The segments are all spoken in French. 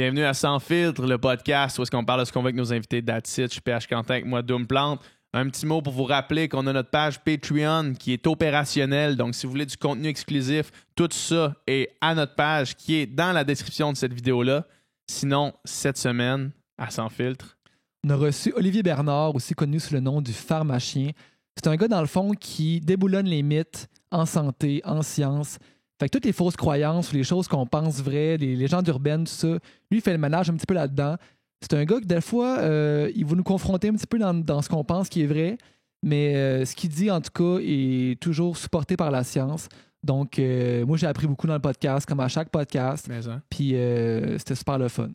Bienvenue à Sans Filtre, le podcast où est-ce qu'on parle de ce qu'on veut avec nos invités. That's it. Je suis PH Quentin avec moi, Doom Plante. Un petit mot pour vous rappeler qu'on a notre page Patreon qui est opérationnelle. Donc, si vous voulez du contenu exclusif, tout ça est à notre page qui est dans la description de cette vidéo-là. Sinon, cette semaine, à Sans Filtre, on a reçu Olivier Bernard, aussi connu sous le nom du pharmacien. C'est un gars, dans le fond, qui déboulonne les mythes en santé, en sciences. Fait que toutes les fausses croyances ou les choses qu'on pense vraies, les légendes urbaines, tout ça, lui, il fait le ménage un petit peu là-dedans. C'est un gars que, des fois, il va nous confronter un petit peu dans ce qu'on pense qui est vrai, mais ce qu'il dit, en tout cas, est toujours supporté par la science. Donc, moi, j'ai appris beaucoup dans le podcast, comme à chaque podcast. Puis, c'était super le fun.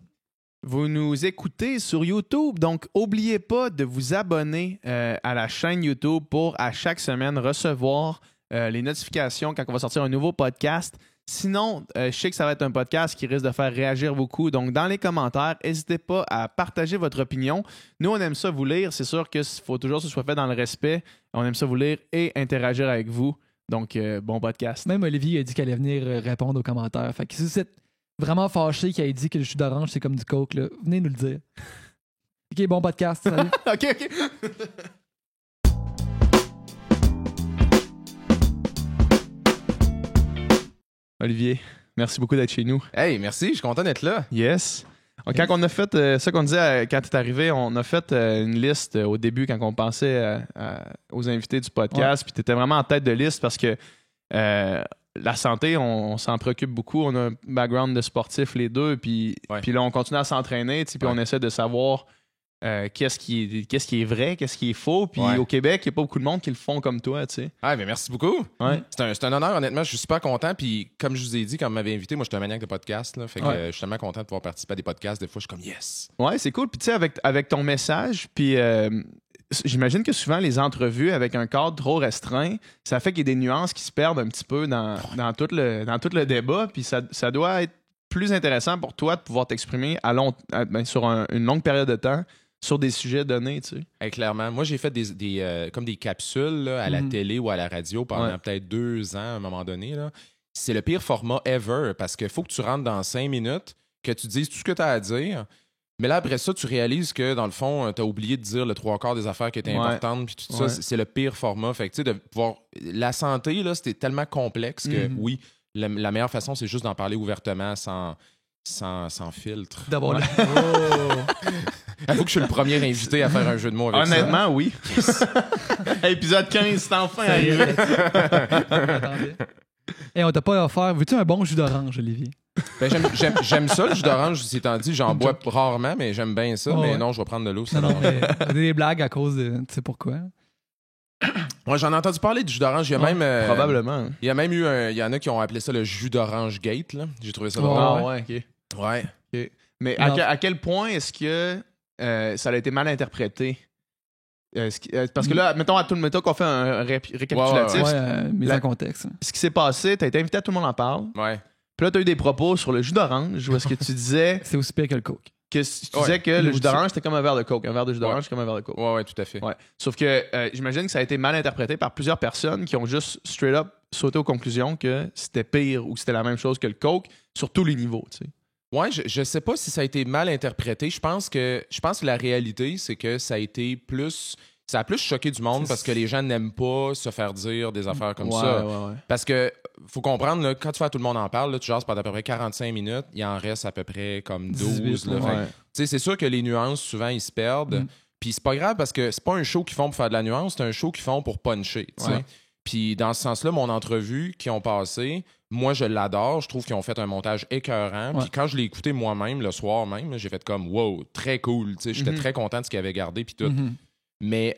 Vous nous écoutez sur YouTube, donc n'oubliez pas de vous abonner à la chaîne YouTube pour, à chaque semaine, recevoir les notifications quand on va sortir un nouveau podcast. Sinon, je sais que ça va être un podcast qui risque de faire réagir beaucoup. Donc, dans les commentaires, n'hésitez pas à partager votre opinion. Nous, on aime ça vous lire. C'est sûr qu'il faut toujours que ce soit fait dans le respect. On aime ça vous lire et interagir avec vous. Donc, bon podcast. Même Olivier a dit qu'elle allait venir répondre aux commentaires. Fait que si vous êtes vraiment fâché qu'il ait dit que le jus d'orange, c'est comme du coke, là, venez nous le dire. OK, bon podcast. Salut. OK. Olivier, merci beaucoup d'être chez nous. Hey, merci, je suis content d'être là. Yes. Quand on a fait, ça qu'on disait quand tu es arrivé, on a fait une liste au début quand on pensait aux invités du podcast, puis tu étais vraiment en tête de liste parce que la santé, on s'en préoccupe beaucoup. On a un background de sportif les deux, puis là, on continue à s'entraîner, puis on essaie de savoir qu'est-ce qui est vrai, qu'est-ce qui est faux. Puis au Québec, il n'y a pas beaucoup de monde qui le font comme toi, tu sais. Ah, mais merci beaucoup. Ouais. C'est un honneur, honnêtement. Je suis super content. Puis comme je vous ai dit, quand vous m'avez invité, moi, je suis un maniaque de podcast. Là, fait que je suis tellement content de pouvoir participer à des podcasts. Des fois, je suis comme yes. Ouais, c'est cool. Puis tu sais, avec ton message, puis j'imagine que souvent, les entrevues avec un cadre trop restreint, ça fait qu'il y a des nuances qui se perdent un petit peu dans tout le débat. Puis ça doit être plus intéressant pour toi de pouvoir t'exprimer sur une longue période de temps sur des sujets donnés, tu sais. Hey, clairement. Moi, j'ai fait comme des capsules là, à la télé ou à la radio pendant peut-être 2 ans à un moment donné. Là. C'est le pire format ever parce qu'il faut que tu rentres dans 5 minutes, que tu dises tout ce que tu as à dire. Mais là, après ça, tu réalises que, dans le fond, tu as oublié de dire le 3/4 des affaires qui étaient importantes. Puis tout ça, c'est le pire format. Fait que, tu sais, de pouvoir... La santé, là, c'était tellement complexe que, oui, la meilleure façon, c'est juste d'en parler ouvertement sans filtre. D'abord, Il faut que je sois le premier invité à faire un jeu de mots avec Honnêtement, ça. oui. Yes. Épisode 15, c'est enfin arrivé. Hey, on t'a pas offert. Veux-tu un bon jus d'orange, Olivier? Ben, j'aime ça, le jus d'orange. C'est étant dit, j'en bois rarement, mais j'aime bien ça. Mais non, je vais prendre de l'eau. Non, mais des blagues à cause de... Tu sais pourquoi? Ouais, j'en ai entendu parler du jus d'orange. Il y a même... Probablement. Il y a même eu il y en a qui ont appelé ça le jus d'orange gate. Là. J'ai trouvé ça drôle. Ah ouais, OK. Ouais. Okay. Mais à quel point est-ce que ça a été mal interprété? Parce que là, mettons qu'on fait un récapitulatif. Mise en contexte. Ce qui s'est passé, t'as été invité à Tout le monde en parle. Ouais. Puis là, t'as eu des propos sur le jus d'orange où est-ce que tu disais... C'est aussi pire que le coke. Tu disais que le jus d'orange, c'était comme un verre de coke. Un verre de jus d'orange, c'est comme un verre de coke. Ouais, tout à fait. Ouais. Sauf que j'imagine que ça a été mal interprété par plusieurs personnes qui ont juste straight up sauté aux conclusions que c'était pire ou que c'était la même chose que le coke sur tous les niveaux, tu sais. Ouais, je sais pas si ça a été mal interprété. Je pense que la réalité, c'est que ça a plus choqué du monde parce que les gens n'aiment pas se faire dire des affaires comme ça. Ouais. Parce que faut comprendre, là, quand tu fais à Tout le monde en parle, là, tu jases pendant à peu près 45 minutes, il en reste à peu près comme 12. 18, là. C'est sûr que les nuances, souvent, ils se perdent. Puis c'est pas grave parce que c'est pas un show qu'ils font pour faire de la nuance, c'est un show qu'ils font pour puncher. Puis dans ce sens-là, mon entrevue qu'ils ont passé, moi, je l'adore. Je trouve qu'ils ont fait un montage écœurant. Puis quand je l'ai écouté moi-même, le soir même, j'ai fait comme « wow, très cool ». J'étais très content de ce qu'ils avaient gardé puis tout. Mais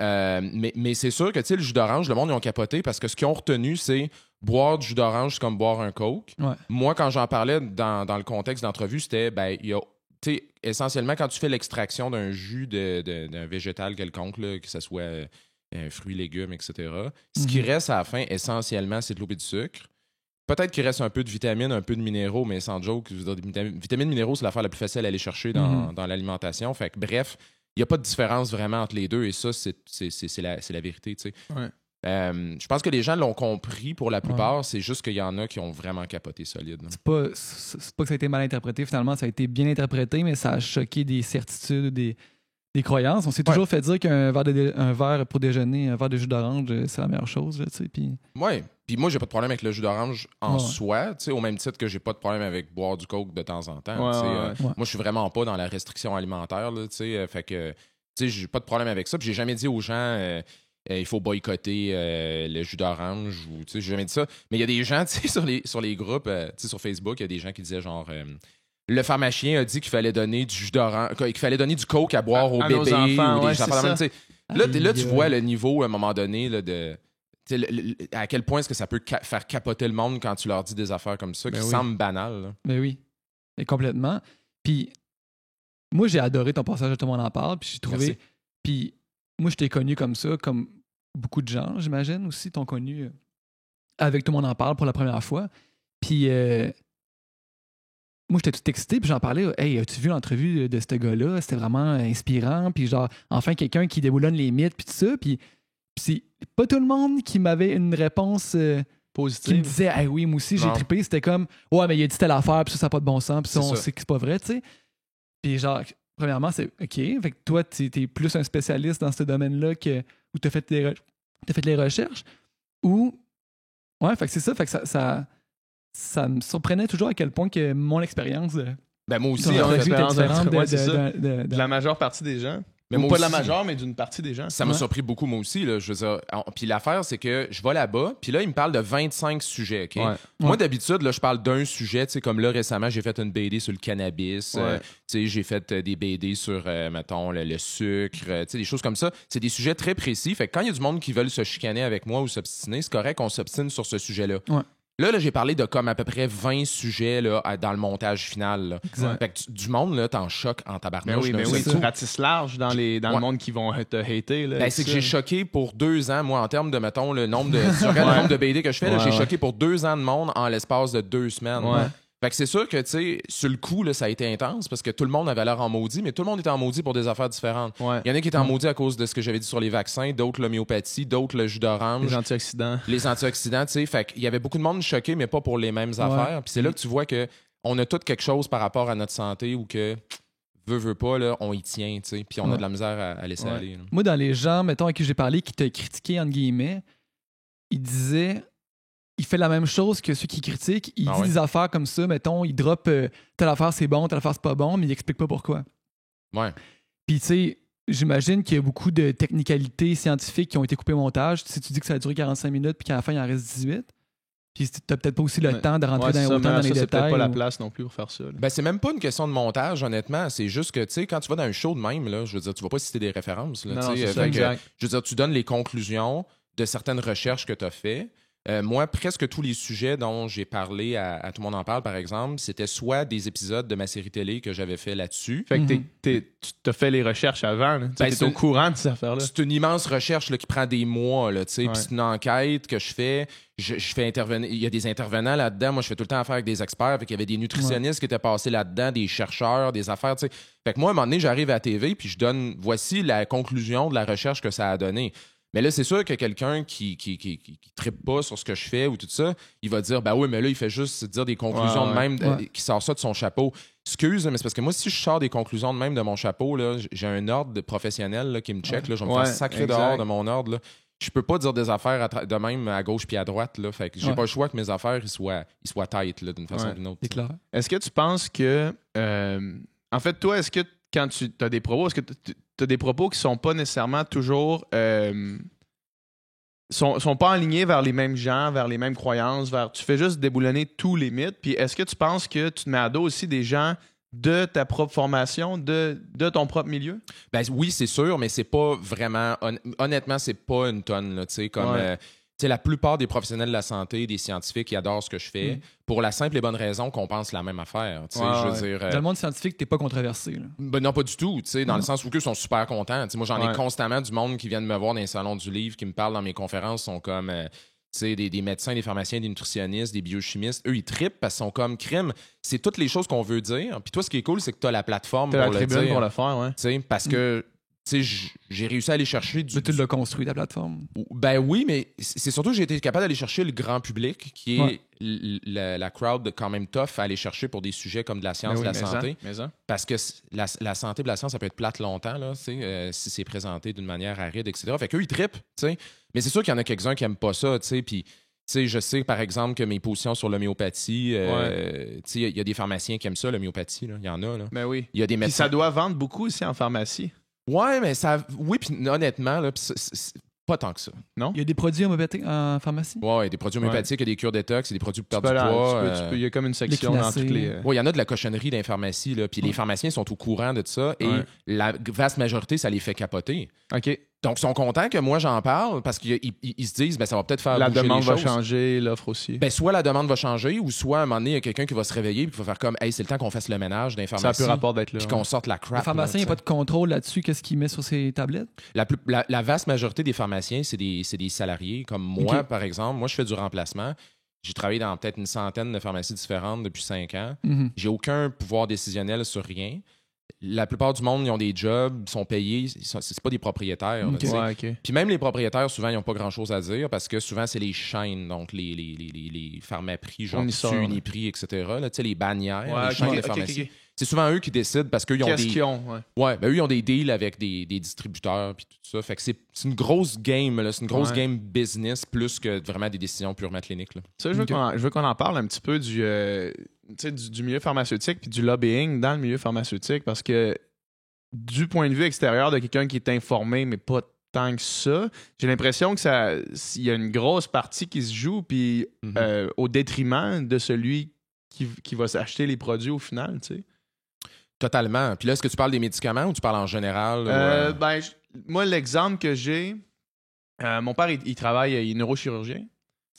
c'est sûr que le jus d'orange, le monde, ils ont capoté parce que ce qu'ils ont retenu, c'est boire du jus d'orange, c'est comme boire un coke. Moi, quand j'en parlais dans le contexte d'entrevue, c'était, essentiellement, quand tu fais l'extraction d'un jus d'un végétal quelconque, là, que ce soit fruits, légumes, etc., ce qui reste à la fin, essentiellement, c'est de l'eau et du sucre. Peut-être qu'il reste un peu de vitamines, un peu de minéraux, mais sans joke, vitamines, minéraux, c'est l'affaire la plus facile à aller chercher dans l'alimentation. Fait que, bref, il n'y a pas de différence vraiment entre les deux et ça, c'est la vérité, tu sais. Je pense que les gens l'ont compris pour la plupart, c'est juste qu'il y en a qui ont vraiment capoté solide. C'est pas que ça a été mal interprété, finalement, ça a été bien interprété, mais ça a choqué des certitudes, des croyances. On s'est toujours fait dire qu'un verre pour déjeuner, un verre de jus d'orange, c'est la meilleure chose. Oui, puis moi, j'ai pas de problème avec le jus d'orange en soi, au même titre que j'ai pas de problème avec boire du coke de temps en temps. Moi, je suis vraiment pas dans la restriction alimentaire, là, fait que j'ai pas de problème avec ça. Puis j'ai jamais dit aux gens... il faut boycotter le jus d'orange ou j'ai jamais dit ça. Mais il y a des gens sur les groupes, sur Facebook, il y a des gens qui disaient genre le pharmacien a dit qu'il fallait donner du jus d'orange, qu'il fallait donner du coke à boire aux bébés enfants, ou des affaires de même. Là, tu vois le niveau à un moment donné là, de à quel point est-ce que ça peut faire capoter le monde quand tu leur dis des affaires comme ça qui semblent banales. Là. Mais oui, et complètement. Puis moi, j'ai adoré ton passage de Tout le monde en parle, puis j'ai trouvé... Puis moi, je t'ai connu comme ça, comme beaucoup de gens, j'imagine, aussi t'ont connu avec Tout le monde en parle pour la première fois. Puis moi, j'étais tout excité, puis j'en parlais. Hey, as-tu vu l'entrevue de ce gars-là? C'était vraiment inspirant. Puis genre, enfin, quelqu'un qui déboulonne les mythes, puis tout ça. Puis c'est pas tout le monde qui m'avait une réponse positive. Qui me disait, hey, oui, moi aussi, j'ai trippé. C'était comme, ouais, mais il a dit telle affaire, puis ça n'a pas de bon sens, puis ça, on sait que c'est pas vrai, tu sais. Puis genre, premièrement, c'est OK. Fait que toi, t'es plus un spécialiste dans ce domaine-là où t'as fait les recherches. Ou. Ouais, fait que c'est ça. Fait que ça me surprenait toujours à quel point que mon expérience. Ben moi aussi, en fait, différente de la majeure partie des gens. Mais pas de la majeure, mais d'une partie des gens. Ça m'a surpris beaucoup, moi aussi. Là, je veux dire, puis l'affaire, c'est que je vais là-bas, puis là, il me parle de 25 sujets. Okay? Moi, d'habitude, là, je parle d'un sujet. Comme là, récemment, j'ai fait une BD sur le cannabis. J'ai fait des BD sur, mettons, le sucre. Des choses comme ça. C'est des sujets très précis. Fait que quand il y a du monde qui veulent se chicaner avec moi ou s'obstiner, c'est correct qu'on s'obstine sur ce sujet-là. Ouais. Là, j'ai parlé de comme à peu près 20 sujets là, dans le montage final. Fait que du monde, là, t'en choques en tabarnouche. Mais oui, tu ratisses large dans le monde qui vont te hater. Là, c'est que j'ai choqué pour 2 ans, moi, en termes de, mettons, le nombre de... Si tu regardes le nombre de BD que je fais, là, j'ai choqué pour 2 ans de monde en l'espace de 2 semaines. Fait que c'est sûr que, tu sais, sur le coup, là, ça a été intense parce que tout le monde avait l'air en maudit, mais tout le monde était en maudit pour des affaires différentes. Il y en a qui étaient en maudit à cause de ce que j'avais dit sur les vaccins, d'autres l'homéopathie, d'autres le jus d'orange. Les antioxydants, tu sais. Fait qu'il y avait beaucoup de monde choqué, mais pas pour les mêmes affaires. Puis c'est là que tu vois que on a tout quelque chose par rapport à notre santé ou que, veut pas, là, on y tient, tu sais. Puis on a de la misère à laisser aller. Là. Moi, dans les gens, mettons, à qui j'ai parlé, qui t'ont critiqué, entre guillemets, ils disaient... Il fait la même chose que ceux qui critiquent. Il dit des affaires comme ça, mettons, il drop telle affaire c'est bon, telle affaire c'est pas bon, mais il explique pas pourquoi. Ouais. Puis tu sais, j'imagine qu'il y a beaucoup de technicalités scientifiques qui ont été coupées au montage. Si tu dis que ça a duré 45 minutes puis qu'à la fin il en reste 18, puis t'as peut-être pas aussi le temps de rentrer autant dans les détails. C'est peut-être pas la place non plus pour faire ça. Là. Ben c'est même pas une question de montage, honnêtement. C'est juste que, tu sais, quand tu vas dans un show de même, là, je veux dire, tu vas pas citer des références. Là, non, c'est ça, exact. Je veux dire, tu donnes les conclusions de certaines recherches que tu as faites. Moi, presque tous les sujets dont j'ai parlé à Tout le monde en parle, par exemple, c'était soit des épisodes de ma série télé que j'avais fait là-dessus. Fait que tu t'as fait les recherches avant. Tu es au courant de ces affaires-là. C'est une immense recherche là, qui prend des mois. Là, puis c'est une enquête que je fais. Je fais intervenir. Il y a des intervenants là-dedans. Moi, je fais tout le temps affaire avec des experts. Fait qu'il y avait des nutritionnistes qui étaient passés là-dedans, des chercheurs, des affaires. T'sais. Fait que moi, à un moment donné, j'arrive à la TV puis je donne voici la conclusion de la recherche que ça a donné. Mais là, c'est sûr que quelqu'un qui trippe pas sur ce que je fais ou tout ça, il va dire, ben oui, mais là, il fait juste dire des conclusions de même, qui sort ça de son chapeau. Excuse, mais c'est parce que moi, si je sors des conclusions de même de mon chapeau, là, j'ai un ordre professionnel là, qui me check. Là, je vais me faire sacrer dehors de mon ordre. Là. Je peux pas dire des affaires de même à gauche puis à droite. Là. Fait que j'ai pas le choix que mes affaires ils soient tight là, d'une façon ou d'une autre. C'est clair. Est-ce que tu penses que... en fait, toi, est-ce que quand tu as des propos, est-ce que tu as des propos qui sont pas nécessairement toujours... sont pas alignés vers les mêmes gens, vers les mêmes croyances, tu fais juste déboulonner tous les mythes. Puis est-ce que tu penses que tu te mets à dos aussi des gens de ta propre formation, de ton propre milieu? Ben oui, c'est sûr, mais c'est pas vraiment... Honnêtement, c'est pas une tonne, là, tu sais, comme... la plupart des professionnels de la santé, des scientifiques, ils adorent ce que je fais pour la simple et bonne raison qu'on pense la même affaire. Je veux dire, dans le monde scientifique, t'es pas controversé. Là. Ben non, pas du tout. Dans le sens où eux sont super contents. Moi, j'en ai constamment du monde qui viennent me voir dans les salons du livre, qui me parlent dans mes conférences, sont comme des médecins, des pharmaciens, des nutritionnistes, des biochimistes. Eux, ils trippent parce qu'ils sont comme crime. C'est toutes les choses qu'on veut dire. Puis toi, ce qui est cool, c'est que tu as la plateforme pour le dire. Pour le faire, parce que tu sais, j'ai réussi à aller chercher Mais tu l'as construit, ta plateforme. Ben oui, mais c'est surtout que j'ai été capable d'aller chercher le grand public, qui est la crowd quand même tough à aller chercher pour des sujets comme de la science, de la santé. Parce que la santé et la science, ça peut être plate longtemps, là, si c'est présenté d'une manière aride, etc. Fait qu'eux, ils trippent, tu sais. Mais c'est sûr qu'il y en a quelques-uns qui n'aiment pas ça, tu sais. Puis, tu sais, je sais, par exemple, que mes positions sur l'homéopathie, tu sais, il y a des pharmaciens qui aiment ça, l'homéopathie, là. Il y en a, là. Ben oui. Il y a des médecins. Puis ça doit vendre beaucoup aussi en pharmacie. Ouais, mais ça... Oui, puis honnêtement, là, c'est pas tant que ça. Non? Il y a des produits homéopathiques en pharmacie? Ouais, des produits homéopathiques, il y a des cures détox, il y a des produits pour perdre du poids. Il y a comme une section dans toutes les... Ouais, il y en a de la cochonnerie dans les pharmacies, là. Puis les pharmaciens sont au courant de ça et la vaste majorité, ça les fait capoter. OK. Donc, ils sont contents que moi, j'en parle parce qu'ils se disent, ben, ça va peut-être faire la bouger demande les va choses. changer, l'offre aussi. Ben, soit la demande va changer ou soit, à un moment donné, il y a quelqu'un qui va se réveiller et qui va faire comme, hey, c'est le temps qu'on fasse le ménage dans les pharmacies. Ça a plus rapport d'être là. Puis qu'on sorte la crap. Le pharmacien, il n'y a pas de contrôle là-dessus. Qu'est-ce qu'il met sur ses tablettes? La vaste majorité des pharmaciens, c'est des salariés. Comme moi, par exemple. Moi, je fais du remplacement. J'ai travaillé dans peut-être une centaine de pharmacies différentes depuis 5 ans. J'ai aucun pouvoir décisionnel sur rien. La plupart du monde, ils ont des jobs, ils sont payés, c'est pas des propriétaires. Là, Puis même les propriétaires, souvent, ils n'ont pas grand-chose à dire parce que souvent, c'est les chaînes, donc les pharmaprix, genre Uniprix, etc. Là, les bannières, les chaînes de pharmacie. C'est souvent eux qui décident parce qu'eux, ils ont eux, ils ont des deals avec des distributeurs puis tout ça. Fait que c'est une grosse game, là. C'est une grosse game business plus que vraiment des décisions purement cliniques. Là. Ça, je veux qu'on en parle un petit peu du milieu pharmaceutique puis du lobbying dans le milieu pharmaceutique parce que du point de vue extérieur de quelqu'un qui est informé, mais pas tant que ça, j'ai l'impression que il y a une grosse partie qui se joue puis au détriment de celui qui va s'acheter les produits au final, tu sais. Totalement. Puis là, est-ce que tu parles des médicaments ou tu parles en général? Moi, l'exemple que j'ai, mon père, il travaille, il est neurochirurgien.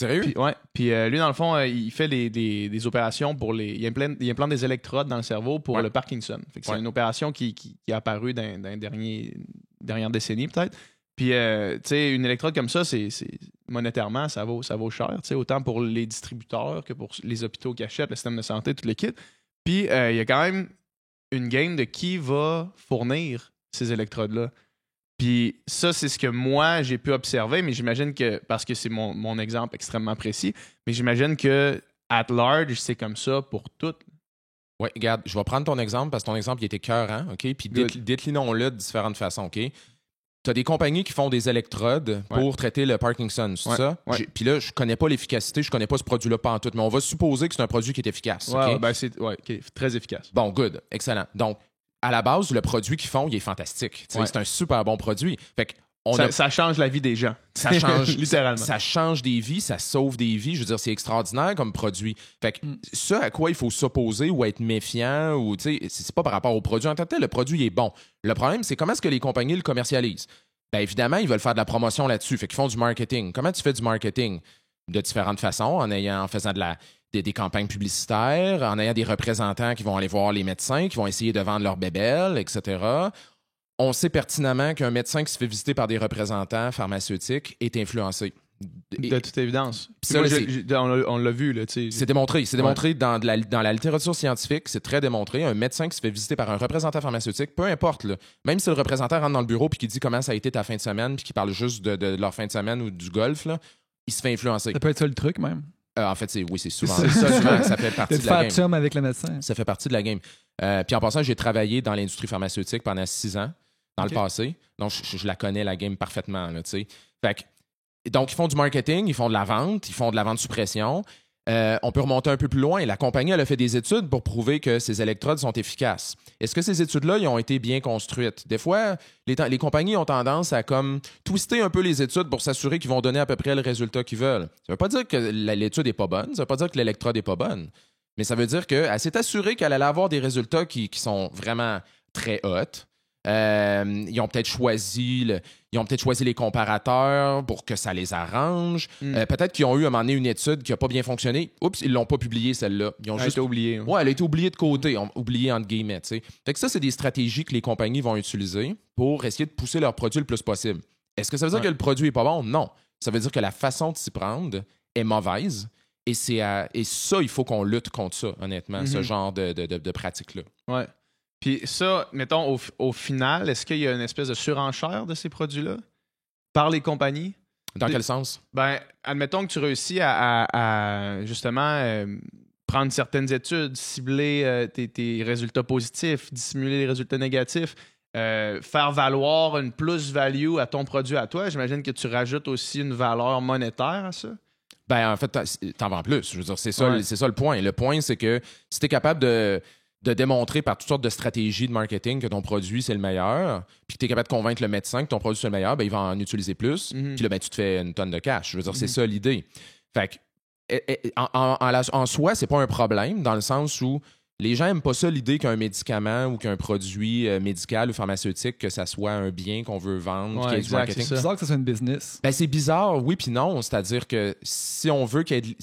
Sérieux? Puis lui, dans le fond, il fait des opérations pour il implante des électrodes dans le cerveau pour le Parkinson. Fait que c'est une opération qui est apparue dans les dernières décennies, peut-être. Puis, tu sais, une électrode comme ça, c'est monétairement, ça vaut cher, tu sais, autant pour les distributeurs que pour les hôpitaux qui achètent, le système de santé, tout le kit. Puis, il y a quand même une game de qui va fournir ces électrodes-là. Puis ça, c'est ce que moi, j'ai pu observer, mais j'imagine que, parce que c'est mon exemple extrêmement précis, mais j'imagine que at large, c'est comme ça pour toutes. Oui, regarde, je vais prendre ton exemple parce que ton exemple, il était écœurant, OK? Puis déclinons-le de différentes façons, OK? Tu as des compagnies qui font des électrodes pour traiter le Parkinson, c'est ça? Puis là, je connais pas l'efficacité, je connais pas ce produit-là pas en tout, mais on va supposer que c'est un produit qui est efficace. C'est très efficace. Bon, good, excellent. Donc, à la base, le produit qu'ils font, il est fantastique. C'est un super bon produit. Fait que ça change la vie des gens. Ça change littéralement. Ça change des vies, ça sauve des vies. Je veux dire, c'est extraordinaire comme produit. Fait que ce à quoi il faut s'opposer ou être méfiant, ou c'est pas par rapport au produit en tant que tel. Le produit est bon. Le problème, c'est comment est-ce que les compagnies le commercialisent. Bien évidemment, ils veulent faire de la promotion là-dessus. Fait qu'ils font du marketing. Comment tu fais du marketing? De différentes façons, en faisant des campagnes publicitaires, en ayant des représentants qui vont aller voir les médecins, qui vont essayer de vendre leur bébelle, etc. On sait pertinemment qu'un médecin qui se fait visiter par des représentants pharmaceutiques est influencé. De toute évidence. Ça, on l'a vu. Là, c'est démontré. C'est démontré dans la littérature scientifique. C'est très démontré. Un médecin qui se fait visiter par un représentant pharmaceutique, peu importe. Là, même si le représentant rentre dans le bureau et qu'il dit comment ça a été ta fin de semaine puis qu'il parle juste de leur fin de semaine ou du golf, là, il se fait influencer. Ça peut être ça le truc, même. En fait, c'est souvent ça. Ça fait partie de la game. Chum avec le médecin. Ça fait partie de la game. Puis en passant, j'ai travaillé dans l'industrie pharmaceutique pendant 6 ans dans le passé. Donc, je la connais, la game, parfaitement. Là, donc, ils font du marketing, ils font de la vente sous pression. On peut remonter un peu plus loin. La compagnie, elle a fait des études pour prouver que ces électrodes sont efficaces. Est-ce que ces études-là, ils ont été bien construites? Des fois, les compagnies ont tendance à comme twister un peu les études pour s'assurer qu'ils vont donner à peu près le résultat qu'ils veulent. Ça ne veut pas dire que l'étude n'est pas bonne, ça ne veut pas dire que l'électrode n'est pas bonne, mais ça veut dire qu'elle s'est assurée qu'elle allait avoir des résultats qui sont vraiment très hauts. Ils ont peut-être choisi les comparateurs pour que ça les arrange. Peut-être qu'ils ont eu à un moment donné une étude qui n'a pas bien fonctionné. Oups, ils l'ont pas publiée, celle-là. Ils ont juste été oubliée. Ouais, elle a été oubliée de côté, oubliée entre guillemets. T'sais. Fait que ça, c'est des stratégies que les compagnies vont utiliser pour essayer de pousser leur produit le plus possible. Est-ce que ça veut dire que le produit est pas bon? Non. Ça veut dire que la façon de s'y prendre est mauvaise. Et ça, il faut qu'on lutte contre ça, honnêtement, ce genre de pratique-là. Ouais. Puis ça, mettons, au final, est-ce qu'il y a une espèce de surenchère de ces produits-là par les compagnies? Dans quel sens? Ben, admettons que tu réussis à justement prendre certaines études, cibler tes résultats positifs, dissimuler les résultats négatifs, faire valoir une plus-value à ton produit à toi. J'imagine que tu rajoutes aussi une valeur monétaire à ça. Ben, en fait, t'en vends plus. Je veux dire, c'est ça le point. Le point, c'est que si t'es capable de démontrer par toutes sortes de stratégies de marketing que ton produit, c'est le meilleur, puis que tu es capable de convaincre le médecin que ton produit, c'est le meilleur, ben, il va en utiliser plus. Puis là, ben, tu te fais une tonne de cash. Je veux dire, c'est ça l'idée. Fait que, en soi, c'est pas un problème, dans le sens où les gens n'aiment pas ça, l'idée qu'un médicament ou qu'un produit médical ou pharmaceutique, que ça soit un bien qu'on veut vendre, qu'il y ait du marketing. C'est bizarre que ça soit une business. Ben, c'est bizarre, oui puis non. C'est-à-dire que si on veut qu'il y ait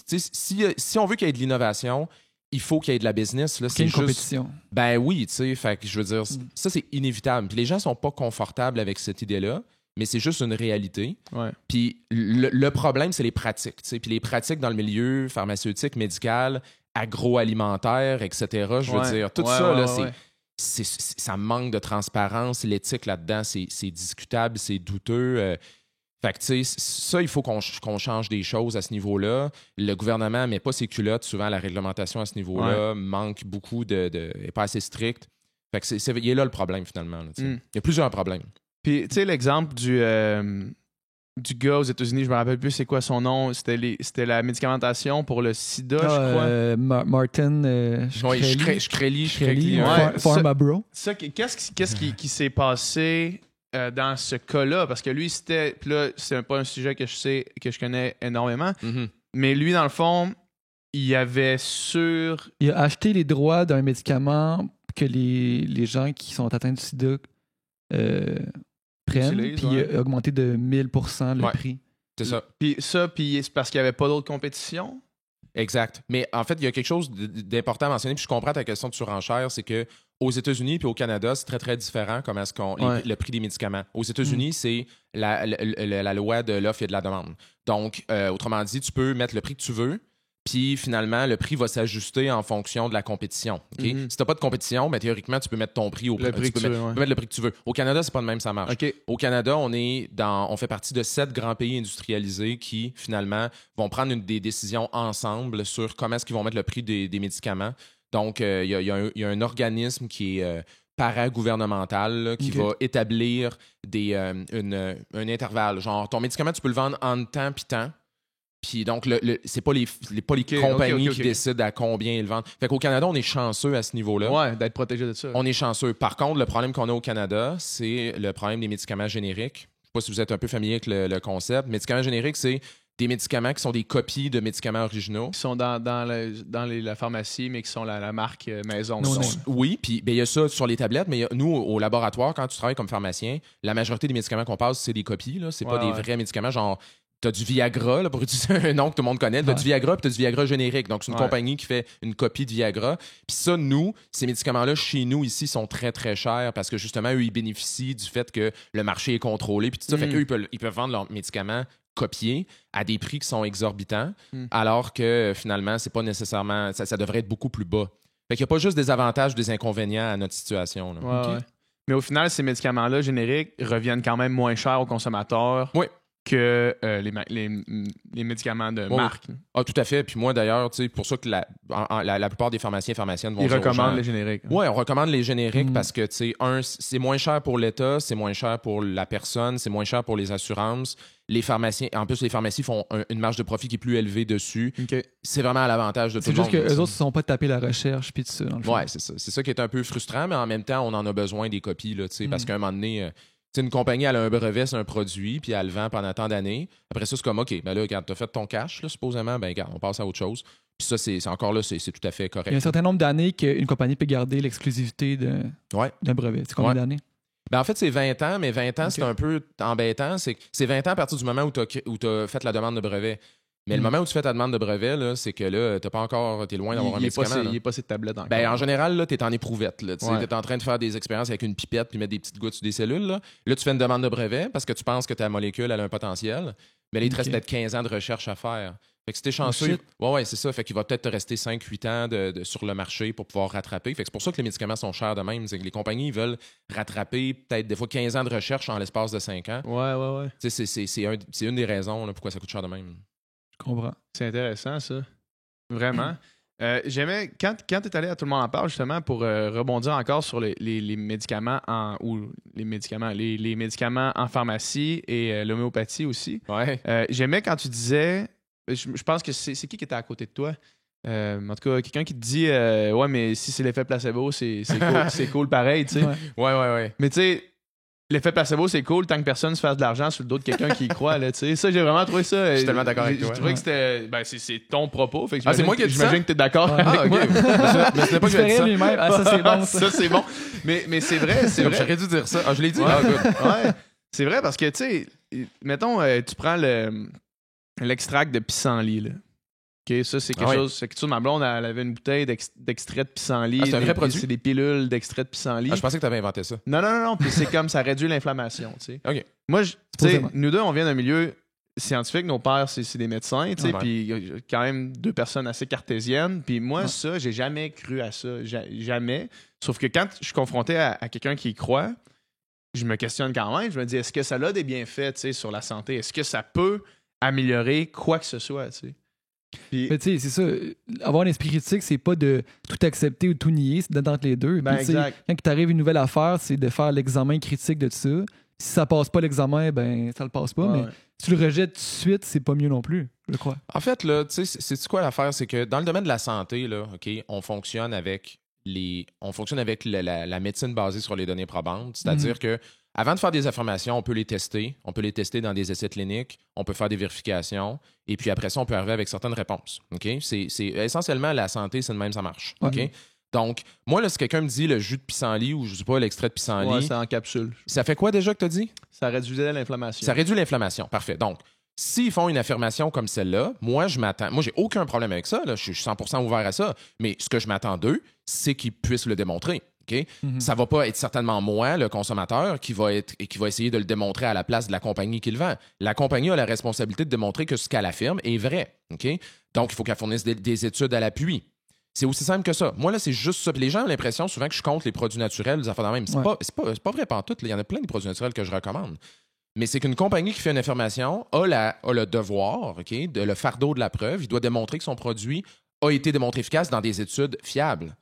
si on veut qu'il y ait de l'innovation, il faut qu'il y ait de la business. Là, c'est une compétition. Ben oui, tu sais, fait que je veux dire, ça, c'est inévitable. Puis les gens sont pas confortables avec cette idée-là, mais c'est juste une réalité. Ouais. Puis le problème, c'est les pratiques, tu sais. Puis les pratiques dans le milieu pharmaceutique, médical, agroalimentaire, etc., je veux dire, tout ça, là, ça manque de transparence. L'éthique là-dedans, c'est discutable, c'est douteux. Fait que, tu sais, ça, il faut qu'on change des choses à ce niveau-là. Le gouvernement ne met pas ses culottes. Souvent, la réglementation à ce niveau-là manque beaucoup n'est pas assez stricte. Fait que il est là le problème, finalement. Là, il y a plusieurs problèmes. Puis, tu sais, l'exemple du gars aux États-Unis, je me rappelle plus c'est quoi son nom, c'était la médicamentation pour le sida, je crois. Martin Shkreli. Pharma-Bro. Ça, qu'est-ce qui s'est passé dans ce cas-là? Parce que lui, puis là, c'est pas un sujet que je connais énormément, mais lui, dans le fond, il avait Il a acheté les droits d'un médicament que les gens qui sont atteints du sida prennent, puis il a augmenté de 1000% le prix. C'est ça. Puis c'est parce qu'il n'y avait pas d'autre compétition? Exact. Mais en fait, il y a quelque chose d'important à mentionner, puis je comprends ta question de surenchère, c'est que aux États-Unis puis au Canada, c'est très, très différent comment est-ce le prix des médicaments. Aux États-Unis, c'est la loi de l'offre et de la demande. Donc, autrement dit, tu peux mettre le prix que tu veux, puis finalement, le prix va s'ajuster en fonction de la compétition. Okay? Si tu n'as pas de compétition, ben, théoriquement, tu peux mettre ton prix au prix. Tu peux mettre le prix que tu veux. Au Canada, c'est pas de même, ça marche. Okay. Au Canada, on fait partie de 7 grands pays industrialisés qui, finalement, vont prendre des décisions ensemble sur comment est-ce qu'ils vont mettre le prix des médicaments. Donc, il y a un organisme qui est paragouvernemental là, qui va établir un intervalle. Genre, ton médicament, tu peux le vendre en temps puis temps. Puis donc, c'est pas les compagnies qui décident à combien ils vendent. Fait qu'au Canada, on est chanceux à ce niveau-là. Ouais, d'être protégé de ça. On est chanceux. Par contre, le problème qu'on a au Canada, c'est le problème des médicaments génériques. Je sais pas si vous êtes un peu familier avec le concept. Médicaments génériques, c'est des médicaments qui sont des copies de médicaments originaux. Qui sont dans la pharmacie, mais qui sont la marque maison. Oui, puis il y a ça sur les tablettes, mais nous, au laboratoire, quand tu travailles comme pharmacien, la majorité des médicaments qu'on passe, c'est des copies. Là. C'est pas des vrais médicaments, genre... Tu as du Viagra, là, pour utiliser un nom que tout le monde connaît. Tu as du Viagra, puis tu as du Viagra générique. Donc, c'est une compagnie qui fait une copie de Viagra. Puis ça, ces médicaments-là, chez nous, ici, sont très, très chers parce que, justement, eux, ils bénéficient du fait que le marché est contrôlé. Puis tout ça, fait qu'eux, ils peuvent vendre leurs médicaments copiés à des prix qui sont exorbitants, alors que, finalement, c'est pas nécessairement... Ça devrait être beaucoup plus bas. Fait qu'il n'y a pas juste des avantages ou des inconvénients à notre situation. Là. Ouais. Mais au final, ces médicaments-là génériques reviennent quand même moins cher aux consommateurs. Oui. Que les médicaments de marque. Ah, tout à fait. Puis moi, d'ailleurs, tu sais, pour ça que la plupart des pharmaciens et pharmaciennes vont ils recommandent les génériques. Oui, on recommande les génériques parce que, tu sais, c'est moins cher pour l'État, c'est moins cher pour la personne, c'est moins cher pour les assurances. Les pharmaciens, en plus, les pharmacies font une marge de profit qui est plus élevée dessus. C'est vraiment à l'avantage de tout le monde. C'est juste qu'eux autres ne se sont pas tapés la recherche puis tout ça. Oui, c'est ça. C'est ça qui est un peu frustrant, mais en même temps, on en a besoin des copies, là, tu sais, parce qu'à un moment donné... une compagnie, elle a un brevet sur un produit, puis elle le vend pendant tant d'années. Après ça, c'est comme, OK, ben là, quand tu as fait ton cash, là, supposément, ben regarde, on passe à autre chose. Puis ça, c'est encore là, c'est tout à fait correct. Il y a un certain nombre d'années qu'une compagnie peut garder l'exclusivité d'un brevet. C'est combien d'années? Ben en fait, c'est 20 ans, mais 20 ans, c'est un peu embêtant. C'est 20 ans à partir du moment où tu as fait la demande de brevet. Mais le moment où tu fais ta demande de brevet, là, c'est que là, t'es loin d'avoir un médicament. Il n'est pas cette tablette encore. Ben, en général, là, t'es en éprouvette. Tu es en train de faire des expériences avec une pipette puis mettre des petites gouttes sur des cellules. Là, tu fais une demande de brevet parce que tu penses que ta molécule elle a un potentiel. Mais là, il te reste peut-être 15 ans de recherche à faire. Fait que si t'es chanceux, ouais, c'est ça. Fait qu'il va peut-être te rester 5-8 ans sur le marché pour pouvoir rattraper. Fait que c'est pour ça que les médicaments sont chers de même. C'est que les compagnies veulent rattraper peut-être des fois 15 ans de recherche en l'espace de 5 ans. Ouais. C'est une des raisons là, pourquoi ça coûte cher de même. Je comprends. C'est intéressant, ça. Vraiment. J'aimais, quand tu es allé à Tout le monde en parle, justement, pour rebondir encore sur les médicaments les médicaments en pharmacie et l'homéopathie aussi. Ouais. J'aimais quand tu disais, je pense que c'est qui était à côté de toi? En tout cas, quelqu'un qui te dit ouais, mais si c'est l'effet placebo, c'est cool, c'est cool pareil, tu sais. Ouais. Mais tu sais, l'effet placebo, c'est cool tant que personne se fasse de l'argent sur le dos de quelqu'un qui y croit, là, tu sais. Ça, j'ai vraiment trouvé ça. Je suis tellement d'accord avec toi. J'ai trouvé que c'était. Ben, c'est ton propos. Fait que c'est moi qui ai dit ça? j'imagine que t'es d'accord Ouais. avec moi. Mais ce n'est pas que j'ai dit ça. lui-même. Ah, ça, c'est bon, ça, c'est bon. Mais c'est vrai, c'est vrai. J'aurais dû dire ça. Ah, je l'ai dit. Ouais. Ah, good. Ouais. C'est vrai parce que, tu sais, mettons, tu prends l'extract de pissenlit, là. OK, ça, c'est quelque chose. C'est quelque chose. Ma blonde, elle avait une bouteille d'extrait de pissenlit. Ah, c'est un vrai produit? C'est des pilules d'extrait de pissenlit. Ah, je pensais que tu avais inventé ça. Non. Puis c'est comme ça réduit l'inflammation, tu sais. OK. Moi, tu sais, nous deux, on vient d'un milieu scientifique. Nos pères, c'est des médecins, tu sais. Ouais. Puis il y a quand même deux personnes assez cartésiennes. Puis moi, ça, j'ai jamais cru à ça. Jamais. Sauf que quand je suis confronté à quelqu'un qui y croit, je me questionne quand même. Je me dis, est-ce que ça a des bienfaits, tu sais, sur la santé? Est-ce que ça peut améliorer quoi que ce soit, tu sais? Puis, Mais tu sais, c'est ça. Avoir un esprit critique, c'est pas de tout accepter ou tout nier, c'est d'être entre les deux. Ben, Puis, tu sais, exact. quand t'arrives une nouvelle affaire, c'est de faire l'examen critique de ça. Si ça passe pas l'examen, ben ça le passe pas. Ouais. Mais si tu le rejettes tout de suite, c'est pas mieux non plus, je crois. En fait, là, tu sais, c'est quoi l'affaire? C'est que dans le domaine de la santé, là, OK, on fonctionne avec la médecine basée sur les données probantes. C'est-à-dire que avant de faire des affirmations, on peut les tester. On peut les tester dans des essais cliniques. On peut faire des vérifications. Et puis après ça, on peut arriver avec certaines réponses. OK? C'est essentiellement la santé, c'est de même, ça marche. OK? Donc, moi, là, si quelqu'un me dit le jus de pissenlit ou, je sais pas, l'extrait de pissenlit... Ouais, c'est en capsule. Ça fait quoi déjà que tu as dit? Ça réduisait l'inflammation. Ça réduit l'inflammation. Parfait. Donc, s'ils font une affirmation comme celle-là, moi, je m'attends... Moi, j'ai aucun problème avec ça. Là. Je suis 100% ouvert à ça. Mais ce que je m'attends d'eux, c'est qu'ils puissent le démontrer. Okay? Ça va pas être certainement moi, le consommateur, qui va essayer de le démontrer à la place de la compagnie qui le vend. La compagnie a la responsabilité de démontrer que ce qu'elle affirme est vrai. Okay? Donc, il faut qu'elle fournisse des études à l'appui. C'est aussi simple que ça. Moi, là, c'est juste ça. Puis les gens ont l'impression souvent que je compte les produits naturels, des affaires de même. C'est pas vrai pantoute. Il y en a plein de produits naturels que je recommande. Mais c'est qu'une compagnie qui fait une affirmation a le devoir, okay, de le fardeau de la preuve. Il doit démontrer que son produit a été démontré efficace dans des études fiables.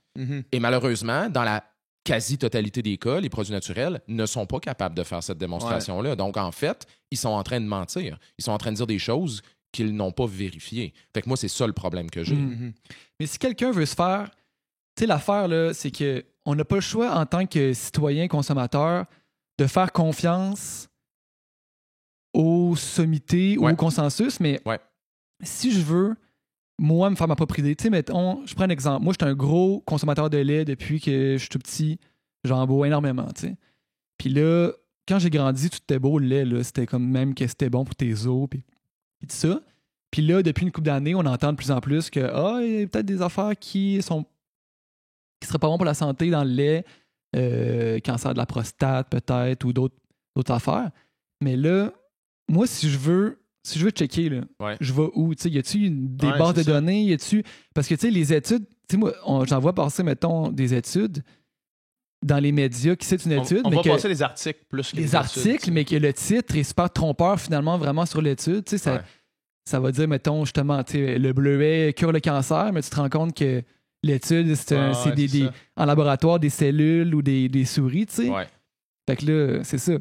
Et malheureusement, dans la quasi-totalité des cas, les produits naturels ne sont pas capables de faire cette démonstration-là. Ouais. Donc, en fait, ils sont en train de mentir. Ils sont en train de dire des choses qu'ils n'ont pas vérifiées. Fait que moi, c'est ça le problème que j'ai. Mais si quelqu'un veut se faire... Tu sais, l'affaire, là, c'est qu'on n'a pas le choix en tant que citoyen, consommateur, de faire confiance aux sommités ou au consensus. Mais si je veux, moi, me faire ma propre idée. Tu sais, mettons, je prends un exemple. Moi, je suis un gros consommateur de lait depuis que je suis tout petit. J'en bois énormément, tu sais. Puis là, quand j'ai grandi, tout était beau, le lait, là. C'était comme même que c'était bon pour tes os, puis tout ça. Puis là, depuis une couple d'années, on entend de plus en plus que, il y a peut-être des affaires qui seraient pas bonnes pour la santé dans le lait, cancer de la prostate, peut-être, ou d'autres affaires. Mais là, moi, si je veux checker, là, je vais où? T'sais, y a-tu des bases de données? Y a-tu... Parce que, tu sais, les études... Tu sais, moi, j'en vois passer, mettons, des études dans les médias qui citent une étude. On va passer les articles plus que les articles, études, mais que le titre est super trompeur, finalement, vraiment, sur l'étude. Tu sais, ça va dire, mettons, justement, tu sais, le bleuet cure le cancer, mais tu te rends compte que l'étude, c'est en laboratoire des cellules ou des souris, tu sais. Fait que là, c'est ça.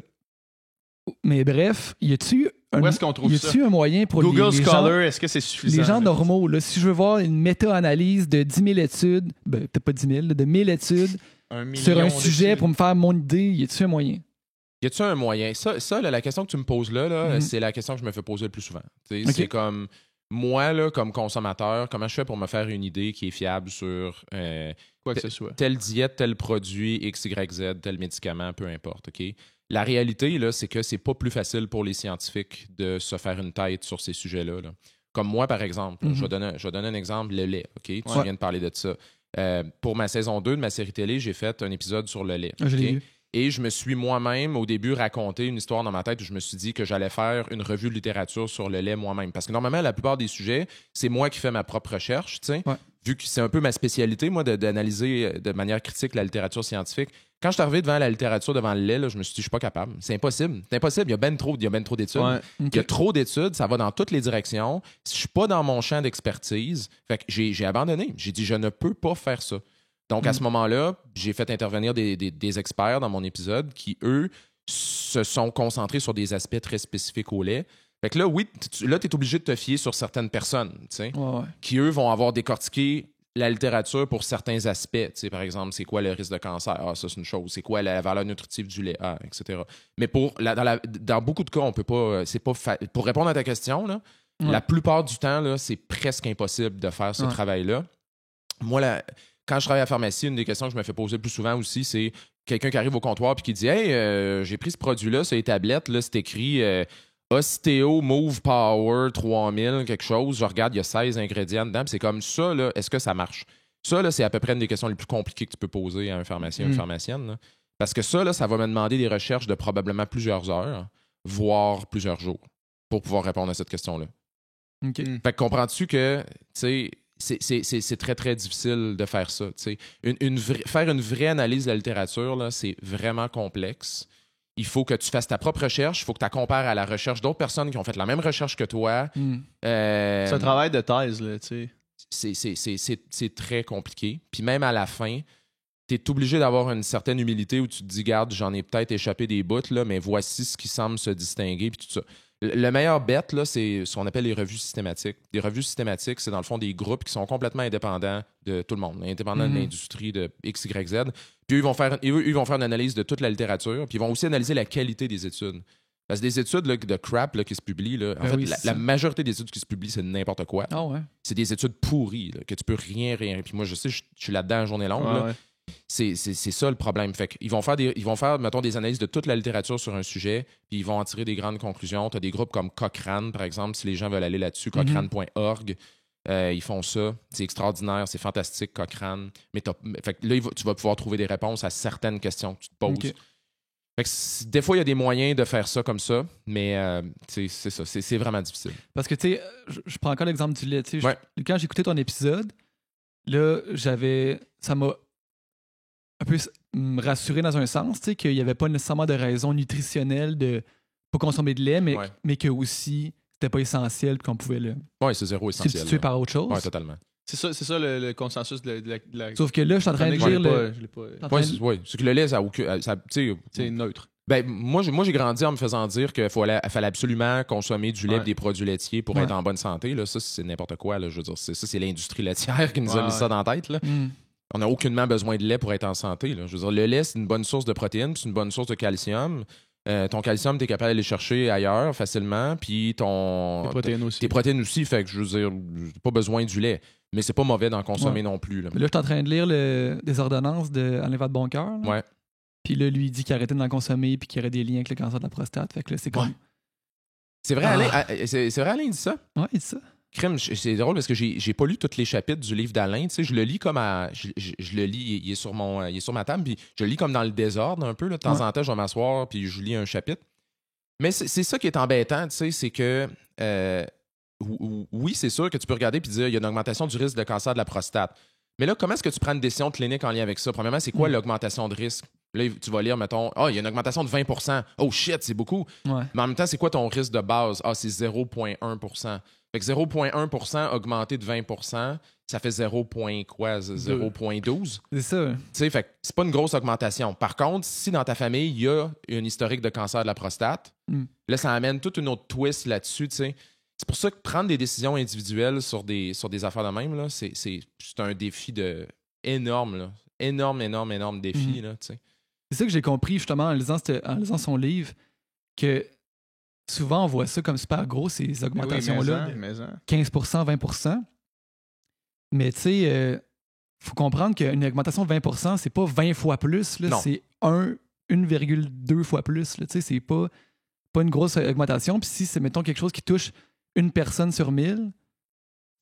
Mais bref, y a-tu où est-ce qu'on trouve ça? Y a-tu un moyen pour Google les Scholar, gens, est-ce que c'est suffisant? Les gens normaux, là, si je veux voir une méta-analyse de 10 000 études, peut-être pas 10 000, de 1000 études sur un sujet pour me faire mon idée, y a-tu un moyen? Y a-tu un moyen? Ça là, la question que tu me poses là, c'est la question que je me fais poser le plus souvent. Okay. C'est comme, moi, là, comme consommateur, comment je fais pour me faire une idée qui est fiable sur quoi que ce soit. Telle diète, tel produit, X, Y, Z, tel médicament, peu importe, OK? La réalité, là, c'est que c'est pas plus facile pour les scientifiques de se faire une tête sur ces sujets-là. Là. Comme moi, par exemple, je vais donner un exemple, le lait, OK? Tu viens de parler de ça. Pour ma saison 2 de ma série télé, j'ai fait un épisode sur le lait. Je l'ai vu. Et je me suis moi-même, au début, raconté une histoire dans ma tête où je me suis dit que j'allais faire une revue de littérature sur le lait moi-même. Parce que normalement, la plupart des sujets, c'est moi qui fais ma propre recherche, tu sais. Ouais. Vu que c'est un peu ma spécialité, moi, d'analyser de manière critique la littérature scientifique. Quand je suis arrivé devant la littérature, devant le lait, là, je me suis dit, je suis pas capable. C'est impossible. C'est impossible. Il y a ben trop d'études. Ouais. Il y a trop d'études. Ça va dans toutes les directions. Je suis pas dans mon champ d'expertise. Fait que j'ai abandonné. J'ai dit, je ne peux pas faire ça. Donc, à ce moment-là, j'ai fait intervenir des experts dans mon épisode qui, eux, se sont concentrés sur des aspects très spécifiques au lait. Fait que là, oui, tu es obligé de te fier sur certaines personnes, tu sais, qui, eux, vont avoir décortiqué la littérature pour certains aspects. Tu sais, par exemple, c'est quoi le risque de cancer? Ah, ça, c'est une chose. C'est quoi la valeur nutritive du lait? Ah, etc. Mais dans beaucoup de cas, on peut pas... Pour répondre à ta question, là, la plupart du temps, là, c'est presque impossible de faire ce travail-là. Moi, quand je travaille à la pharmacie, une des questions que je me fais poser le plus souvent aussi, c'est quelqu'un qui arrive au comptoir et qui dit « Hey, j'ai pris ce produit-là sur les tablettes, là, c'est écrit Osteo Move Power 3000, quelque chose. Je regarde, il y a 16 ingrédients dedans. C'est comme ça, là, est-ce que ça marche? » Ça, là, c'est à peu près une des questions les plus compliquées que tu peux poser à un pharmacien ou une pharmacienne. Là. Parce que ça, là, ça va me demander des recherches de probablement plusieurs heures, voire plusieurs jours, pour pouvoir répondre à cette question-là. OK. Fait que comprends-tu que, tu sais, c'est très, très difficile de faire ça. Faire une vraie analyse de la littérature, là, c'est vraiment complexe. Il faut que tu fasses ta propre recherche. Il faut que tu la compares à la recherche d'autres personnes qui ont fait la même recherche que toi. C'est un travail de thèse, là, tu sais. C'est très compliqué. Puis même à la fin, tu es obligé d'avoir une certaine humilité où tu te dis, garde, j'en ai peut-être échappé des bouts, là, mais voici ce qui semble se distinguer. Puis tout ça. Le meilleur bet, là, c'est ce qu'on appelle les revues systématiques. Des revues systématiques, c'est dans le fond des groupes qui sont complètement indépendants de tout le monde, indépendants de l'industrie de X, Y, Z. Puis eux, ils vont faire une analyse de toute la littérature, puis ils vont aussi analyser la qualité des études. Parce que des études là, de crap là, qui se publient, là, en fait, la majorité des études qui se publient, c'est n'importe quoi. Ah ouais. C'est des études pourries, là, que tu peux rien. Puis moi, je sais, je suis là-dedans à journée longue. Là. C'est ça le problème. Fait qu'ils vont faire, mettons, des analyses de toute la littérature sur un sujet, puis ils vont en tirer des grandes conclusions. Tu as des groupes comme Cochrane, par exemple, si les gens veulent aller là-dessus, cochrane.org. Ils font ça. C'est extraordinaire, c'est fantastique, Cochrane. Mais fait que là, tu vas pouvoir trouver des réponses à certaines questions que tu te poses. Okay. Fait que des fois, il y a des moyens de faire ça comme ça, mais c'est ça, c'est vraiment difficile. Parce que, tu sais, je prends encore l'exemple du lait. Quand j'ai écouté ton épisode, là, ça m'a un peu rassuré dans un sens, tu sais, qu'il n'y avait pas nécessairement de raison nutritionnelle de pas consommer de lait, mais que aussi c'était pas essentiel qu'on pouvait le c'est zéro essentiel. Substituer par autre chose. Oui, totalement. C'est ça le consensus de la... Sauf que là, je suis en train de dire... Oui, c'est que le lait, ça c'est neutre. Ben, moi, j'ai grandi en me faisant dire qu'il fallait absolument consommer du lait et des produits laitiers pour être en bonne santé. Là. Ça, c'est n'importe quoi. Là. Je veux dire, c'est l'industrie laitière qui nous a mis ça dans la tête. Là. On n'a aucunement besoin de lait pour être en santé. Là. Je veux dire, le lait, c'est une bonne source de protéines, c'est une bonne source de calcium. Ton calcium, tu es capable d'aller chercher ailleurs facilement. Puis tes protéines aussi. Fait que, je veux dire, pas besoin du lait. Mais c'est pas mauvais d'en consommer non plus. Là, je suis en train de lire des ordonnances d'Alain Vadeboncoeur. Ouais. Puis là, lui, il dit qu'il arrêtait d'en consommer puis qu'il y aurait des liens avec le cancer de la prostate. Fait que là, c'est comme... C'est vrai, Alain, Alain dit ça? Ouais, il dit ça. Crime, c'est drôle parce que j'ai pas lu tous les chapitres du livre d'Alain. Tu sais, je le lis comme je le lis, il est sur ma table, puis je le lis comme dans le désordre un peu. Là. De temps en temps, je vais m'asseoir puis je lis un chapitre. Mais c'est ça qui est embêtant, tu sais, c'est que oui, c'est sûr que tu peux regarder puis dire il y a une augmentation du risque de cancer de la prostate. Mais là, comment est-ce que tu prends une décision clinique en lien avec ça? Premièrement, c'est quoi l'augmentation de risque? Là, tu vas lire, mettons, il y a une augmentation de 20%. Oh shit, c'est beaucoup. Ouais. Mais en même temps, c'est quoi ton risque de base? C'est 0,1%. Fait que 0,1% augmenté de 20%, ça fait 0,12. C'est ça. Tu sais, fait que c'est pas une grosse augmentation. Par contre, si dans ta famille, il y a une historique de cancer de la prostate, là, ça amène toute une autre twist là-dessus, tu sais. C'est pour ça que prendre des décisions individuelles sur des affaires de même, là, c'est un défi énorme, là. Énorme défi, là, tu sais. C'est ça que j'ai compris, justement, en lisant son livre, que souvent, on voit ça comme super gros, ces augmentations-là. 15%, 20%. Mais tu sais, faut comprendre qu'une augmentation de 20%, c'est pas 20 fois plus, là, c'est 1,2 fois plus. Tu sais, c'est pas une grosse augmentation. Puis si c'est, mettons, quelque chose qui touche une personne sur 1000,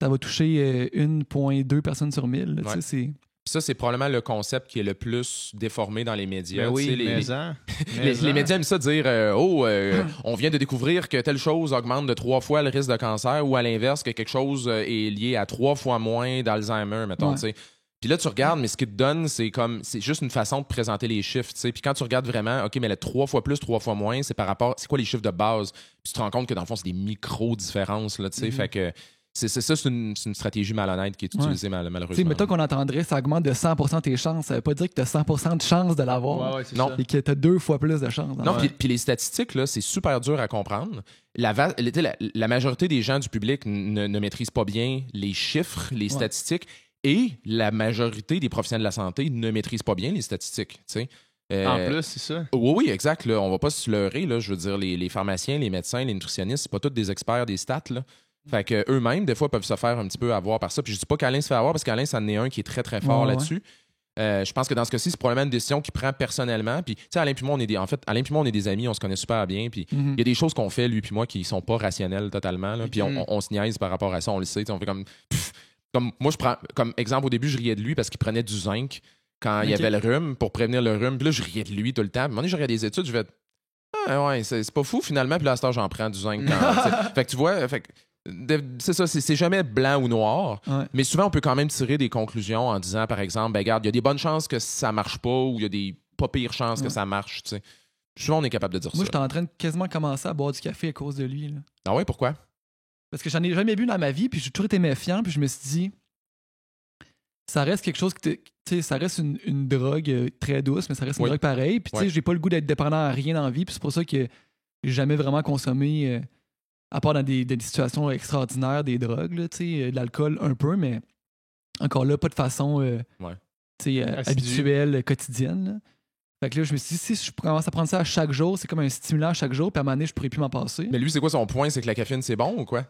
ça va toucher 1,2 personnes sur 1000. Là, tu sais, Puis ça, c'est probablement le concept qui est le plus déformé dans les médias. Ben oui, Tu sais, les médias aiment ça dire on vient de découvrir que telle chose augmente de 3 fois le risque de cancer, ou à l'inverse, que quelque chose est lié à 3 fois moins d'Alzheimer, mettons. Tu sais. Puis là, tu regardes, mais ce qu'ils te donnent, c'est juste une façon de présenter les chiffres. T'sais. Puis quand tu regardes vraiment, OK, mais le 3 fois plus, 3 fois moins, c'est par rapport. C'est quoi les chiffres de base? Puis tu te rends compte que dans le fond, c'est des micro-différences. Là, Fait que c'est une stratégie malhonnête qui est utilisée malheureusement. Mettons qu'on entendrait, ça augmente de 100% tes chances. Ça veut pas dire que tu as 100% de chances de l'avoir. Non. Et que tu as 2 fois plus de chances. Non, puis les statistiques, là, c'est super dur à comprendre. La majorité des gens du public ne maîtrisent pas bien les chiffres, les statistiques. Et la majorité des professionnels de la santé ne maîtrisent pas bien les statistiques. En plus, c'est ça. Oui, exact. Là, on va pas se leurrer. Là, je veux dire, les pharmaciens, les médecins, les nutritionnistes, c'est pas tous des experts des stats. Là. Fait que eux-mêmes, des fois, peuvent se faire un petit peu avoir par ça. Puis je dis pas qu'Alain se fait avoir parce qu'Alain, c'en est un qui est très, très fort là-dessus. Je pense que dans ce cas-ci, c'est probablement une décision qu'il prend personnellement. Puis, tu sais, Alain puis moi, on est des amis, on se connaît super bien. Puis, il y a des choses qu'on fait, lui puis moi, qui sont pas rationnelles totalement. Là. Puis, on se niaise par rapport à ça, on le sait. On fait comme moi, je prends comme exemple, au début, je riais de lui parce qu'il prenait du zinc quand il y avait le rhume pour prévenir le rhume. Puis là, je riais de lui tout le temps. Puis, à un moment donné, je regardais des études, je vais c'est pas fou finalement. Puis là, à ce temps, j'en prends du zinc. Fait que tu vois, c'est ça, c'est jamais blanc ou noir. Mais souvent, on peut quand même tirer des conclusions en disant, par exemple, regarde, il y a des bonnes chances que ça marche pas ou il y a des pas pires chances que ça marche. T'sais. Souvent, on est capable de dire ça. Moi, j'étais en train de quasiment commencer à boire du café à cause de lui. Là. Ah ouais, pourquoi? Parce que j'en ai jamais bu dans ma vie, puis j'ai toujours été méfiant, puis je me suis dit, ça reste quelque chose ça reste une drogue très douce, mais ça reste une drogue pareille. Puis tu sais, j'ai pas le goût d'être dépendant à rien dans la vie, puis c'est pour ça que j'ai jamais vraiment consommé, à part dans des situations extraordinaires, des drogues, là, de l'alcool un peu, mais encore là, pas de façon habituelle, quotidienne. Là. Fait que là, je me suis dit, si je commence à prendre ça à chaque jour, c'est comme un stimulant à chaque jour, puis à un moment donné, je pourrais plus m'en passer. Mais lui, c'est quoi son point? C'est que la caféine, c'est bon ou quoi?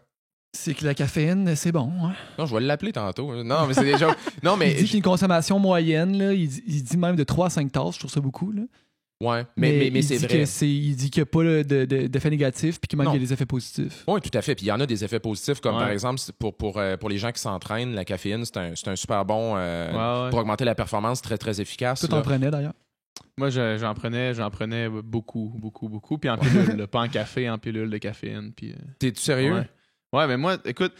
C'est que la caféine, c'est bon. Hein? Non, je vais l'appeler tantôt. Non, mais c'est déjà. Non, mais. Il dit qu'une consommation moyenne, là, il dit même de 3 à 5 tasses, je trouve ça beaucoup. Là. Ouais, mais c'est vrai. Il dit qu'il n'y a pas d'effets négatifs puis qu'il manque des effets positifs. Oui, tout à fait. Puis il y en a des effets positifs, comme par exemple, pour les gens qui s'entraînent, la caféine, c'est un super bon pour augmenter la performance, très, très efficace. Toi, t'en prenais d'ailleurs? Moi, j'en prenais beaucoup. Puis en pilule, pas en café, en pilule de caféine. Puis, T'es-tu sérieux? Ouais, mais moi, écoute,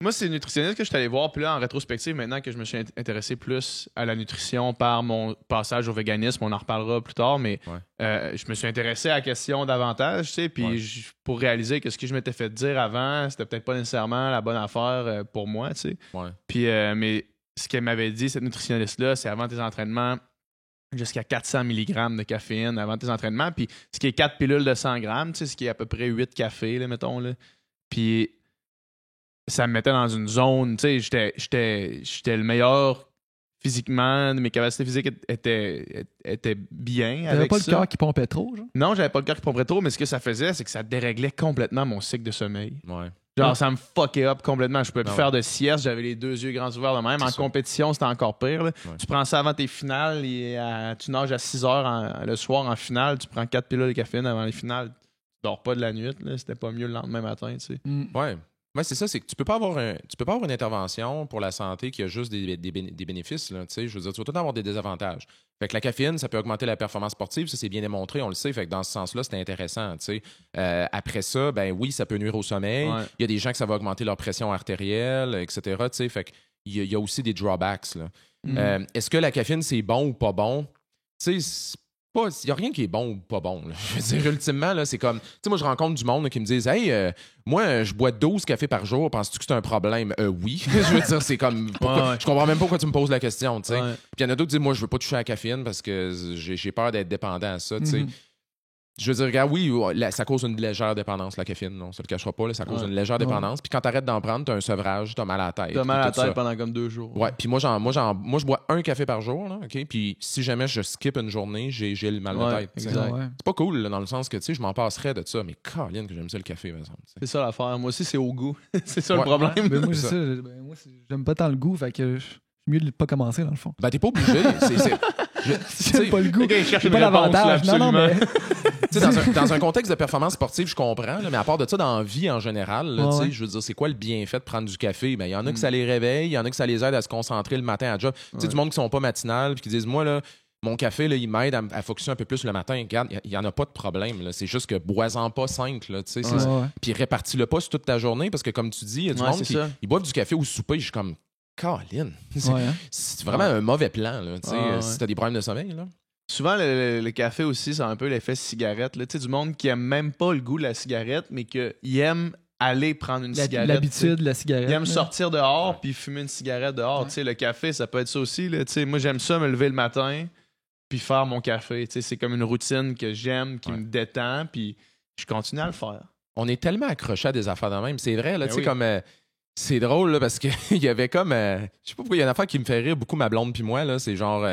c'est le nutritionniste que je suis allé voir. Puis là, en rétrospective, maintenant que je me suis intéressé plus à la nutrition par mon passage au véganisme, on en reparlera plus tard, mais je me suis intéressé à la question davantage, tu sais, puis pour réaliser que ce que je m'étais fait dire avant, c'était peut-être pas nécessairement la bonne affaire pour moi, tu sais. Ouais. Puis, mais ce qu'elle m'avait dit, cette nutritionniste-là, c'est avant tes entraînements, jusqu'à 400 mg de caféine avant tes entraînements, puis ce qui est 4 pilules de 100 grammes, tu sais, ce qui est à peu près 8 cafés, là, mettons, là. Puis ça me mettait dans une zone, tu sais, j'étais le meilleur physiquement, mes capacités physiques étaient bien T'avais avec pas ça. Le cœur qui pompait trop, genre? Non, j'avais pas le cœur qui pompait trop, mais ce que ça faisait, c'est que ça déréglait complètement mon cycle de sommeil. Ouais. Genre, ça me fuckait up complètement. Je pouvais plus faire de sieste, j'avais les 2 yeux grands ouverts de même. En compétition, c'était encore pire. Là. Ouais. Tu prends ça avant tes finales, tu nages à 6 heures le soir en finale, tu prends 4 pilules de caféine avant les finales. Tu dors pas de la nuit, là. C'était pas mieux le lendemain matin, tu sais. Ouais. Ouais, c'est ça, c'est que tu peux pas avoir une intervention pour la santé qui a juste des bénéfices, là, tu sais, je veux dire, tu vas tout le temps avoir des désavantages. Fait que la caféine, ça peut augmenter la performance sportive, ça c'est bien démontré, on le sait, fait que dans ce sens-là, c'est intéressant, tu sais. Après ça, ben oui, ça peut nuire au sommeil, il y a des gens que ça va augmenter leur pression artérielle, etc., tu sais, fait qu'il y a aussi des drawbacks, là. Est-ce que la caféine, c'est bon ou pas bon? Tu sais, il n'y a rien qui est bon ou pas bon. Là. Je veux dire, ultimement, là, c'est comme... Tu sais, moi, je rencontre du monde là, qui me disent « Hey, moi, je bois 12 cafés par jour. Penses-tu que c'est un problème? » Oui. Je veux dire, c'est comme... Je comprends même pas pourquoi tu me poses la question, tu sais. Puis il y en a d'autres qui disent « Moi, je veux pas toucher à la caféine parce que j'ai peur d'être dépendant à ça, tu sais. Je veux dire, regarde, oui, ça cause une légère dépendance, la caféine. On se le cachera pas, là, ça cause une légère dépendance. Puis quand t'arrêtes d'en prendre, t'as un sevrage, t'as mal à la tête. T'as mal à la tête pendant comme 2 jours. Ouais, puis moi, je bois 1 café par jour, là, OK? Puis si jamais je skip une journée, j'ai le mal de tête. Exact. C'est pas cool, là, dans le sens que, tu sais, je m'en passerais de ça. Mais Caroline, que j'aime ça le café, par exemple. C'est ça l'affaire. Moi aussi, c'est au goût. C'est ça le problème. Ben, moi, c'est ça. Moi, j'aime pas tant le goût, fait que je suis mieux de pas commencer, dans le fond. Ben, t'es pas obligé. J'aime pas le goût. Il cherche J'ai une pas réponse, l'avantage. là, Non, mais. Tu sais, dans un contexte de performance sportive, je comprends, là, mais à part de ça, dans la vie en général, là, tu sais, je veux dire, c'est quoi le bienfait de prendre du café? Ben, il y en a que ça les réveille, il y en a que ça les aide à se concentrer le matin à job. Tu sais, du monde qui sont pas matinales puis qui disent, moi, là, mon café, là, il m'aide à focuser un peu plus le matin. Regarde, il n'y en a pas de problème. Là. C'est juste que bois-en pas 5. Là, puis répartis-le pas sur toute ta journée parce que, comme tu dis, il y a du monde qui ils boivent du café au souper. Je suis comme, Caroline. C'est vraiment un mauvais plan. Là, si tu as des problèmes de sommeil. Là. Souvent, le café aussi, c'est un peu l'effet cigarette. Là. Tu sais, du monde qui aime même pas le goût de la cigarette, mais qui aime aller prendre une cigarette. L'habitude de la cigarette. Il aime sortir dehors puis fumer une cigarette dehors. Tu sais, le café, ça peut être ça aussi. Là. Tu sais, moi, j'aime ça me lever le matin puis faire mon café. Tu sais, c'est comme une routine que j'aime, qui me détend, puis je continue à le faire. On est tellement accroché à des affaires de même. C'est vrai, là, tu sais, comme... c'est drôle, là, parce qu'il y avait comme... je sais pas pourquoi, il y a une affaire qui me fait rire beaucoup, ma blonde puis moi, là, c'est genre...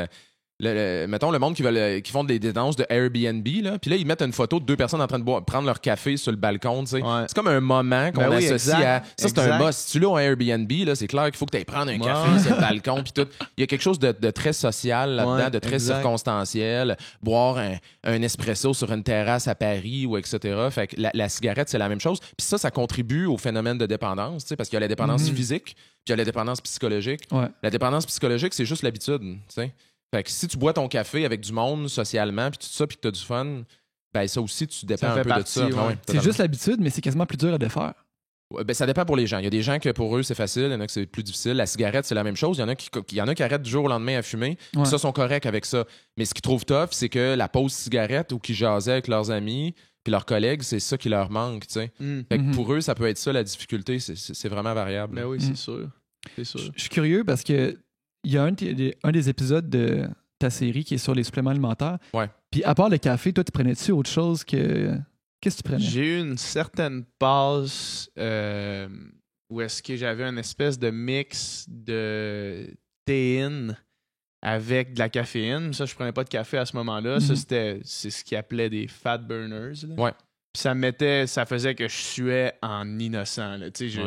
mettons le monde qui font des annonces de Airbnb, là, puis là, ils mettent une photo de deux personnes en train de prendre leur café sur le balcon, tu sais. C'est comme un moment qu'on associe à... Ça, c'est un boss. Si tu l'as au Airbnb, là, c'est clair qu'il faut que tu ailles prendre un café sur le balcon, puis tout. Il y a quelque chose de très social là-dedans, de très circonstanciel. Boire un espresso sur une terrasse à Paris, ou etc. Fait que la cigarette, c'est la même chose. Puis ça contribue au phénomène de dépendance, tu sais, parce qu'il y a la dépendance physique, puis il y a la dépendance psychologique. La dépendance psychologique, c'est juste l'habitude, tu sais. Fait que si tu bois ton café avec du monde socialement puis tout ça puis que t'as du fun, ben ça aussi tu dépends un peu de ça. C'est juste l'habitude, mais c'est quasiment plus dur à défaire. Ben, ça dépend pour les gens. Il y a des gens que pour eux c'est facile, il y en a que c'est plus difficile. La cigarette, c'est la même chose. Il y en a qui arrêtent du jour au lendemain à fumer. Ça sont corrects avec ça. Mais ce qu'ils trouvent tough, c'est que la pause cigarette ou qu'ils jasaient avec leurs amis puis leurs collègues, c'est ça qui leur manque. Fait que pour eux, ça peut être ça la difficulté. C'est vraiment variable. Ben oui, c'est sûr. C'est sûr. Je suis curieux parce que il y a un des épisodes de ta série qui est sur les suppléments alimentaires. Puis à part le café, toi, tu prenais-tu autre chose que... Qu'est-ce que tu prenais? J'ai eu une certaine passe où est-ce que j'avais une espèce de mix de théine avec de la caféine. Ça, je prenais pas de café à ce moment-là. Ça, c'est ce qu'ils appelaient des fat burners. Là. Puis ça faisait que je suais en innocent. Là. Tu sais,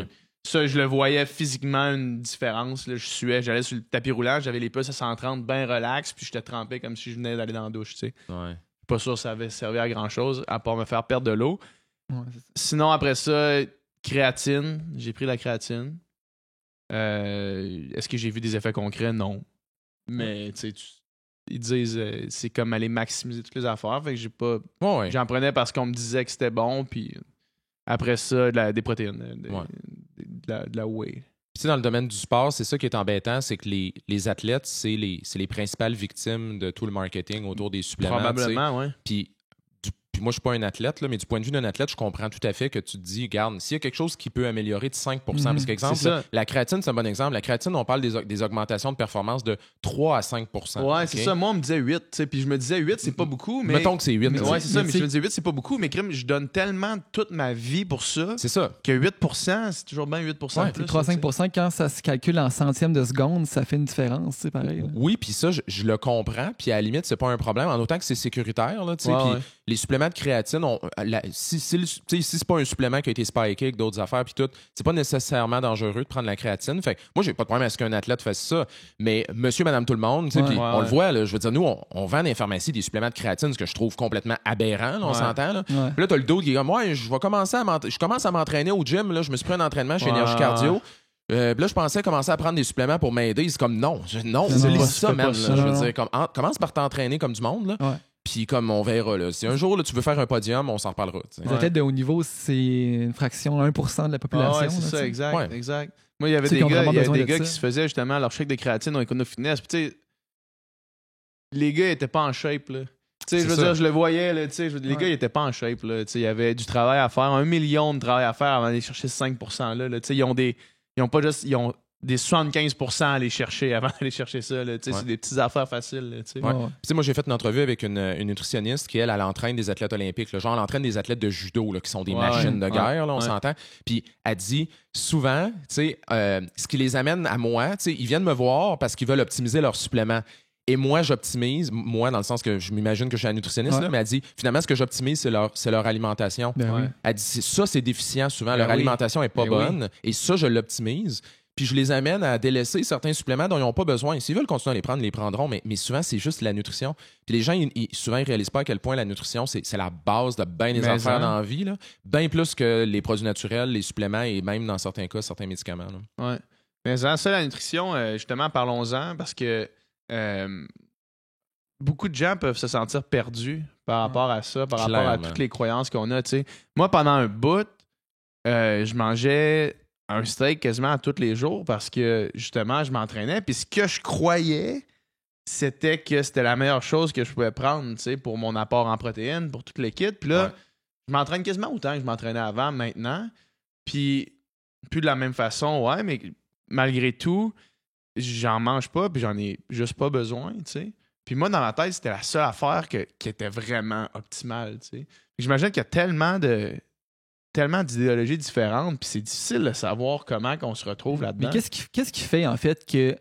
ça, je le voyais physiquement une différence. Là. Je suais, j'allais sur le tapis roulant, j'avais les pouces à 130 bien relax, puis j'étais trempé comme si je venais d'aller dans la douche. Tu sais. Pas sûr que ça avait servi à grand-chose, à part me faire perdre de l'eau. Sinon, après ça, créatine. J'ai pris la créatine. Est-ce que j'ai vu des effets concrets? Non. Mais, tu sais, ils disent c'est comme aller maximiser toutes les affaires. Fait que j'ai pas... J'en prenais parce qu'on me disait que c'était bon, puis... Après ça, des protéines, de la whey. Puis dans le domaine du sport, c'est ça qui est embêtant, c'est que les athlètes, c'est les principales victimes de tout le marketing autour des suppléments. Probablement, oui. Puis moi, je suis pas un athlète, là, mais du point de vue d'un athlète, je comprends tout à fait que tu te dis, regarde, s'il y a quelque chose qui peut améliorer de 5 parce qu'exemple, la créatine, c'est un bon exemple. La créatine, on parle des augmentations de performance de 3 à 5 c'est ça. Moi, on me disait 8. Puis je me disais 8, c'est pas beaucoup. Mais... Mettons que c'est 8. Oui, c'est ça. Mais je me disais 8, c'est pas beaucoup. Mais crime, je donne tellement toute ma vie pour ça. C'est ça. Que 8 c'est toujours bien 8 plus. 3 à 5 quand ça se calcule en centièmes de seconde, ça fait une différence. C'est pareil. Là. Oui, puis ça, je le comprends. Puis à la limite, c'est pas un problème. En autant que c'est sécuritaire. Là, puis les suppléments de créatine, si c'est pas un supplément qui a été spiké avec d'autres affaires puis tout, c'est pas nécessairement dangereux de prendre la créatine. Fait que moi, j'ai pas de problème à ce qu'un athlète fasse ça. Mais monsieur, madame, tout le monde, on le voit, là, je veux dire, nous, on vend dans les pharmacies des suppléments de créatine, ce que je trouve complètement aberrant, là, on s'entend. Là. Puis là, t'as le dos qui est comme, je commence à m'entraîner au gym, là, je me suis pris un entraînement chez Énergie Cardio. Là, je pensais commencer à prendre des suppléments pour m'aider. C'est comme, non, c'est ça, même. Je veux dire, commence par t'entraîner comme du monde, là. Puis comme on verra, là, si un jour là, tu veux faire un podium, on s'en reparlera. Les athlètes de haut niveau, c'est une fraction 1% de la population. C'est ça, exact. Moi, il y avait des gars qui se faisaient justement leur chèque de créatine au Econo Fitness. Puis, les gars n'étaient pas en shape. Là. Je veux dire, je le voyais. Là, les gars, ils n'étaient pas en shape. Il y avait du travail à faire, 1 million de travail à faire avant d'aller chercher ce 5%-là. Là. Ils ont des 75% à aller chercher avant d'aller chercher ça. C'est des petites affaires faciles. Moi, j'ai fait une entrevue avec une nutritionniste qui, elle entraîne des athlètes olympiques. Là, genre, elle entraîne des athlètes de judo là, qui sont des machines de guerre, là, on s'entend. Puis elle dit, souvent, ce qui les amène à moi, ils viennent me voir parce qu'ils veulent optimiser leurs suppléments. Et moi, j'optimise, dans le sens que je m'imagine que je suis un nutritionniste, là, mais elle dit, finalement, ce que j'optimise, c'est leur alimentation. Elle dit, ça, c'est déficient souvent. Leur alimentation n'est pas bonne. Et ça, je l'optimise. puis je les amène à délaisser certains suppléments dont ils n'ont pas besoin. S'ils veulent continuer à les prendre, ils les prendront, mais souvent, c'est juste la nutrition. Puis les gens, souvent, ils ne réalisent pas à quel point la nutrition, c'est la base de bien des affaires dans la vie, là. Bien plus que les produits naturels, les suppléments et même, dans certains cas, certains médicaments. Oui. Mais ça, la nutrition, justement, parlons-en, parce que beaucoup de gens peuvent se sentir perdus par rapport à ça, par rapport à toutes les croyances qu'on a. T'sais. Moi, pendant un bout, je mangeais un steak quasiment tous les jours parce que, justement, je m'entraînais. Puis ce que je croyais, c'était que c'était la meilleure chose que je pouvais prendre pour mon apport en protéines, pour toute l'équipe. Puis là, je m'entraîne quasiment autant que je m'entraînais avant, maintenant. Puis, plus de la même façon, ouais, mais malgré tout, j'en mange pas, puis j'en ai juste pas besoin, tu sais. Puis moi, dans ma tête, c'était la seule affaire qui était vraiment optimale, tu sais. J'imagine qu'il y a tellement d'idéologies différentes, puis c'est difficile de savoir comment on se retrouve là-dedans. Mais qu'est-ce qui fait, en fait, que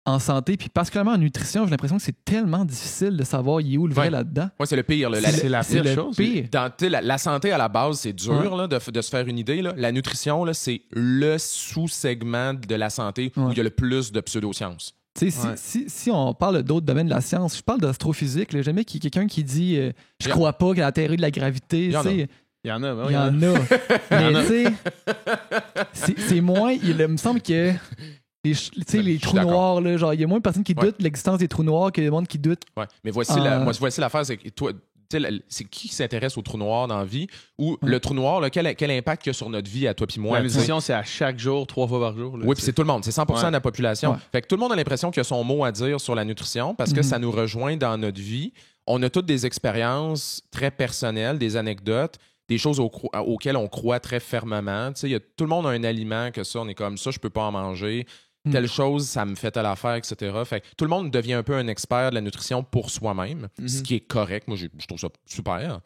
en santé, puis particulièrement en nutrition, j'ai l'impression que c'est tellement difficile de savoir il est où le vrai là-dedans. Oui, c'est le pire. C'est la pire chose. Pire. La santé, à la base, c'est dur là, de se faire une idée. Là. La nutrition, là, c'est le sous-segment de la santé où il y a le plus de pseudosciences. Si on parle d'autres domaines de la science, je parle d'astrophysique, là, jamais quelqu'un qui dit je crois pas qu'à la théorie de la gravité. Il y en a. Il y en a. Mais tu sais, c'est moins. Il me semble que les trous noirs, là, genre, il y a moins de personnes qui doutent de l'existence des trous noirs que des monde qui doutent. Ouais. Mais voici l'affaire, c'est que toi, c'est qui s'intéresse aux trous noirs dans la vie ou le trou noir, là, quel impact il y a sur notre vie à toi puis moi? La nutrition, c'est à chaque jour, 3 fois par jour. Là, oui, puis c'est tout le monde. C'est 100% de la population. Fait que tout le monde a l'impression qu'il a son mot à dire sur la nutrition parce que ça nous rejoint dans notre vie. On a toutes des expériences très personnelles, des anecdotes, des choses auxquelles on croit très fermement. Tout le monde a un aliment que ça, on est comme ça, je peux pas en manger. Telle chose, ça me fait telle affaire, etc. Fait que tout le monde devient un peu un expert de la nutrition pour soi-même, ce qui est correct. Moi, je trouve ça super.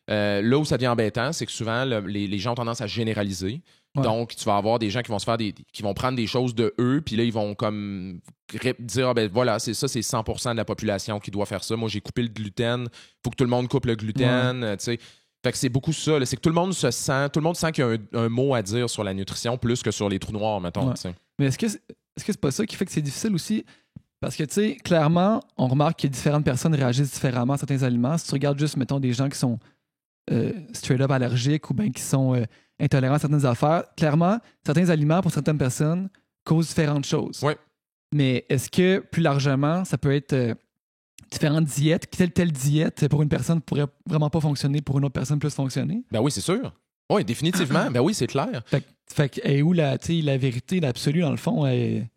Là où ça devient embêtant, c'est que souvent, les gens ont tendance à généraliser. Ouais. Donc, tu vas avoir des gens qui vont qui vont prendre des choses de eux, puis là, ils vont comme dire, voilà, c'est ça, c'est 100% de la population qui doit faire ça. Moi, j'ai coupé le gluten. Il faut que tout le monde coupe le gluten, tu sais. Fait que c'est beaucoup ça. C'est que tout le monde sent qu'il y a un mot à dire sur la nutrition plus que sur les trous noirs, mettons. Ouais. Mais est-ce que c'est pas ça qui fait que c'est difficile aussi? Parce que, tu sais, clairement, on remarque que différentes personnes réagissent différemment à certains aliments. Si tu regardes juste, mettons, des gens qui sont straight up allergiques ou bien qui sont intolérants à certaines affaires, clairement, certains aliments, pour certaines personnes, causent différentes choses. Oui. Mais est-ce que, plus largement, ça peut être différentes diètes, telle diète pour une personne pourrait vraiment pas fonctionner, pour une autre personne plus fonctionner? Ben oui, c'est sûr. Oui, définitivement. Ben oui, c'est clair. Fait que où la vérité, l'absolu, dans le fond, il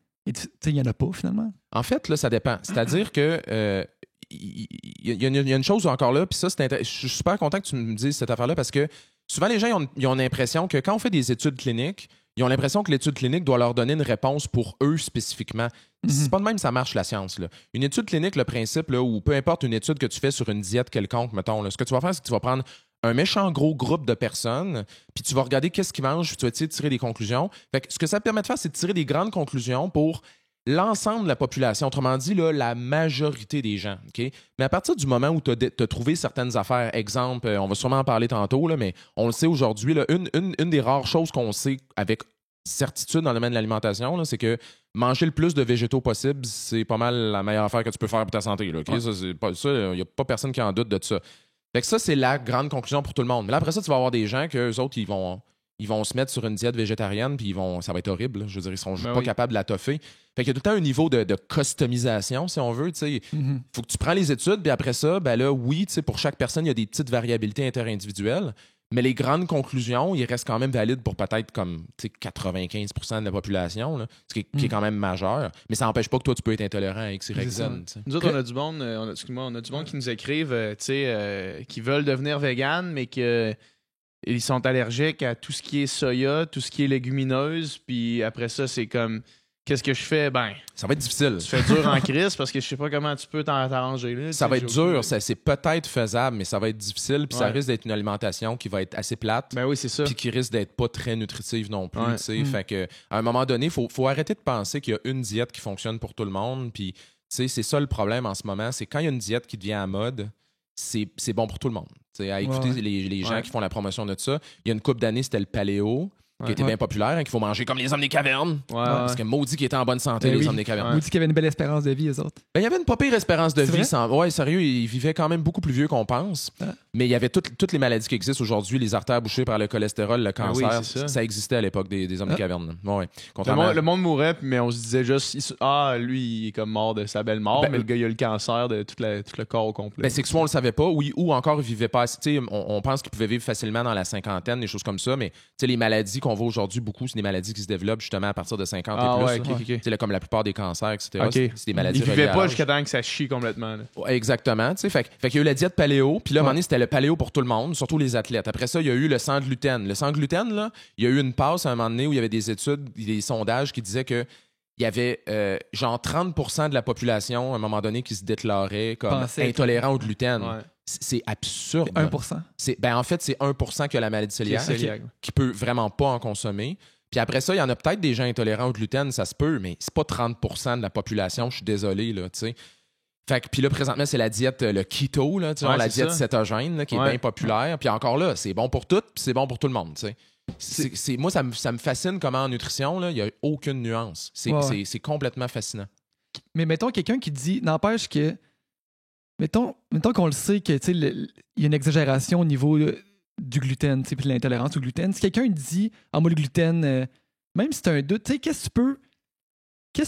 n'y en a pas, finalement? En fait, là, ça dépend. C'est-à-dire que il y a une chose encore là, puis ça, je suis super content que tu me dises cette affaire-là parce que souvent, les gens ils ont l'impression que quand on fait des études cliniques, ils ont l'impression que l'étude clinique doit leur donner une réponse pour eux spécifiquement. C'est pas de même que ça marche, la science. Là. Une étude clinique, le principe, là, ou peu importe une étude que tu fais sur une diète quelconque, mettons, là, ce que tu vas faire, c'est que tu vas prendre un méchant gros groupe de personnes, puis tu vas regarder qu'est-ce qu'ils mangent, puis tu vas essayer de tirer des conclusions. Fait que ce que ça te permet de faire, c'est de tirer des grandes conclusions pour l'ensemble de la population, autrement dit, là, la majorité des gens. Okay? Mais à partir du moment où tu as trouvé certaines affaires, exemple, on va sûrement en parler tantôt, là, mais on le sait aujourd'hui, là, une des rares choses qu'on sait avec certitude dans le domaine de l'alimentation, là, c'est que manger le plus de végétaux possible, c'est pas mal la meilleure affaire que tu peux faire pour ta santé. Là, okay? Ouais. Ça, il n'y a pas personne qui en doute de ça. Fait que ça, c'est la grande conclusion pour tout le monde. Mais là, après ça, tu vas avoir des gens qu'eux autres, ils vont se mettre sur une diète végétarienne, puis ça va être horrible. Là. Je veux dire, ils sont pas capables de la toffer. Fait qu'il y a tout le temps un niveau de customisation, si on veut. Faut que tu prends les études, puis après ça, ben là, oui, pour chaque personne, il y a des petites variabilités interindividuelles. Mais les grandes conclusions, ils restent quand même valides pour peut-être comme 95% de la population, là, ce qui est quand même majeur. Mais ça n'empêche pas que toi, tu peux être intolérant à X, Y, Z. Nous autres, on a du monde, qui nous écrivent, qui veulent devenir vegan, mais qu'ils sont allergiques à tout ce qui est soya, tout ce qui est légumineuse. Puis après ça, c'est comme... Qu'est-ce que je fais? Ben, ça va être difficile. Tu fais dur en crise parce que je sais pas comment tu peux t'arranger là. Ça va être dur, c'est peut-être faisable, mais ça va être difficile. Puis ça risque d'être une alimentation qui va être assez plate. Ben oui, c'est ça. Puis qui risque d'être pas très nutritive non plus. Fait que, à un moment donné, il faut arrêter de penser qu'il y a une diète qui fonctionne pour tout le monde. Puis c'est ça le problème en ce moment. C'est quand il y a une diète qui devient à mode, c'est bon pour tout le monde. À écouter les gens qui font la promotion de ça. Il y a une couple d'années, c'était le paléo. qui était bien populaire, hein, qu'il faut manger comme les hommes des cavernes. Parce que maudit qui était en bonne santé, les hommes des cavernes. Maudit qu'il y avait une belle espérance de vie, eux autres. Ben, il y avait une pas pire espérance de vie. Vrai? Ouais, sérieux, ils vivaient quand même beaucoup plus vieux qu'on pense. Mais il y avait toutes les maladies qui existent aujourd'hui, les artères bouchées par le cholestérol, le cancer. Ça existait à l'époque des hommes des cavernes. Ouais. Le monde mourait, mais on se disait juste lui, il est comme mort de sa belle mort, mais le gars, il a le cancer de tout le corps au complet. Ben, c'est que soit on le savait pas, ou encore il vivait pas assez. On pense qu'il pouvait vivre facilement dans la cinquantaine, des choses comme ça, mais les maladies qu'on voit aujourd'hui, beaucoup, c'est des maladies qui se développent justement à partir de 50 et plus. Comme la plupart des cancers, etc. C'est des maladies. Il vivait pas jusqu'à temps que ça chie complètement. Exactement. Fait qu'il y a eu la diète paléo, puis là, à un moment donné, c'était le paléo pour tout le monde, surtout les athlètes. Après ça, il y a eu le sans gluten. Le sans gluten, là, il y a eu une passe à un moment donné où il y avait des études, des sondages qui disaient que il y avait genre 30% de la population à un moment donné qui se déclarait comme intolérant au gluten. Ouais. C'est absurde. 1%. En fait, c'est 1% qui a la maladie cœliaque, qui peut vraiment pas en consommer. Puis après ça, il y en a peut-être des gens intolérants au gluten, ça se peut, mais c'est pas 30% de la population, je suis désolé, là, tu sais. Fait que, puis là, présentement, c'est la diète, le keto, là, la diète cétogène, là, qui est bien populaire. Puis encore là, c'est bon pour tout, puis c'est bon pour tout le monde, tu sais. Moi, ça me fascine comment en nutrition, il n'y a aucune nuance. C'est complètement fascinant. Mais mettons quelqu'un qui dit, n'empêche que, mettons qu'on le sait que il y a une exagération au niveau du gluten, puis l'intolérance au gluten. Si quelqu'un dit, moi, le gluten, même si tu as un doute, qu'est-ce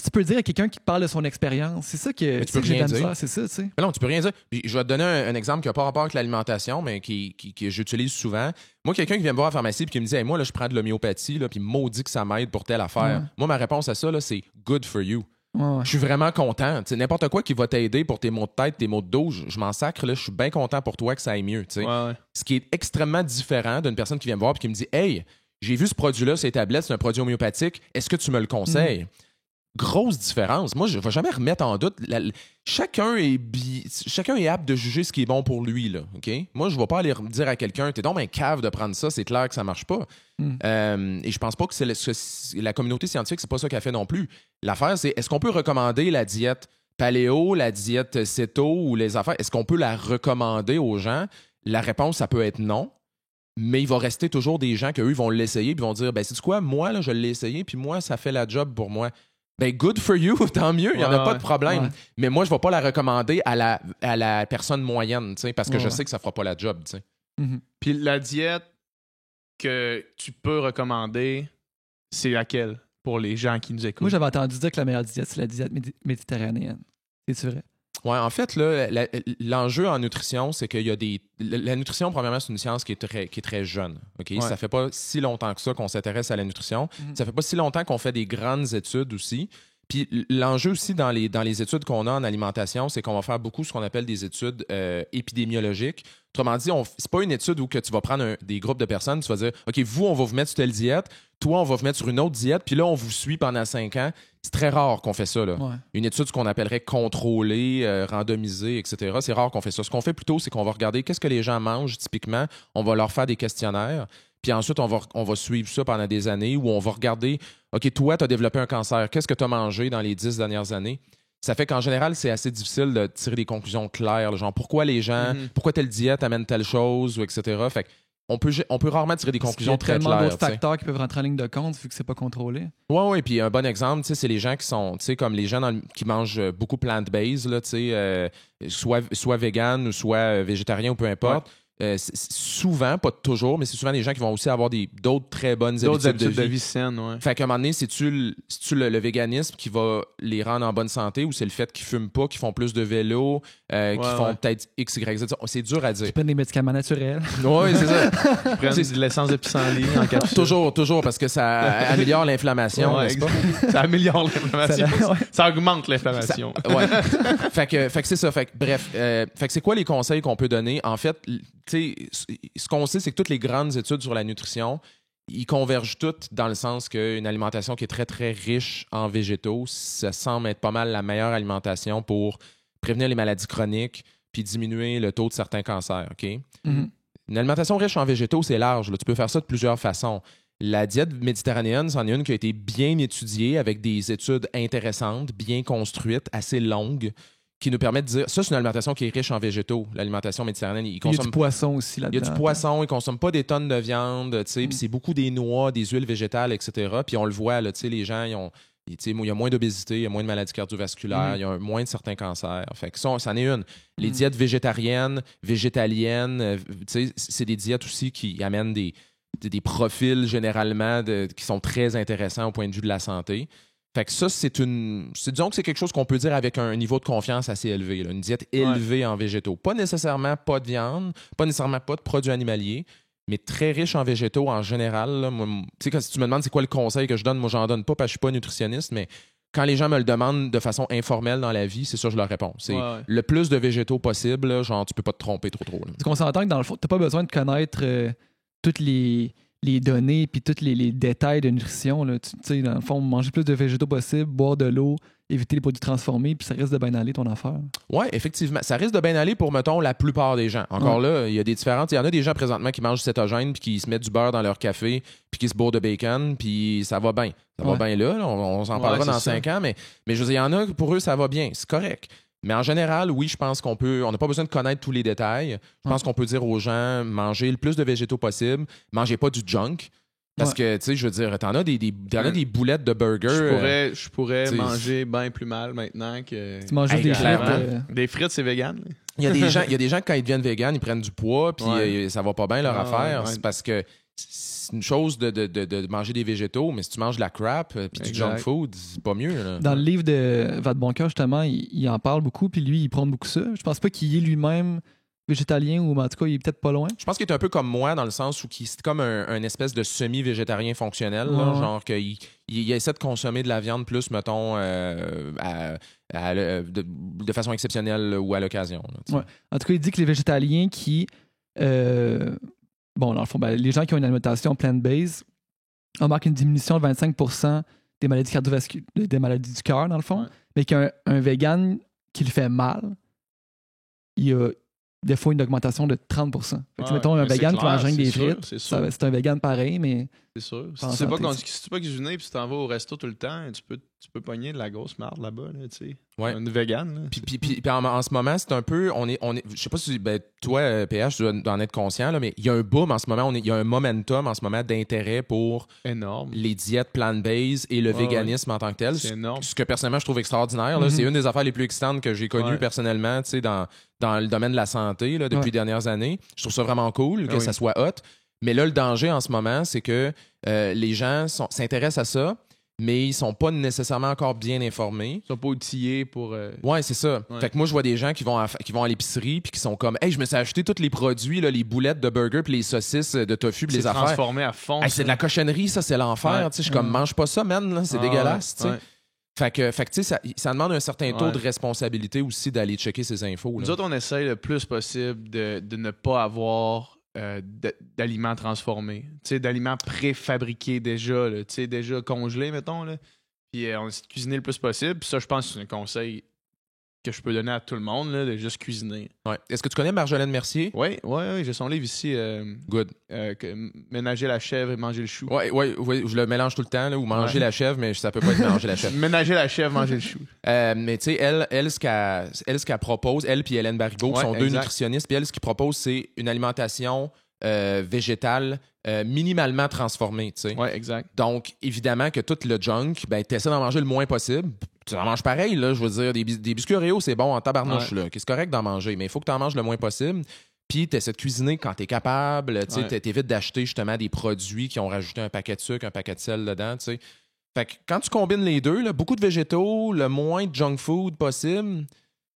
que tu peux dire à quelqu'un qui te parle de son expérience? C'est ça que tu peux rien dire. C'est ça, tu sais. Mais non, tu peux rien dire. Puis, je vais te donner un exemple qui n'a pas rapport avec l'alimentation, mais que j'utilise souvent. Moi, quelqu'un qui vient me voir à la pharmacie et qui me dit moi, là, je prends de l'homéopathie, puis il maudit que ça m'aide pour telle affaire. Moi, ma réponse à ça, là, c'est good for you. Je suis vraiment content. T'sais, n'importe quoi qui va t'aider pour tes maux de tête, tes maux de dos, je m'en sacre. Je suis bien content pour toi que ça aille mieux. Ce qui est extrêmement différent d'une personne qui vient me voir et qui me dit hey, j'ai vu ce produit-là, ces tablettes, c'est un produit homéopathique, est-ce que tu me le conseilles? Grosse différence. Moi, je ne vais jamais remettre en doute. Chacun est apte de juger ce qui est bon pour lui. Là, okay? Moi, je ne vais pas aller dire à quelqu'un t'es donc un cave de prendre ça, c'est clair que ça ne marche pas. Et je pense pas que la communauté scientifique, c'est pas ça qu'elle fait non plus. L'affaire, c'est est-ce qu'on peut recommander la diète paléo, la diète céto ou les affaires? Est-ce qu'on peut la recommander aux gens? La réponse, ça peut être non. Mais il va rester toujours des gens qu'eux, ils vont l'essayer puis vont dire c'est-tu quoi, moi, là, je l'ai essayé, puis moi, ça fait la job pour moi. Ben, good for you, tant mieux, il n'y en a pas de problème. Mais moi, je ne vais pas la recommander à la personne moyenne, parce que je sais que ça ne fera pas la job. Puis la diète que tu peux recommander, c'est laquelle pour les gens qui nous écoutent? Moi, j'avais entendu dire que la meilleure diète, c'est la diète méditerranéenne. C'est vrai? Oui, en fait, là, l'enjeu en nutrition, c'est qu'il y a des. La nutrition, premièrement, c'est une science qui est très jeune. Okay? Ça fait pas si longtemps que ça qu'on s'intéresse à la nutrition. Ça fait pas si longtemps qu'on fait des grandes études aussi. Puis l'enjeu aussi dans les études qu'on a en alimentation, c'est qu'on va faire beaucoup ce qu'on appelle des études épidémiologiques. Autrement dit, c'est pas une étude où que tu vas prendre des groupes de personnes, tu vas dire OK, vous, on va vous mettre sur telle diète, toi, on va vous mettre sur une autre diète, puis là, on vous suit pendant 5 ans. C'est très rare qu'on fait ça. Là. Une étude, ce qu'on appellerait contrôlée, randomisée, etc. C'est rare qu'on fait ça. Ce qu'on fait plutôt, c'est qu'on va regarder qu'est-ce que les gens mangent typiquement. On va leur faire des questionnaires. Puis ensuite, on va suivre ça pendant des années où on va regarder OK, toi, tu as développé un cancer. Qu'est-ce que tu as mangé dans les 10 dernières années? Ça fait qu'en général, c'est assez difficile de tirer des conclusions claires. Là, genre, pourquoi les gens, pourquoi telle diète amène telle chose, ou etc. Fait on peut rarement tirer des conclusions très claires. Il y a tellement d'autres facteurs qui peuvent rentrer en ligne de compte vu que c'est pas contrôlé. Oui, puis un bon exemple, c'est les gens qui sont, comme les gens qui mangent beaucoup plant-based, là, soit vegan ou soit végétarien ou peu importe. Souvent, pas toujours, mais c'est souvent des gens qui vont aussi avoir d'autres très bonnes habitudes de vie saines. Fait qu'à un moment donné, c'est-tu le véganisme qui va les rendre en bonne santé ou c'est le fait qu'ils fument pas, qu'ils font plus de vélo, qui font peut-être X, Y, Z. C'est dur à dire. Qui prennent des médicaments naturels. Oui, c'est ça. Ils prennent de l'essence de pissenlit en capsule. Toujours, parce que ça améliore l'inflammation, n'est-ce pas? Ça améliore l'inflammation. Ça augmente l'inflammation. Fait que c'est ça. Bref, c'est quoi les conseils qu'on peut donner? En fait, ce qu'on sait, c'est que toutes les grandes études sur la nutrition, ils convergent toutes dans le sens qu'une alimentation qui est très, très riche en végétaux, ça semble être pas mal la meilleure alimentation pour prévenir les maladies chroniques puis diminuer le taux de certains cancers. Okay? Une alimentation riche en végétaux, c'est large. Là. Tu peux faire ça de plusieurs façons. La diète méditerranéenne, c'en est une qui a été bien étudiée avec des études intéressantes, bien construites, assez longues, qui nous permet de dire, ça, c'est une alimentation qui est riche en végétaux, l'alimentation méditerranéenne. Il y a du poisson aussi là-dedans. Il y a du poisson, ils ne consomment pas des tonnes de viande, puis c'est beaucoup des noix, des huiles végétales, etc. Puis on le voit, là, les gens, il y a moins d'obésité, il y a moins de maladies cardiovasculaires, il y a moins de certains cancers. Fait que ça en est une. Les diètes végétariennes, végétaliennes, c'est des diètes aussi qui amènent des profils généralement qui sont très intéressants au point de vue de la santé. Fait que ça, disons que c'est quelque chose qu'on peut dire avec un niveau de confiance assez élevé. Là, une diète élevée en végétaux. Pas nécessairement pas de viande, pas nécessairement pas de produits animaliers, mais très riche en végétaux en général. Là, si tu me demandes c'est quoi le conseil que je donne, moi, j'en donne pas parce que je suis pas nutritionniste, mais quand les gens me le demandent de façon informelle dans la vie, c'est ça que je leur réponds. C'est le plus de végétaux possible, là, genre tu peux pas te tromper trop. Là. Parce qu'on s'entend que dans le fond, t'as pas besoin de connaître toutes les données puis tous les détails de nutrition. Là. Tu sais, dans le fond, manger plus de végétaux possible, boire de l'eau, éviter les produits transformés, puis ça risque de bien aller ton affaire. Oui, effectivement. Ça risque de bien aller pour, mettons, la plupart des gens. Encore là, il y a des différences. Il y en a des gens présentement qui mangent cétogène puis qui se mettent du beurre dans leur café puis qui se bourrent de bacon, puis ça va bien. Ça va bien là. On s'en parlera dans 5 ans, mais je veux dire, il y en a, pour eux, ça va bien. C'est correct. Mais en général, oui, je pense on n'a pas besoin de connaître tous les détails. Je pense qu'on peut dire aux gens, mangez le plus de végétaux possible, mangez pas du junk. Parce que, tu sais, je veux dire, t'en as des boulettes de burger. Je pourrais manger bien plus mal maintenant que... Tu manges juste des frites. Des frites, c'est vegan. Il y a des gens, quand ils deviennent véganes, ils prennent du poids, puis ça va pas bien leur affaire. C'est parce que c'est une chose de manger des végétaux, mais si tu manges de la crap puis du junk food, c'est pas mieux. Là. Dans le livre de Vadeboncoeur, justement, il en parle beaucoup, puis lui, il prône beaucoup ça. Je pense pas qu'il est lui-même végétalien, ou en tout cas, il est peut-être pas loin. Je pense qu'il est un peu comme moi, dans le sens où c'est comme un espèce de semi-végétarien fonctionnel, là, genre qu'il essaie de consommer de la viande plus, mettons, de façon exceptionnelle ou à l'occasion. Là, en tout cas, il dit que les végétaliens qui... dans le fond, les gens qui ont une alimentation plant-based remarquent une diminution de 25% des maladies cardiovasculaires, des maladies du cœur, dans le fond, mais qu'un vegan qui le fait mal, il y a des fois une augmentation de 30%. Fait que, mettons, un vegan qui mange des frites, c'est un vegan pareil, mais... C'est sûr. Si tu sais pas cuisiner puis tu t'en vas au resto tout le temps, tu peux pogner de la grosse marde là-bas, là, tu sais. Une vegan. Puis en ce moment, c'est un peu... je sais pas si... toi, PH, tu dois en être conscient, là, mais il y a un boom en ce moment, il y a un momentum en ce moment d'intérêt pour les diètes plant-based et le véganisme en tant que tel. C'est énorme. Ce que personnellement, je trouve extraordinaire. Là, c'est une des affaires les plus excitantes que j'ai connues personnellement, tu sais, dans le domaine de la santé là, depuis les dernières années. Je trouve ça vraiment cool que ça soit hot. Mais là, le danger en ce moment, c'est que les gens s'intéressent à ça, mais ils sont pas nécessairement encore bien informés. Ils sont pas outillés pour... Ouais, c'est ça. Fait que moi, je vois des gens qui vont à l'épicerie puis qui sont comme « Hey, je me suis acheté tous les produits, là, les boulettes de burger puis les saucisses de tofu puis les affaires. » C'est transformé à fond. Hey, c'est de la cochonnerie, ça, c'est l'enfer. Je suis comme « Mange pas ça, man, là, c'est dégueulasse. » Fait que tu sais, ça demande un certain taux de responsabilité aussi d'aller checker ces infos. Nous autres, on essaye le plus possible de ne pas avoir d'aliments transformés, d'aliments préfabriqués déjà, déjà congelés, mettons. Là. Puis on essaie de cuisiner le plus possible. Puis ça, je pense que c'est un conseil que je peux donner à tout le monde, là, de juste cuisiner. Ouais. Est-ce que tu connais Marjolaine Mercier? Oui, j'ai son livre ici. Good. Ménager la chèvre et manger le chou. Oui, je le mélange tout le temps, là, ou manger la chèvre, mais ça peut pas être manger la chèvre. Ménager la chèvre, manger le chou. Mais tu sais, elle, ce qu'elle propose, elle puis Hélène Baribeau, qui sont deux nutritionnistes, puis elle, ce qu'ils proposent, c'est une alimentation végétale minimalement transformée, tu sais. Oui, exact. Donc, évidemment que tout le junk, tu essaies d'en manger le moins possible. Tu en manges pareil, là, je veux dire, des biscuits Oreo, c'est bon en tabarnouche, là. C'est correct d'en manger, mais il faut que tu en manges le moins possible. Puis, tu essaies de cuisiner quand tu es capable. Tu évites d'acheter justement des produits qui ont rajouté un paquet de sucre, un paquet de sel dedans, tu sais. Fait que quand tu combines les deux, là, beaucoup de végétaux, le moins de junk food possible,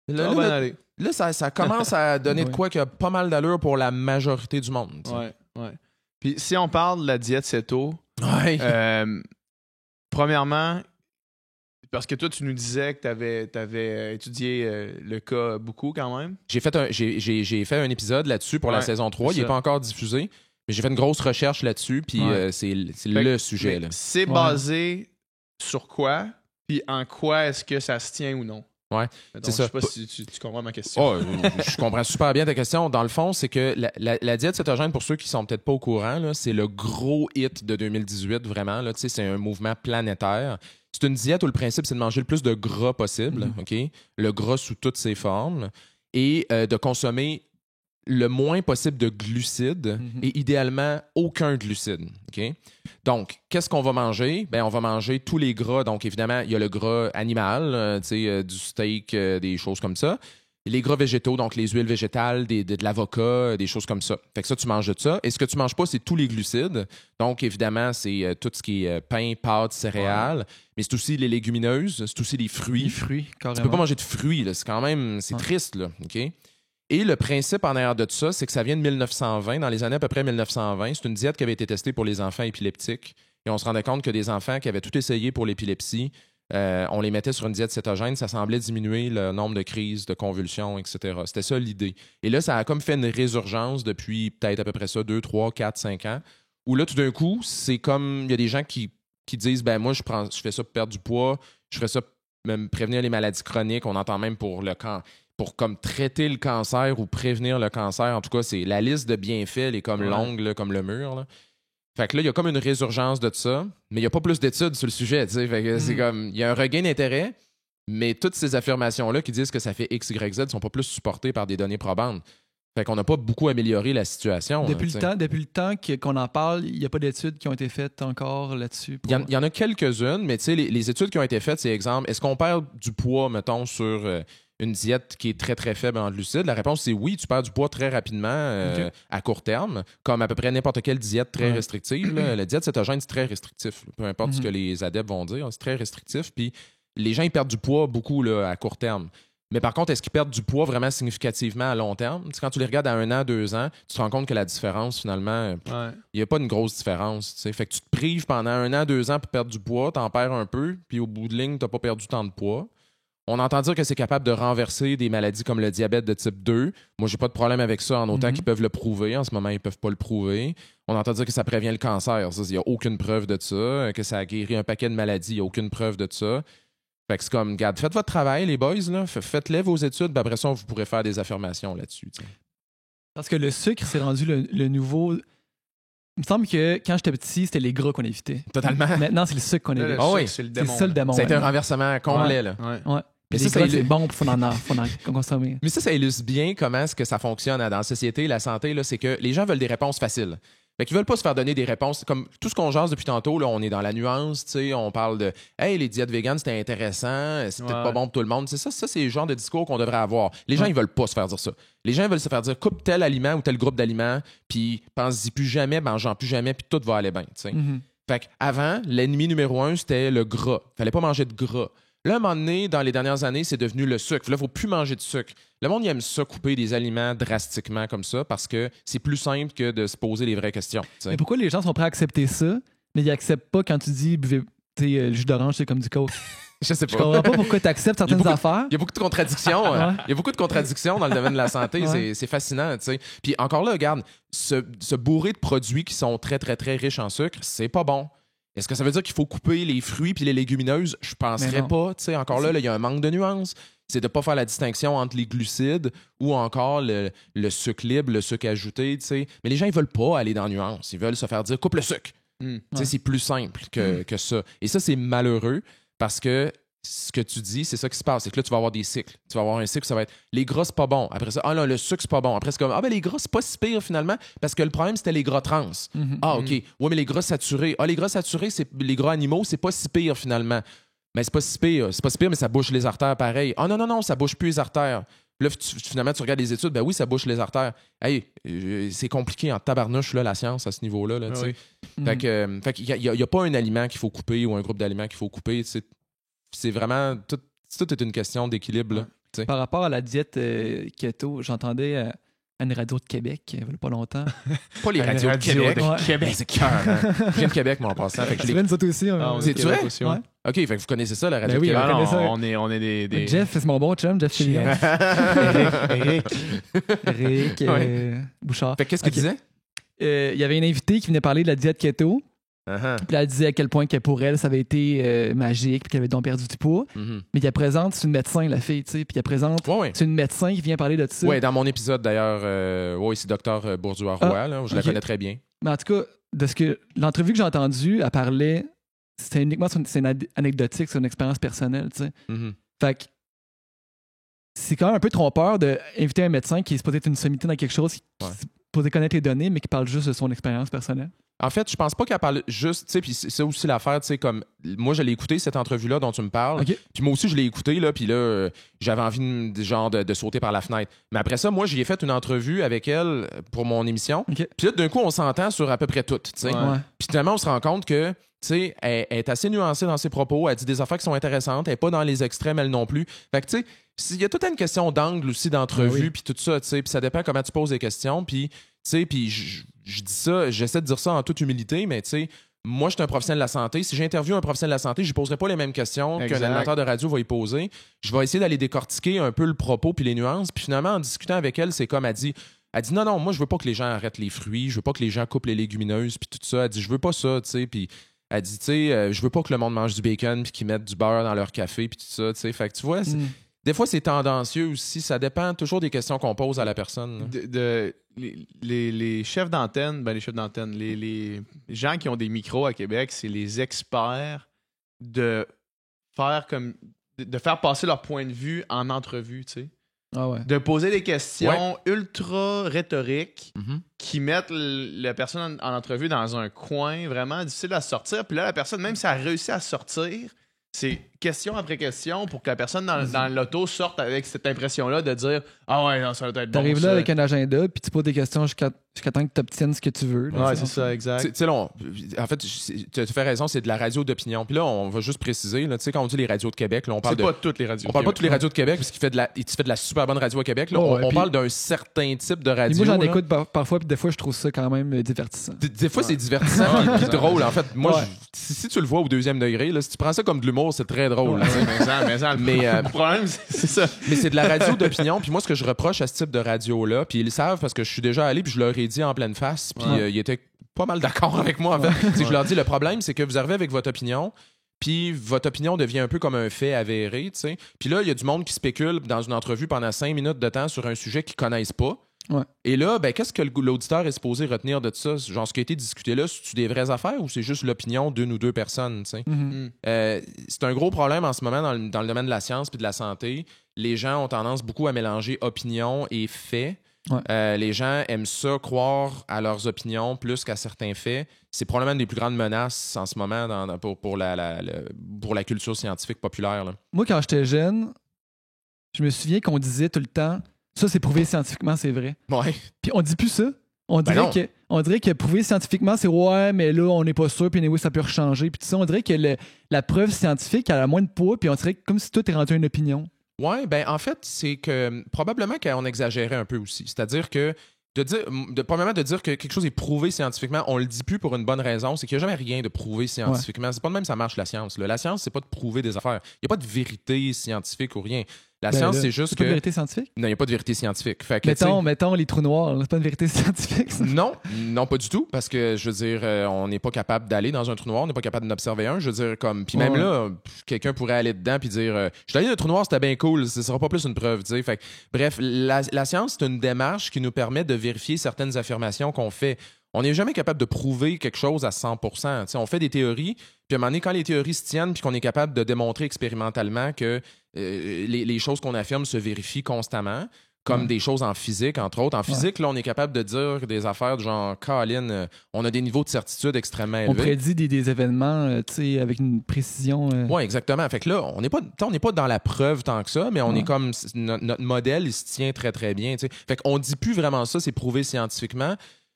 là, ça commence à donner de quoi qu'il y a pas mal d'allure pour la majorité du monde. Ouais. Puis, si on parle de la diète Ceto, premièrement, parce que toi, tu nous disais que tu avais étudié le cas beaucoup quand même. J'ai fait un épisode là-dessus pour la saison 3. Il n'est pas encore diffusé, mais j'ai fait une grosse recherche là-dessus, puis c'est le sujet. Là. C'est basé sur quoi, puis en quoi est-ce que ça se tient ou non? Ouais, c'est ça. Je sais pas si tu comprends ma question. Je comprends super bien ta question. Dans le fond, c'est que la diète cétogène, pour ceux qui sont peut-être pas au courant, là, c'est le gros hit de 2018, vraiment. Là, c'est un mouvement planétaire. C'est une diète où le principe, c'est de manger le plus de gras possible, OK? Le gras sous toutes ses formes, et de consommer le moins possible de glucides et idéalement aucun glucide. OK? Donc, qu'est-ce qu'on va manger? Ben, on va manger tous les gras. Donc, évidemment, il y a le gras animal, du steak, des choses comme ça. Les gras végétaux, donc les huiles végétales, de l'avocat, des choses comme ça. Fait que ça, tu manges de ça. Et ce que tu manges pas, c'est tous les glucides. Donc, évidemment, c'est tout ce qui est pain, pâtes, céréales. Mais c'est aussi les légumineuses, c'est aussi les fruits. Les fruits, carrément. Tu peux pas manger de fruits, là. C'est quand même... C'est triste, là. OK? Et le principe en arrière de tout ça, c'est que ça vient de 1920, dans les années à peu près 1920. C'est une diète qui avait été testée pour les enfants épileptiques. Et on se rendait compte que des enfants qui avaient tout essayé pour l'épilepsie, on les mettait sur une diète cétogène, ça semblait diminuer le nombre de crises, de convulsions, etc. C'était ça l'idée. Et là, ça a comme fait une résurgence depuis peut-être à peu près ça, 2, 3, 4, 5 ans, où là, tout d'un coup, c'est comme, il y a des gens qui disent, ben moi, je fais ça pour perdre du poids, je ferais ça pour même prévenir les maladies chroniques, on entend même pour comme traiter le cancer ou prévenir le cancer. En tout cas, c'est la liste de bienfaits, elle est comme longue, là, comme le mur, là. Fait que là, il y a comme une résurgence de ça, mais il n'y a pas plus d'études sur le sujet, tu sais. Fait que c'est comme, il y a un regain d'intérêt, mais toutes ces affirmations-là qui disent que ça fait X, Y, Z ne sont pas plus supportées par des données probantes. Fait qu'on n'a pas beaucoup amélioré la situation. Depuis le temps qu'on en parle, il n'y a pas d'études qui ont été faites encore là-dessus. Il y en a quelques-unes, mais tu sais, les études qui ont été faites, c'est exemple, est-ce qu'on perd du poids, mettons, sur une diète qui est très, très faible en glucides? La réponse, c'est oui, tu perds du poids très rapidement à court terme, comme à peu près n'importe quelle diète très restrictive. Là. La diète cétogène, c'est très restrictif. Peu importe ce que les adeptes vont dire, c'est très restrictif. Puis les gens, ils perdent du poidd beaucoup là, à court terme. Mais par contre, est-ce qu'ils perdent du poids vraiment significativement à long terme? T'sais, quand tu les regardes à 1 an, 2 ans, tu te rends compte que la différence, finalement, il n'y a pas une grosse différence. T'sais. Fait que tu te prives pendant 1 an, 2 ans pour perdre du poids, t'en perds un peu, puis au bout de ligne, tu n'as pas perdu tant de poids. On entend dire que c'est capable de renverser des maladies comme le diabète de type 2. Moi, j'ai pas de problème avec ça en autant qu'ils peuvent le prouver. En ce moment, ils peuvent pas le prouver. On entend dire que ça prévient le cancer. Il n'y a aucune preuve de ça. Que ça a guéri un paquet de maladies. Il n'y a aucune preuve de ça. Fait que c'est comme, regarde, faites votre travail, les boys. Là. Faites-les vos études. Puis après ça, vous pourrez faire des affirmations là-dessus. T'sais. Parce que le sucre, c'est rendu le nouveau... Il me semble que quand j'étais petit, c'était les gras qu'on évitait. Totalement. Maintenant, c'est le sucre qu'on évite. Oh oui, c'est le C'est démon. ça le démon. Ça a été un renversement complet. Là. Ouais. Mais ça, ça c'est bon, il faut en consommer. Mais ça illustre bien comment est-ce que ça fonctionne dans la société, la santé. Là, c'est que les gens veulent des réponses faciles. Fait qu'ils veulent pas se faire donner des réponses. Comme tout ce qu'on jase depuis tantôt, là, on est dans la nuance, on parle de « Hey, les diètes véganes, c'était intéressant, c'est peut-être pas bon pour tout le monde. » Ça, c'est le genre de discours qu'on devrait avoir. Les gens, ils veulent pas se faire dire ça. Les gens veulent se faire dire « Coupe tel aliment ou tel groupe d'aliments, puis pense-y plus jamais, mangeant plus jamais, puis tout va aller bien. » Fait qu'avant, l'ennemi numéro 1, c'était le gras. Fallait pas manger de gras. Là, à un moment donné, dans les dernières années, c'est devenu le sucre. Là, il ne faut plus manger de sucre. Le monde, il aime ça, couper des aliments drastiquement comme ça, parce que c'est plus simple que de se poser les vraies questions. T'sais. Mais pourquoi les gens sont prêts à accepter ça, mais ils n'acceptent pas quand tu dis buvez le jus d'orange, c'est comme du coke? Je sais pas. Je comprends pas pourquoi tu acceptes certaines affaires. Il y a beaucoup de contradictions. Il y a beaucoup de contradictions dans le domaine de la santé. C'est fascinant. T'sais. Puis encore là, regarde, se bourrer de produits qui sont très, très, très riches en sucre, c'est pas bon. Est-ce que ça veut dire qu'il faut couper les fruits puis les légumineuses? Je penserais pas. T'sais, encore là, il y a un manque de nuances. C'est de ne pas faire la distinction entre les glucides ou encore le sucre libre, le sucre ajouté. T'sais. Mais les gens, ils veulent pas aller dans la nuance. Ils veulent se faire dire coupe le sucre. C'est plus simple que ça. Et ça, c'est malheureux parce que ce que tu dis, c'est ça qui se passe. C'est que là, tu vas avoir des cycles. Tu vas avoir un cycle, ça va être les gras, c'est pas bon. Après ça, ah non, le sucre, c'est pas bon. Après, c'est comme, les gras, c'est pas si pire finalement, parce que le problème, c'était les gras trans. Ah, OK. Ouais, mais les gras saturés. Ah, les gras saturés, c'est les gras animaux, c'est pas si pire finalement. Mais c'est pas si pire. C'est pas si pire, mais ça bouche les artères pareil. Ah, non, ça bouche plus les artères. Là, finalement, tu regardes les études, ben oui, ça bouche les artères. Hey, c'est compliqué en tabarnouche, là, la science, à ce niveau-là. Là, Fait qu'il y a pas un aliment qu'il faut couper ou un groupe d'aliments qu'il faut couper. C'est vraiment... Tout est une question d'équilibre. Là, par rapport à la diète keto, j'entendais à une radio de Québec, il n'y a pas longtemps. Pas les radios de Québec. Québec. C'est cœur. Je viens de Québec, moi, en passant. Tu viens de ça aussi. C'est vrai? Ouais. OK, fait que vous connaissez ça, la radio Ben oui, de Québec. On est des... Jeff, c'est mon bon chum, Jeff Fillion. Eric Bouchard. Fait qu'est-ce qu'il disait? Il y avait une invitée qui venait parler de la diète keto. Puis elle disait à quel point que pour elle, ça avait été magique, puis qu'elle avait donc perdu du poids. Mais qu'elle présente, c'est une médecin, la fille, tu sais. Puis qu'elle présente, c'est une médecin qui vient parler de ça. Oui, dans mon épisode d'ailleurs, c'est Dr Bourduas-Roy, je la connais très bien. Mais en tout cas, de l'entrevue que j'ai entendue, elle parlait c'est uniquement anecdotique, c'est une expérience personnelle, tu sais. Mhm. Fait que c'est quand même un peu trompeur d'inviter un médecin qui est supposé être une sommité dans quelque chose, qui est supposé connaître les données, mais qui parle juste de son expérience personnelle. En fait, je pense pas qu'elle parle juste, tu sais, puis c'est aussi l'affaire, tu sais, comme moi, je l'ai écouté, cette entrevue-là dont tu me parles, Okay. puis moi aussi, je l'ai écouté, là, puis là, j'avais envie de sauter par la fenêtre. Mais après ça, moi, j'y ai fait une entrevue avec elle pour mon émission, Okay. puis là, d'un coup, on s'entend sur à peu près tout, tu sais. Ouais. Puis finalement, on se rend compte que, tu sais, elle est assez nuancée dans ses propos, elle dit des affaires qui sont intéressantes, elle est pas dans les extrêmes, elle non plus. Fait que, tu sais, il y a toute une question d'angle aussi d'entrevue, puis tout ça, tu sais, puis ça dépend comment tu poses les questions, puis, tu sais, puis je dis ça, j'essaie de dire ça en toute humilité, mais tu sais, moi, je suis un professionnel de la santé. Si j'interviewe un professionnel de la santé, je ne poserai pas les mêmes questions qu'un animateur de radio va y poser. Je vais essayer d'aller décortiquer un peu le propos puis les nuances. Puis finalement, en discutant avec elle, c'est comme elle dit non, moi, je veux pas que les gens arrêtent les fruits, je veux pas que les gens coupent les légumineuses puis tout ça. Elle dit, je veux pas ça, tu sais. Puis elle dit, tu sais, je veux pas que le monde mange du bacon puis qu'ils mettent du beurre dans leur café puis tout ça, tu sais. Fait que tu vois, des fois, c'est tendancieux aussi. Ça dépend toujours des questions qu'on pose à la personne. Les chefs d'antenne, les gens qui ont des micros à Québec, c'est les experts de faire passer leur point de vue en entrevue, tu sais. Ah ouais. De poser des questions ultra rhétoriques Mhm. qui mettent la personne en entrevue dans un coin vraiment difficile à sortir. Puis là, la personne, même si elle réussit à sortir, c'est question après question pour que la personne dans l'auto sorte avec cette impression-là de dire « Ah ouais, non, ça doit être bon. » T'arrives là avec un agenda, puis tu poses des questions jusqu'à temps que tu obtiennes ce que tu veux. Là, Ouais, c'est ça, exact. Tu sais, là, en fait, tu as fait raison, c'est de la radio d'opinion. Puis là, on va juste préciser, là, tu sais, quand on dit les radios de Québec, là, on parle C'est pas toutes les radios. On parle pas de toutes les radios de Québec parce qu'il fait de la super bonne radio à Québec. Là. Oh, ouais, on puis- parle d'un certain type de radio. Puis moi, j'en là. écoute parfois, puis des fois, je trouve ça quand même divertissant. Des fois, c'est divertissant et drôle. En fait, moi, Ouais. si tu le vois au deuxième degré, là, si tu prends ça comme de l'humour, c'est très drôle. Ouais, le problème, c'est ça. Mais c'est de la radio d'opinion. Puis moi, ce que je reproche à ce type de radio-là, puis ils le savent parce que je suis déjà allé, puis je leur ai dit en pleine face, puis ils étaient pas mal d'accord avec moi, en fait. C'est que je leur dis, le problème, c'est que vous arrivez avec votre opinion, puis votre opinion devient un peu comme un fait avéré, tu sais. Puis là, il y a du monde qui spécule dans une entrevue pendant 5 minutes de temps sur un sujet qu'ils connaissent pas. Ouais. Et là, ben, qu'est-ce que l'auditeur est supposé retenir de ça? Genre, ce qui a été discuté là, c'est-tu des vraies affaires ou c'est juste l'opinion d'une ou deux personnes, tu sais? Mhm. C'est un gros problème en ce moment dans le domaine de la science puis de la santé. Les gens ont tendance beaucoup à mélanger opinion et faits. Ouais. Les gens aiment ça, croire à leurs opinions plus qu'à certains faits. C'est probablement une des plus grandes menaces en ce moment pour la culture scientifique populaire, là. Moi, quand j'étais jeune, je me souviens qu'on disait tout le temps ça, c'est prouvé scientifiquement, c'est vrai. Ouais. Puis on dit plus ça. On Ben dirait que prouver scientifiquement, c'est ouais, mais là, on n'est pas sûr, puis anyway, ça peut rechanger. Puis tout ça, on dirait que la preuve scientifique, elle a moins de poids, puis on dirait comme si tout est rendu une opinion. Ouais, ben en fait, c'est que probablement qu'on exagérait un peu aussi. C'est-à-dire que premièrement, de dire que quelque chose est prouvé scientifiquement, on le dit plus pour une bonne raison, c'est qu'il n'y a jamais rien de prouvé scientifiquement. C'est pas de même ça marche la science. Là. La science, c'est pas de prouver des affaires. Il n'y a pas de vérité scientifique ou rien. La science, c'est juste pas que... de vérité scientifique? Non, il n'y a pas de vérité scientifique. Fait que, mettons les trous noirs, c'est pas une vérité scientifique, ça? Non, pas du tout, parce que, je veux dire, on n'est pas capable d'aller dans un trou noir, on n'est pas capable d'en observer un, je veux dire, comme... Puis même là, quelqu'un pourrait aller dedans puis dire « Je suis allé dans un trou noir, c'était bien cool, ce sera pas plus une preuve, tu sais. » Fait que, bref, la science, c'est une démarche qui nous permet de vérifier certaines affirmations qu'on fait. On n'est jamais capable de prouver quelque chose à 100%. T'sais, on fait des théories, puis à un moment donné, quand les théories se tiennent puis qu'on est capable de démontrer expérimentalement que les choses qu'on affirme se vérifient constamment, comme des choses en physique, entre autres. En physique, là, on est capable de dire des affaires du genre, Colin, on a des niveaux de certitude extrêmement élevés. On prédit des événements avec une précision. Oui, exactement. Fait que là, on n'est pas dans la preuve tant que ça, mais on est comme... Notre modèle, il se tient très, très bien. T'sais. Fait qu'on dit plus vraiment ça, c'est prouvé scientifiquement.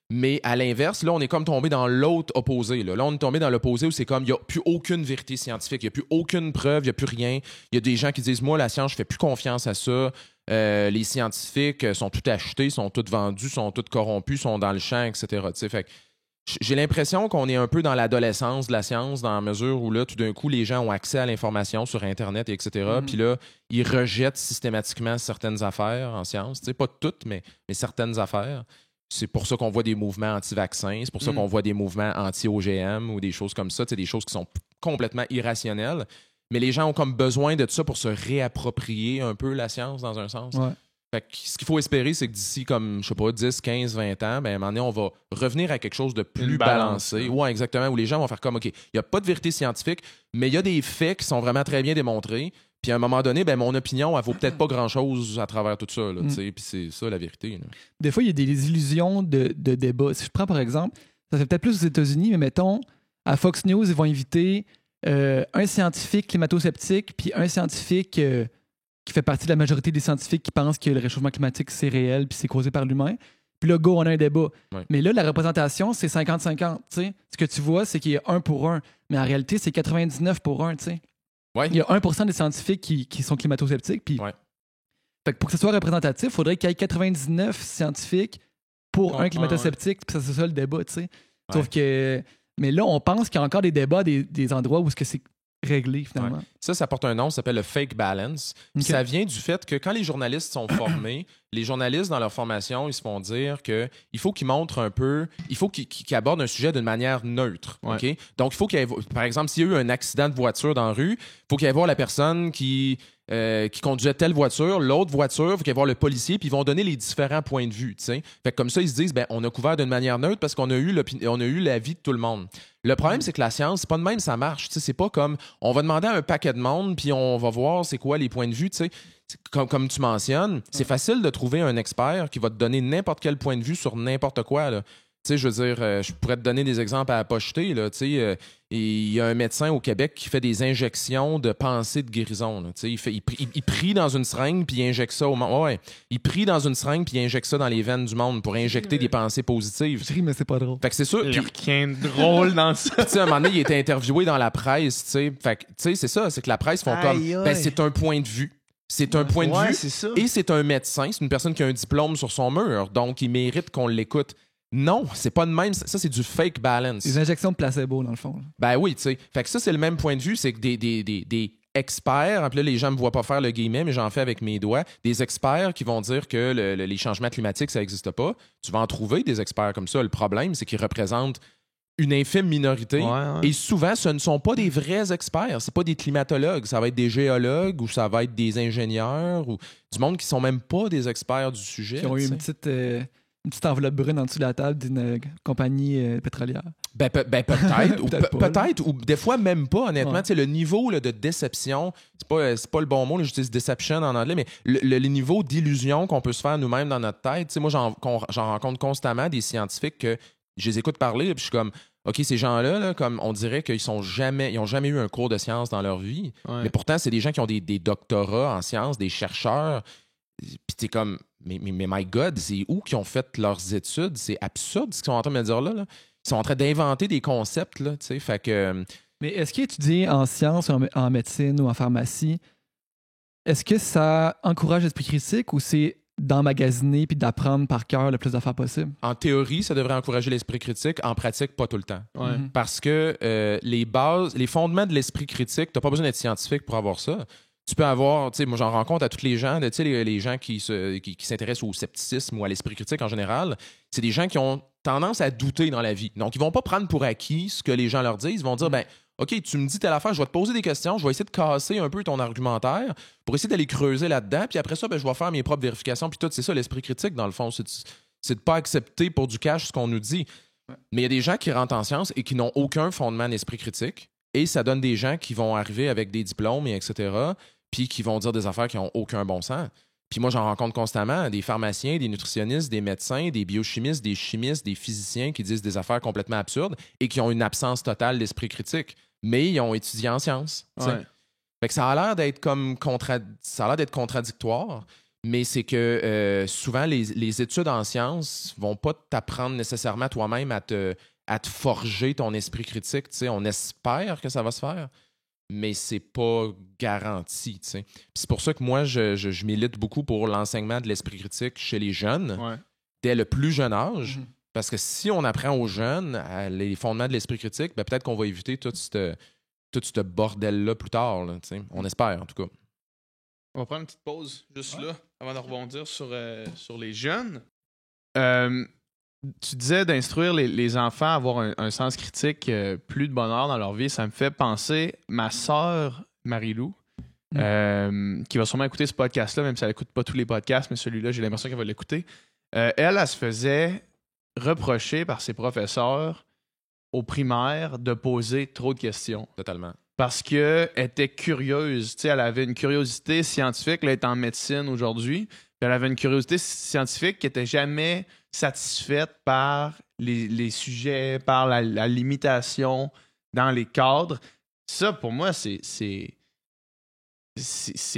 Mais à l'inverse, là, on est comme tombé dans l'autre opposé. Là, on est tombé dans l'opposé où c'est comme, il n'y a plus aucune vérité scientifique, il n'y a plus aucune preuve, il n'y a plus rien. Il y a des gens qui disent, moi, la science, je fais plus confiance à ça. Les scientifiques sont tous achetés, sont tous vendus, sont tous corrompus, sont dans le champ, etc. T'sais, fait que j'ai l'impression qu'on est un peu dans l'adolescence de la science, dans la mesure où là, tout d'un coup, les gens ont accès à l'information sur Internet, etc. Puis là, ils rejettent systématiquement certaines affaires en science. T'sais, pas toutes, mais certaines affaires. C'est pour ça qu'on voit des mouvements anti-vaccins, c'est pour ça qu'on voit des mouvements anti-OGM ou des choses comme ça, des choses qui sont complètement irrationnelles. Mais les gens ont comme besoin de ça pour se réapproprier un peu la science dans un sens. Ouais. Fait que ce qu'il faut espérer, c'est que d'ici, comme, je sais pas, 10, 15, 20 ans, ben, à un moment donné, on va revenir à quelque chose de plus Une balance, balancé. hein. Ouais, exactement, où les gens vont faire comme, OK, il n'y a pas de vérité scientifique, mais il y a des faits qui sont vraiment très bien démontrés. Puis à un moment donné, ben, mon opinion, elle vaut peut-être pas grand-chose à travers tout ça. Là, puis c'est ça, la vérité. Là. Des fois, il y a des illusions de débat. Si je prends, par exemple, ça fait peut-être plus aux États-Unis, mais mettons, à Fox News, ils vont inviter un scientifique climato-sceptique puis un scientifique qui fait partie de la majorité des scientifiques qui pensent que le réchauffement climatique, c'est réel puis c'est causé par l'humain. Puis là, go, on a un débat. Ouais. Mais là, la représentation, c'est 50-50. T'sais. Ce que tu vois, c'est qu'il y a 1 pour 1. Mais en réalité, c'est 99 pour 1. T'sais. Ouais. Il y a 1% des scientifiques qui sont climato-sceptiques. Puis, Ouais. fait que pour que ce soit représentatif, il faudrait qu'il y ait 99 scientifiques pour un climato-sceptique. Puis ça, c'est ça le débat. T'sais. Sauf que... Mais là, on pense qu'il y a encore des débats des endroits où est-ce que c'est réglé, finalement. Ouais. Ça porte un nom, ça s'appelle le fake balance. Puis ça vient du fait que quand les journalistes sont formés, les journalistes, dans leur formation, ils se font dire qu'il faut qu'ils montrent un peu, il faut qu'ils abordent un sujet d'une manière neutre. Ouais. OK? Donc, il faut qu'il y ait, par exemple, s'il y a eu un accident de voiture dans la rue, il faut qu'il y ait voir la personne qui conduisait telle voiture, l'autre voiture, il faut qu'il y ait voir le policier, puis ils vont donner les différents points de vue. T'sais. Fait que comme ça, ils se disent, ben, on a couvert d'une manière neutre parce qu'on a eu l'avis de tout le monde. Le problème, c'est que la science, c'est pas de même, ça marche. T'sais, c'est pas comme on va demander à un paquet de monde, puis on va voir c'est quoi les points de vue. T'sais. Comme tu mentionnes, c'est facile de trouver un expert qui va te donner n'importe quel point de vue sur n'importe quoi. Là. Tu sais, je veux dire, je pourrais te donner des exemples à pocheter. Il y a un médecin au Québec qui fait des injections de pensée de guérison. Là, il prie dans une seringue puis il injecte ça au monde. Ouais, il prie dans une seringue puis il injecte ça dans les veines du monde pour injecter des pensées positives. Je ris, mais c'est pas drôle. Fait que c'est sûr. Il y a rien de drôle dans ça. Tu sais, à un moment donné, il était interviewé dans la presse. Fait que, tu sais, c'est ça, c'est que la presse font comme. Ben, c'est un point de vue. C'est un point de vue. C'est ça. Et c'est un médecin, c'est une personne qui a un diplôme sur son mur, donc il mérite qu'on l'écoute. Non, c'est pas de même. Ça, c'est du fake balance. Des injections de placebo, dans le fond. Ben oui, tu sais. Fait que ça, c'est le même point de vue. C'est que des experts, puis là, les gens me voient pas faire le guillemet, mais j'en fais avec mes doigts, des experts qui vont dire que les changements climatiques, ça n'existe pas. Tu vas en trouver des experts comme ça. Le problème, c'est qu'ils représentent une infime minorité. Et souvent, ce ne sont pas des vrais experts. C'est pas des climatologues. Ça va être des géologues ou ça va être des ingénieurs ou du monde qui sont même pas des experts du sujet. Qui ont eu une petite enveloppe brune en dessous de la table d'une compagnie pétrolière. Peut-être, ou des fois même pas, honnêtement. Le niveau là, de déception, c'est pas le bon mot, là, j'utilise deception en anglais, mais le niveau d'illusion qu'on peut se faire nous-mêmes dans notre tête. Moi, j'en rencontre constamment des scientifiques que je les écoute parler, puis je suis comme, OK, ces gens-là, là, comme on dirait qu'ils n'ont jamais eu un cours de science dans leur vie. Ouais. Mais pourtant, c'est des gens qui ont des doctorats en sciences, des chercheurs. Puis t'es comme, mais my God, c'est où qu'ils ont fait leurs études? C'est absurde ce qu'ils sont en train de me dire là. Ils sont en train d'inventer des concepts, là, tu sais, fait que... Mais est-ce qu'étudier en sciences, en médecine ou en pharmacie, est-ce que ça encourage l'esprit critique ou c'est d'emmagasiner puis d'apprendre par cœur le plus d'affaires possible? En théorie, ça devrait encourager l'esprit critique. En pratique, pas tout le temps. Ouais. Parce que les fondements de l'esprit critique, t'as pas besoin d'être scientifique pour avoir ça. Tu peux avoir, tu sais, moi j'en rencontre à tous les gens, tu sais, les gens qui s'intéressent au scepticisme ou à l'esprit critique en général, c'est des gens qui ont tendance à douter dans la vie. Donc, ils vont pas prendre pour acquis ce que les gens leur disent. Ils vont dire, ben, OK, tu me dis telle affaire, je vais te poser des questions, je vais essayer de casser un peu ton argumentaire pour essayer d'aller creuser là-dedans, puis après ça, ben, je vais faire mes propres vérifications, puis tout, c'est ça l'esprit critique, dans le fond, c'est de pas accepter pour du cash ce qu'on nous dit. Ouais. Mais il y a des gens qui rentrent en sciences et qui n'ont aucun fondement d'esprit critique, et ça donne des gens qui vont arriver avec des diplômes, et etc., puis qui vont dire des affaires qui n'ont aucun bon sens. Puis moi, j'en rencontre constamment des pharmaciens, des nutritionnistes, des médecins, des biochimistes, des chimistes, des physiciens qui disent des affaires complètement absurdes et qui ont une absence totale d'esprit critique. Mais ils ont étudié en sciences. Ouais. Fait que ça a l'air d'être contradictoire, mais c'est que souvent, les études en sciences vont pas t'apprendre nécessairement toi-même à te forger ton esprit critique. T'sais. On espère que ça va se faire, mais c'est pas garanti. T'sais. C'est pour ça que moi, je milite beaucoup pour l'enseignement de l'esprit critique chez les jeunes, dès le plus jeune âge. Parce que si on apprend aux jeunes les fondements de l'esprit critique, ben peut-être qu'on va éviter tout ce bordel-là plus tard. Là, on espère, en tout cas. On va prendre une petite pause juste là, avant de rebondir sur les jeunes. Tu disais d'instruire les enfants à avoir un sens critique, plus de bonheur dans leur vie. Ça me fait penser, ma sœur Marie-Lou, qui va sûrement écouter ce podcast-là, même si elle n'écoute pas tous les podcasts, mais celui-là, j'ai l'impression qu'elle va l'écouter. Elle se faisait reprocher par ses professeurs au primaire de poser trop de questions. Totalement. Parce qu'elle était curieuse. Tu sais, elle avait une curiosité scientifique. Là, elle est en médecine aujourd'hui. Puis elle avait une curiosité scientifique qui n'était jamais satisfaite par les sujets, par la limitation dans les cadres. Ça, pour moi, c'est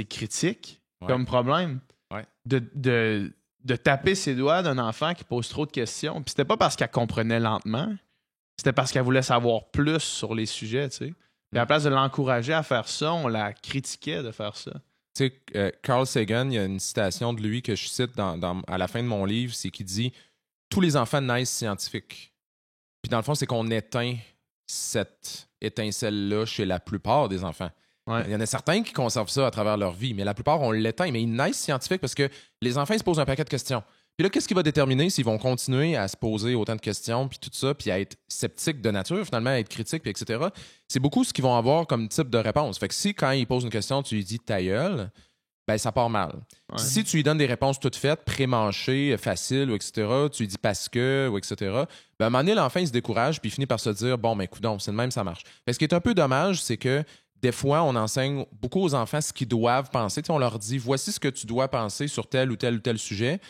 critique comme problème. Ouais. De taper ses doigts d'un enfant qui pose trop de questions. Puis c'était pas parce qu'elle comprenait lentement. C'était parce qu'elle voulait savoir plus sur les sujets, tu sais. Puis à la place de l'encourager à faire ça, on la critiquait de faire ça. Tu sais, Carl Sagan, il y a une citation de lui que je cite à la fin de mon livre, c'est qu'il dit « Tous les enfants naissent scientifiques. » Puis dans le fond, c'est qu'on éteint cette étincelle-là chez la plupart des enfants. Ouais. Il y en a certains qui conservent ça à travers leur vie, mais la plupart, on l'éteint. Mais ils naissent scientifiques parce que les enfants, ils se posent un paquet de questions. Puis là, qu'est-ce qui va déterminer s'ils vont continuer à se poser autant de questions, puis tout ça, puis à être sceptiques de nature, finalement, à être critiques, puis etc. C'est beaucoup ce qu'ils vont avoir comme type de réponse. Fait que si, quand ils posent une question, tu lui dis « ta gueule », ben ça part mal. Ouais. Si tu lui donnes des réponses toutes faites, pré-manchées, faciles, ou etc., tu lui dis « parce que », ou etc., ben à un moment donné, l'enfant, il se décourage, puis il finit par se dire « bon, ben écoute, c'est de même, ça marche ». Ce qui est un peu dommage, c'est que des fois, on enseigne beaucoup aux enfants ce qu'ils doivent penser. Tu sais, on leur dit « voici ce que tu dois penser sur tel ou tel sujet »,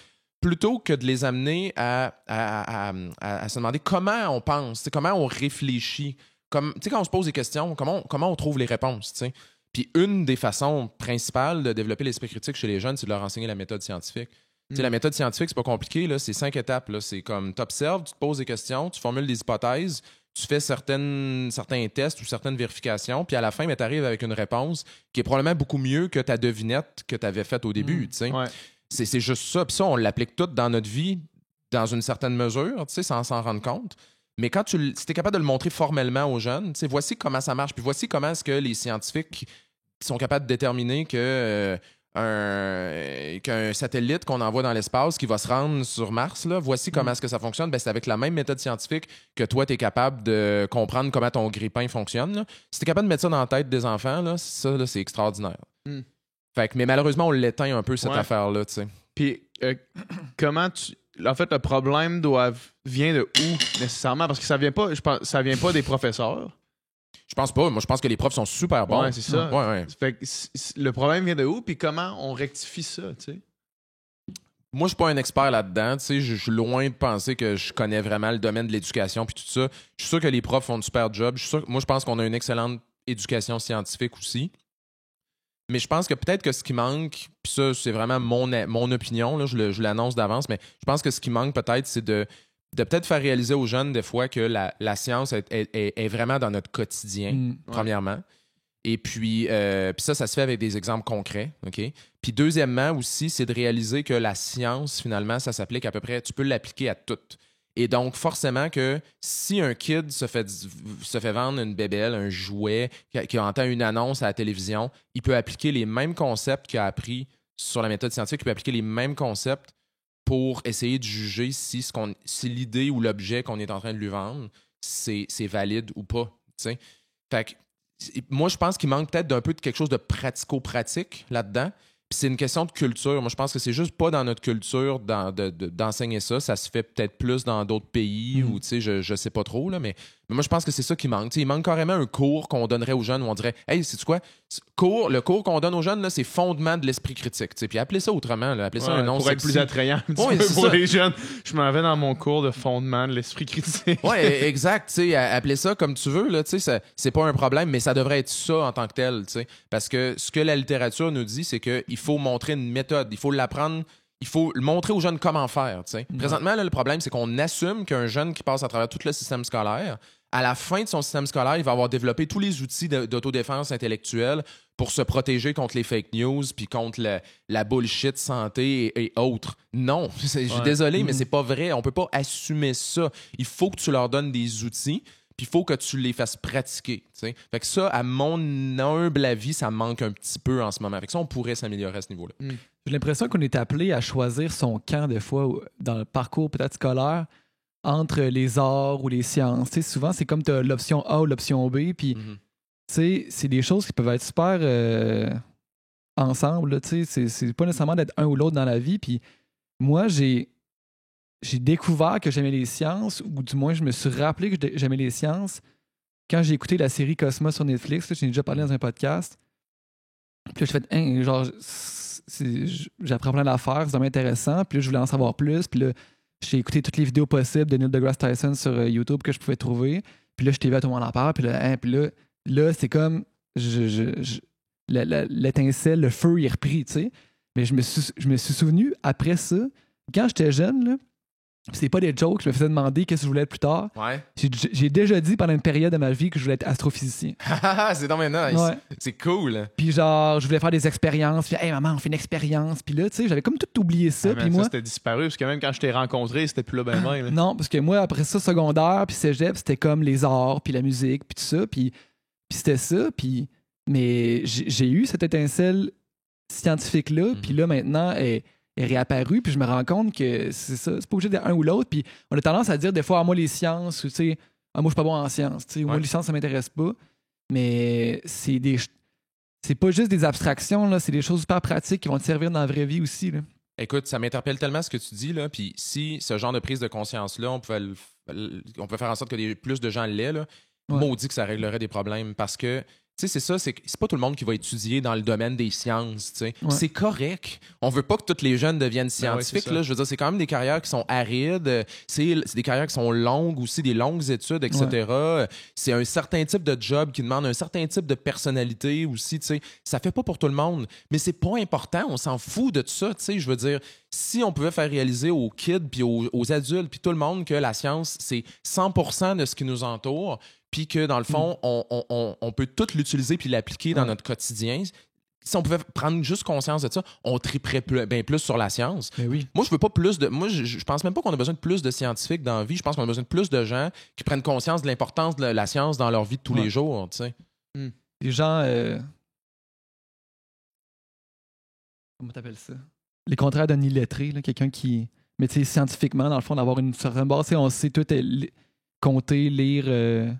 plutôt que de les amener à se demander comment on pense, comment on réfléchit. Tu sais, quand on se pose des questions, comment on trouve les réponses, tu sais. Puis une des façons principales de développer l'esprit critique chez les jeunes, c'est de leur enseigner la méthode scientifique. Tu sais, la méthode scientifique, c'est pas compliqué, là, c'est 5 étapes. Là. C'est comme tu observes, tu te poses des questions, tu formules des hypothèses, tu fais certains tests ou certaines vérifications, puis à la fin, tu arrives avec une réponse qui est probablement beaucoup mieux que ta devinette que tu avais faite au début, tu sais. Ouais. C'est juste ça. Puis ça, on l'applique tout dans notre vie, dans une certaine mesure, tu sais, sans s'en rendre compte. Mais quand si tu es capable de le montrer formellement aux jeunes, tu sais, voici comment ça marche, puis voici comment est-ce que les scientifiques sont capables de déterminer qu'un satellite qu'on envoie dans l'espace qui va se rendre sur Mars, là, voici comment est-ce que ça fonctionne. Ben, c'est avec la même méthode scientifique que toi, tu es capable de comprendre comment ton grille-pain fonctionne. Là. Si tu es capable de mettre ça dans la tête des enfants, là, ça, là, c'est extraordinaire. Fait que, mais malheureusement, on l'éteint un peu, cette affaire-là, tu sais. Puis, comment tu... En fait, le problème vient de où, nécessairement? Parce que ça vient pas, ça vient pas des professeurs. Je pense pas. Moi, je pense que les profs sont super bons. Ouais, c'est ça. Ouais. Fait que le problème vient de où? Puis comment on rectifie ça, tu sais? Moi, je suis pas un expert là-dedans. Tu sais, je suis loin de penser que je connais vraiment le domaine de l'éducation puis tout ça. Je suis sûr que les profs font un super job. Moi, je pense qu'on a une excellente éducation scientifique aussi. Mais je pense que peut-être que ce qui manque, puis ça, c'est vraiment mon opinion, là, je l'annonce d'avance, mais je pense que ce qui manque peut-être, c'est de peut-être faire réaliser aux jeunes des fois que la science est vraiment dans notre quotidien, premièrement. Et puis ça se fait avec des exemples concrets, OK? Puis deuxièmement aussi, c'est de réaliser que la science, finalement, ça s'applique à peu près, tu peux l'appliquer à tout. Et donc, forcément que si un kid se fait vendre une bébelle, un jouet, qui entend une annonce à la télévision, il peut appliquer les mêmes concepts qu'il a appris sur la méthode scientifique, il peut appliquer les mêmes concepts pour essayer de juger si l'idée ou l'objet qu'on est en train de lui vendre, c'est valide ou pas. T'sais. Fait que moi, je pense qu'il manque peut-être d'un peu de quelque chose de pratico-pratique là-dedans. Puis c'est une question de culture. Moi, je pense que c'est juste pas dans notre culture d'enseigner ça. Ça se fait peut-être plus dans d'autres pays ou, tu sais, je sais pas trop, là, mais moi, je pense que c'est ça qui manque. T'sais, il manque carrément un cours qu'on donnerait aux jeunes où on dirait « Hey, sais-tu quoi? Le cours qu'on donne aux jeunes, là, c'est fondement de l'esprit critique. » Puis appelez ça autrement. Là, appelez ça un nom pour être plus attrayant pour les jeunes. Je m'en vais dans mon cours de fondement de l'esprit critique. Oui, exact. Appelez ça comme tu veux. Là, c'est pas un problème, mais ça devrait être ça en tant que tel. T'sais. Parce que ce que la littérature nous dit, c'est qu'il faut montrer une méthode. Il faut l'apprendre. Il faut montrer aux jeunes comment faire. Présentement, là, le problème, c'est qu'on assume qu'un jeune qui passe à travers tout le système scolaire, à la fin de son système scolaire, il va avoir développé tous les outils d'autodéfense intellectuelle pour se protéger contre les fake news puis contre la bullshit santé et autres. Non, je suis désolé, mais c'est pas vrai. On peut pas assumer ça. Il faut que tu leur donnes des outils puis il faut que tu les fasses pratiquer. T'sais. Fait que ça, à mon humble avis, ça manque un petit peu en ce moment. Fait que ça, on pourrait s'améliorer à ce niveau-là. J'ai l'impression qu'on est appelé à choisir son camp des fois dans le parcours peut-être scolaire entre les arts ou les sciences. T'sais, souvent, c'est comme tu as l'option A ou l'option B. Puis, c'est des choses qui peuvent être super ensemble. Là, c'est pas nécessairement d'être un ou l'autre dans la vie. Puis moi, j'ai découvert que j'aimais les sciences, ou du moins, je me suis rappelé que j'aimais les sciences quand j'ai écouté la série Cosmos sur Netflix. Là, j'en ai déjà parlé dans un podcast. Puis là, j'ai fait, genre, j'apprends plein d'affaires, c'est vraiment intéressant. Puis là, je voulais en savoir plus. Puis là, j'ai écouté toutes les vidéos possibles de Neil deGrasse Tyson sur YouTube que je pouvais trouver. Puis là, je t'ai vu à tout le monde en parle. Puis là, c'est comme l'étincelle, le feu, il est repris, tu sais. Mais je me suis souvenu, après ça, quand j'étais jeune, là, c'est pas des jokes, je me faisais demander qu'est-ce que je voulais être plus tard. Ouais. J'ai déjà dit pendant une période de ma vie que je voulais être astrophysicien. C'est dans mes nice. Ouais. C'est cool. Puis genre, je voulais faire des expériences. Puis, hey maman, on fait une expérience. Puis là, tu sais, j'avais comme tout oublié ça. Puis moi, ça, c'était disparu, parce que même quand je t'ai rencontré, c'était plus là ben même. non, parce que moi, après ça, secondaire, puis cégep, c'était comme les arts, puis la musique, puis tout ça. Puis c'était ça. Mais j'ai eu cette étincelle scientifique-là. Puis là, maintenant, elle est réapparue. Puis je me rends compte que c'est ça. C'est pas obligé d'être un ou l'autre. Puis on a tendance à dire des fois, moi, les sciences, ou tu sais, moi, je suis pas bon en sciences. Tu sais, moi, les sciences, ça m'intéresse pas. Mais c'est pas juste des abstractions, là, c'est des choses super pratiques qui vont te servir dans la vraie vie aussi. Là. Écoute, ça m'interpelle tellement ce que tu dis, là. Puis si ce genre de prise de conscience-là, on pouvait faire en sorte que plus de gens l'aient, là, maudit que ça réglerait des problèmes. Parce que, tu sais, c'est ça, c'est pas tout le monde qui va étudier dans le domaine des sciences, tu sais. Ouais. C'est correct. On veut pas que tous les jeunes deviennent scientifiques, là. Je veux dire, c'est quand même des carrières qui sont arides. C'est des carrières qui sont longues aussi, des longues études, etc. Ouais. C'est un certain type de job qui demande un certain type de personnalité aussi, tu sais. Ça fait pas pour tout le monde. Mais c'est pas important. On s'en fout de tout ça, tu sais. Je veux dire, si on pouvait faire réaliser aux kids puis aux adultes puis tout le monde que la science, c'est 100% de ce qui nous entoure, puis que, dans le fond, on peut tout l'utiliser puis l'appliquer dans notre quotidien. Si on pouvait prendre juste conscience de ça, on triperait bien plus sur la science. Mais oui. Moi, je veux pas plus de... Moi, je pense même pas qu'on a besoin de plus de scientifiques dans la vie. Je pense qu'on a besoin de plus de gens qui prennent conscience de l'importance de la science dans leur vie de tous les jours, tu sais. Les gens... Comment t'appelles ça? Les contraires d'un illettré, là, quelqu'un qui... Mais tu sais, scientifiquement, dans le fond, d'avoir une certaine base, on sait tout compter, lire...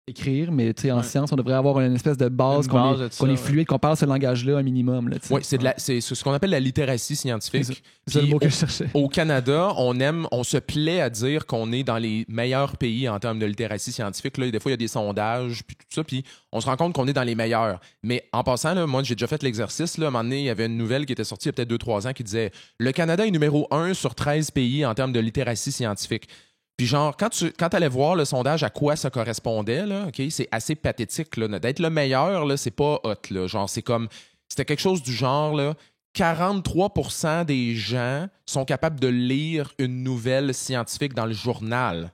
écrire, mais en science, on devrait avoir une espèce de base, qu'on est fluide, qu'on parle ce langage-là un minimum. Oui, c'est ce qu'on appelle la littératie scientifique. C'est le mot que je cherchais. Au Canada, on se plaît à dire qu'on est dans les meilleurs pays en termes de littératie scientifique. Là, des fois, il y a des sondages, puis tout ça, puis on se rend compte qu'on est dans les meilleurs. Mais en passant, là, moi, j'ai déjà fait l'exercice. Là, à un moment donné, il y avait une nouvelle qui était sortie il y a peut-être 2-3 ans qui disait « Le Canada est numéro 1 sur 13 pays en termes de littératie scientifique ». Puis genre, quand tu allais voir le sondage à quoi ça correspondait, là, OK, c'est assez pathétique. Là, d'être le meilleur, là, c'est pas hot. Là, genre, c'était quelque chose du genre, là, 43% des gens sont capables de lire une nouvelle scientifique dans le journal.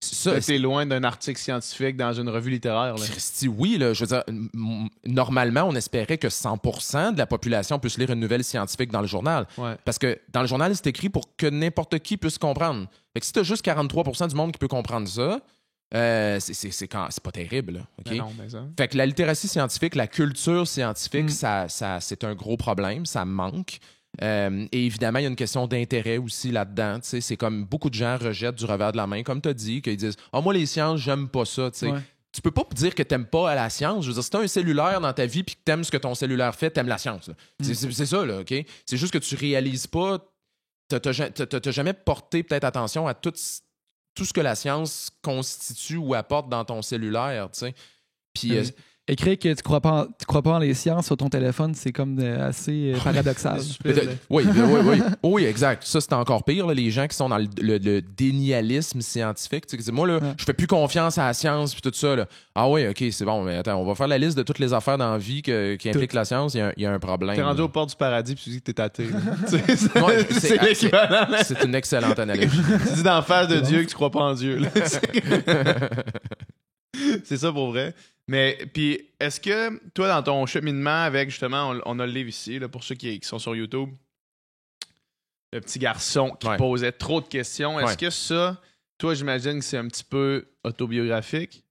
C'est loin d'un article scientifique dans une revue littéraire. Là. Christy, oui, là, je veux dire, normalement, on espérait que 100% de la population puisse lire une nouvelle scientifique dans le journal. Ouais. Parce que dans le journal, c'est écrit pour que n'importe qui puisse comprendre. Fait que si t'as juste 43% du monde qui peut comprendre ça, c'est pas terrible. Là, okay? Non, mais ça. Fait que la littératie scientifique, la culture scientifique, ça, c'est un gros problème, ça manque. Et évidemment, il y a une question d'intérêt aussi là-dedans. C'est comme beaucoup de gens rejettent du revers de la main, comme tu as dit, qu'ils disent « Ah, moi, les sciences, j'aime pas ça. » Tu peux pas dire que t'aimes pas la science. Je veux dire, si t'as un cellulaire dans ta vie puis que t'aimes ce que ton cellulaire fait, t'aimes la science. C'est ça, là, OK? C'est juste que tu réalises pas, t'as jamais porté peut-être attention à tout ce que la science constitue ou apporte dans ton cellulaire, tu sais. Puis... écrire que tu crois pas en les sciences sur ton téléphone, c'est comme assez paradoxal. Oui, exact. Ça, c'est encore pire, là, les gens qui sont dans le dénialisme scientifique. Tu sais, moi, là, je fais plus confiance à la science puis tout ça. Là. Ah oui, OK, c'est bon, mais attends, on va faire la liste de toutes les affaires dans la vie qui impliquent la science. Il y a un problème. T'es rendu aux portes du paradis puis tu dis que t'es athée. C'est l'équivalent. C'est une excellente analogie. Tu dis d'en face de Dieu que tu crois pas en Dieu. C'est ça pour vrai. Mais puis, est-ce que toi, dans ton cheminement avec, justement, on a le livre ici, là, pour ceux qui sont sur YouTube, le petit garçon qui posait trop de questions, est-ce que ça, toi, j'imagine que c'est un petit peu autobiographique?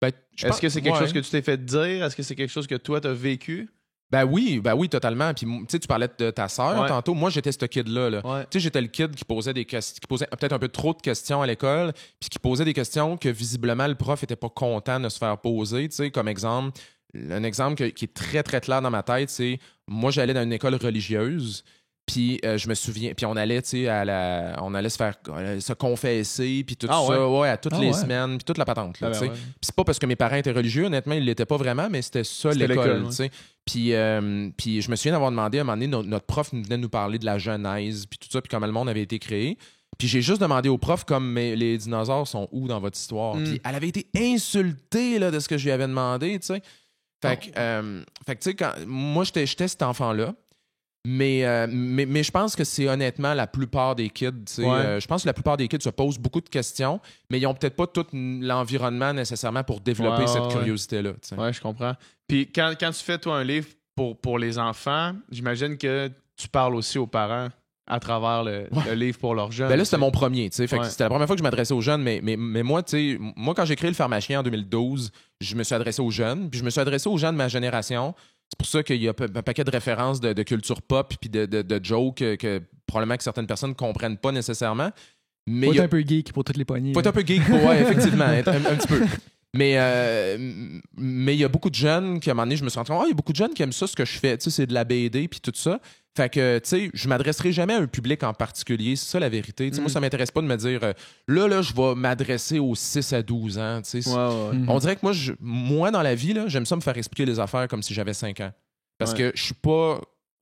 Est-ce que c'est quelque chose que tu t'es fait dire? Est-ce que c'est quelque chose que toi, t'as vécu? Ben oui, totalement. Puis tu parlais de ta sœur tantôt. Moi, j'étais ce kid-là. Là. Tu sais, j'étais le kid qui posait peut-être un peu trop de questions à l'école, puis qui posait des questions que visiblement le prof était pas content de se faire poser. Tu sais, comme exemple, un exemple qui est très, très clair dans ma tête, c'est moi, j'allais dans une école religieuse. Puis je me souviens, puis on allait, tu sais, on allait se confesser, puis tout ça, ouais, à toutes les semaines, puis toute la patente, là, tu sais. Puis c'est pas parce que mes parents étaient religieux, honnêtement, ils l'étaient pas vraiment, mais c'était ça l'école, tu sais. Puis je me souviens d'avoir demandé à un moment donné, notre prof venait nous parler de la Genèse, puis tout ça, puis comment le monde avait été créé. Puis j'ai juste demandé au prof comme les dinosaures sont où dans votre histoire. Puis elle avait été insultée là, de ce que je lui avais demandé, tu sais. Fait que tu sais, moi j'étais cet enfant-là. Mais je pense que c'est honnêtement la plupart des kids. Je pense que la plupart des kids se posent beaucoup de questions, mais ils n'ont peut-être pas tout l'environnement nécessairement pour développer cette curiosité-là. Oui, je comprends. Puis quand tu fais, toi, un livre pour les enfants, j'imagine que tu parles aussi aux parents à travers le livre pour leurs jeunes. Ben là, c'était mon premier. C'était la première fois que je m'adressais aux jeunes, mais moi, quand j'ai créé le Pharmachien en 2012, je me suis adressé aux jeunes, puis je me suis adressé aux gens de ma génération. C'est pour ça qu'il y a un paquet de références de culture pop puis de jokes que probablement que certaines personnes ne comprennent pas nécessairement. Mais faut être un peu geek pour toutes les poignées. Faut être un peu geek, ouais, effectivement, un petit peu. Mais il y a beaucoup de jeunes qui, à un moment donné, je me suis rendu compte, il y a beaucoup de jeunes qui aiment ça, ce que je fais. Tu sais, c'est de la BD puis tout ça. Fait que, tu sais, je m'adresserai jamais à un public en particulier. C'est ça la vérité. Moi, ça m'intéresse pas de me dire, là, je vais m'adresser aux 6 à 12 ans. On dirait que moi, dans la vie, là, j'aime ça me faire expliquer les affaires comme si j'avais 5 ans. Parce que je suis pas